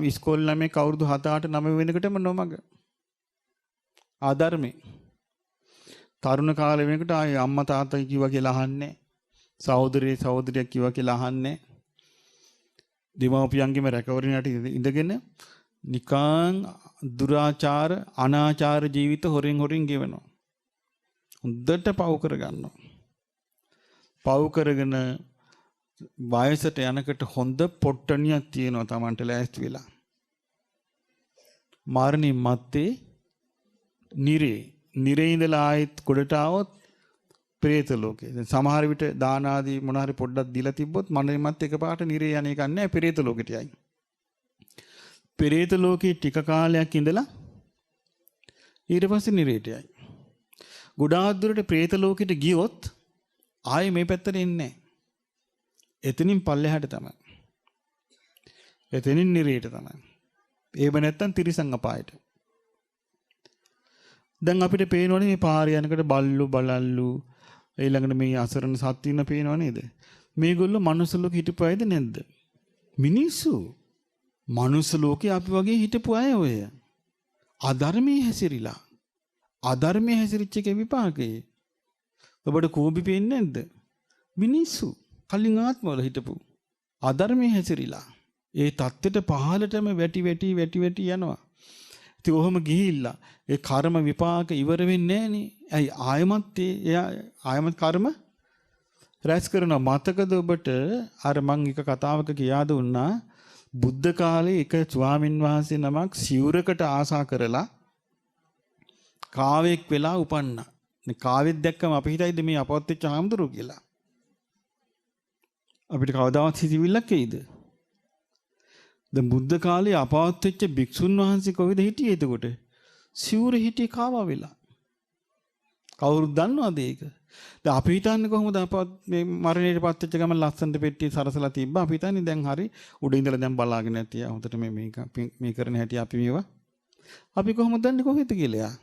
ඉස්කෝලේ ළමයි කවුරුදු 7 8 9 වෙනකොටම නොමග ආධර්මේ. තරුණ කාලේ වෙනකොට ආයේ අම්මා තාත්තා කිව්වා කියලා අහන්නේ. සහෝදරියක් කිව්වා කියලා අහන්නේ. දෙමව්පියන්ගේම රැකවරණයට ඉඳගෙන නිකං දුරාචාර අනාචාර ජීවිත හොරෙන් ගෙවනවා. හොඳට පව් කරගන්නවා. පව් කරගෙන වයසට යනකොට හොඳ පොට්ටනියක් තියෙනවා Tamanට ලෑස්ති වෙලා. මරණින් මත්තේ නිරේ ඉඳලා ආයෙත් ගොඩට ආවොත් പ്രേත ලෝකේ. දැන් සමහර විට දාන ආදී මොන හරි පොඩ්ඩක් දීලා තිබ්බොත් මරණින් මත්තේ එකපාරට නිරේ යන්නේ නැහැ പ്രേත ලෝකෙට යයි. പ്രേත ලෝකේ ටික කාලයක් ඉඳලා ඊට පස්සේ නිරේට යයි. ගොඩාක් දුරට പ്രേත ලෝකෙට ගියොත් ආයේ මේ පැත්තට එන්නේ නැහැ. එතනින් පල්ලෙහාට තමයි. එතනින් නිරේට තමයි. ඒව නැත්තම් තිරිසන් අපායට. දැන් අපිට පේනවනේ මේ පාරේ යනකොට බලල්ලු ඊළඟට මේ අසරණ සත්ත්වින පේනව නේද? මේගොල්ලෝ මනුස්ස ලෝකෙ හිටපු අයද නැද්ද? මිනිස්සු. මනුස්ස ලෝකේ අපි වගේ හිටපු අය ඔය. අධර්මයේ හැසිරිලා. අධර්මයේ හැසිරිච්ච එකේ විපාකේ. ඔබට කෝපි පේන්නේ නැද්ද? මිනිස්සු. කලින් ආත්මවල හිටපු. අධර්මයේ හැසිරිලා. ඒ தත්ත්වයට පහළටම වැටි යනවා. ඉතින් ඔහොම ගිහිල්ලා ඒ කර්ම විපාක ඉවර වෙන්නේ නැහනේ. ඇයි ආයමත් කර්ම රැස් කරනවා. මතකද ඔබට අර මං එක කතාවක කියා දුන්නා බුද්ධ කාලේ එක ස්වාමින් වහන්සේ නමක් සිවුරකට ආසා කරලා කාවෙක් වෙලා උපන්නා. මේ කාවෙක් දැක්කම අපි හිතයිද මේ අපවත් වෙච්ච හාමුදුරුවෝ කියලා. අපිට කවදාවත් හිතවිල්ලක් එයිද? දැන් බුද්ධ කාලේ අපවත් වෙච්ච භික්ෂුන් වහන්සේ කොහෙද හිටියේ එතකොට? සිවුර හිටියේ කාවා වෙලා. කවුරුද දන්නවද ඒක? දැන් අපි හිතන්නේ කොහොමද අපවත් මේ මරණයට පත් වෙච්ච ගමන් ලස්සනට පෙට්ටිය සරසලා තිබ්බා. අපි හිතන්නේ දැන් හරි උඩ ඉඳලා දැන් බලාගෙන නැතිය. හොඳට මේ කරන හැටි අපි මේවා. අපි කොහොමද දන්නේ කොහෙද කියලා?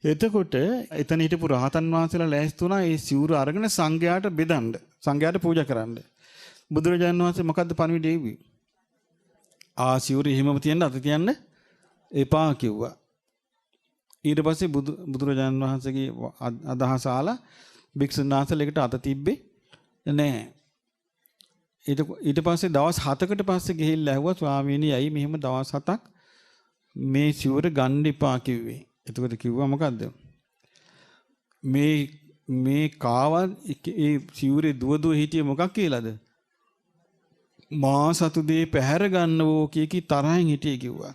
එතකොට එතන හිටපු රහතන් වහන්සේලා ලෑස්ති වුණා ඒ සිවුර අරගෙන සංඝයාට බෙදන්න. සංඝයාට පූජා කරන්න. බුදුරජාණන් වහන්සේ මොකද්ද පණිවිඩය එව්වේ? සිවුර එහෙමම තියන්න අත තියන්න එපා කිව්වා. ඊට පස්සේ බුදුරජාණන් වහන්සේගේ අදහස ආලා භික්ෂුන් වහන්සේලෙකට අත තිබ්බේ නැහැ. ඊට පස්සේ දවස් 7කට පස්සේ ගිහිල්ලා ඇහුවා ස්වාමීනි ඇයි මෙහෙම දවස් 7ක් මේ සිවුර ගන්න එපා කිව්වේ? එතකොට කිව්වා මොකද්ද? මේ කාවා ඒ සිවුරේ දුව හිටියේ මොකක් කියලාද? මා සතු දේ පැහැර ගන්නවෝ කී තරහින් හිටියේ කිව්වා.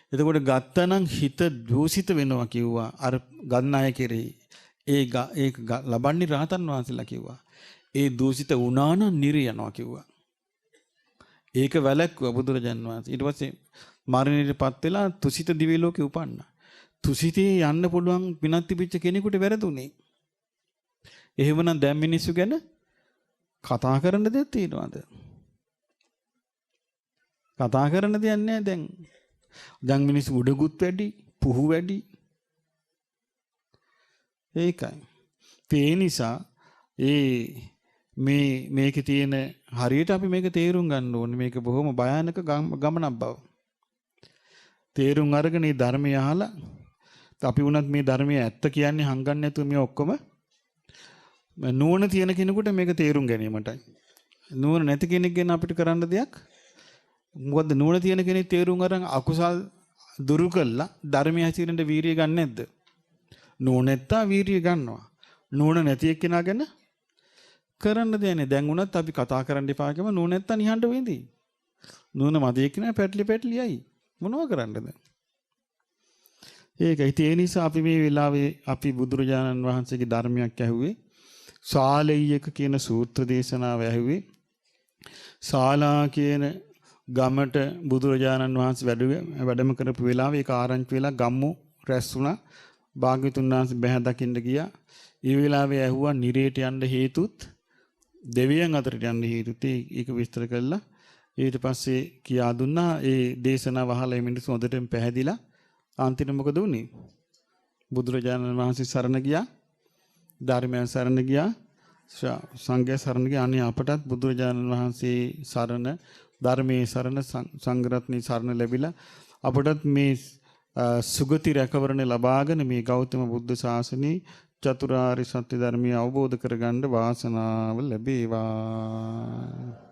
එතකොට ගත්තනම් හිත දූෂිත වෙනවා කිව්වා. අර ගන්න අය කෙරෙහි ඒක ලබන්නේ රහතන් වහන්සේලා කිව්වා. ඒ දූෂිත වුණා නම් නිරය යනවා කිව්වා. ඒක වැළැක්වුවා බුදුරජාන් වහන්සේ. ඊට පස්සේ මරණයටපත් වෙලා තුසිත දිව්‍ය ලෝකේ උපන්නා. තුසිතේ යන්න පුළුවන් පිනක් තිබිච්ච කෙනෙකුට වැරදුනේ. එහෙමනම් දැන් මිනිස්සු ගැන කතා කරන්න දෙයක් තියෙනවද? කතා කරන්න දෙයක් නැහැ දැන්. දැන් මිනිස්සු උඩගුත් වැඩි, පුහු වැඩි. ඒකයි. ඒ නිසා මේකේ තියෙන හරියට අපි මේක තේරුම් ගන්න ඕනේ. මේක බොහොම භයානක ගමනක් බව. තේරුම් අරගෙන මේ ධර්මය අහලා අපි වුණත් මේ ධර්මයේ ඇත්ත කියන්නේ හංගන්නේ නැතුව මේ ඔක්කොම නුවණ තියෙන කෙනෙකුට මේක තේරුම් ගැනීමටයි. නුවණ නැති කෙනෙක් ගැන අපිට කරන්න දෙයක් මොකද්ද? නුවණ තියෙන කෙනෙක් තේරුම් අරන් අකුසල් දුරු කළා ධර්මයේ හැසිරෙන්න වීරිය ගන්න නැද්ද? නුවණ නැත්තා වීරිය ගන්නවා. නුවණ නැති එක්කෙනා ගැන කරන්න දෙයක් නෑ. දැන් උනත් අපි කතා කරන්න එපා කියම නුවණ නැත්තා නිහඬ වෙඳි. නුවණ මදි එක්කෙනා පැටලි යයි. මොනව කරන්නද? ඒකයි. ඒ නිසා අපි මේ වෙලාවේ අපි බුදුරජාණන් වහන්සේගේ ධර්මයක් ඇහුවේ. සාලෙය්‍යක කියන සූත්‍ර දේශනාව ඇහුවේ. ශාලා කියන ගමට බුදුරජාණන් වහන්සේ වැඩම කරපු වෙලාවේ ඒක ආරංචි වෙලා ගම්මු රැස් වුණා. භාග්‍යවතුන් වහන්සේ බැහැ දකින්න ගියා. ඒ වෙලාවේ ඇහුවා නිරේට යන්න හේතුත් දෙවියන් අතරට යන්න හේතුත් ඒක විස්තර කළා. ඊට පස්සේ කියා දුන්නා ඒ දේශනාව අහලා මිනිස්සු හොඳටම පැහැදිලා. අන්තිම මොකද වුනේ? බුදුරජාණන් වහන්සේ සරණ ගියා. ධර්මයන් සරණ ගියා. සංඝය සරණ ගියා. අනේ අපටත් බුදුරජාණන් වහන්සේ සරණ, ධර්මයේ සරණ, සංඝ රත්නයේ සරණ ලැබිලා අපටත් මේ සුගති රැකවරණ ලබාගෙන මේ ගෞතම බුද්ධ ශාසනයේ චතුරාර්ය සත්‍ය ධර්මය අවබෝධ කරගන්න වාසනාව ලැබේවා.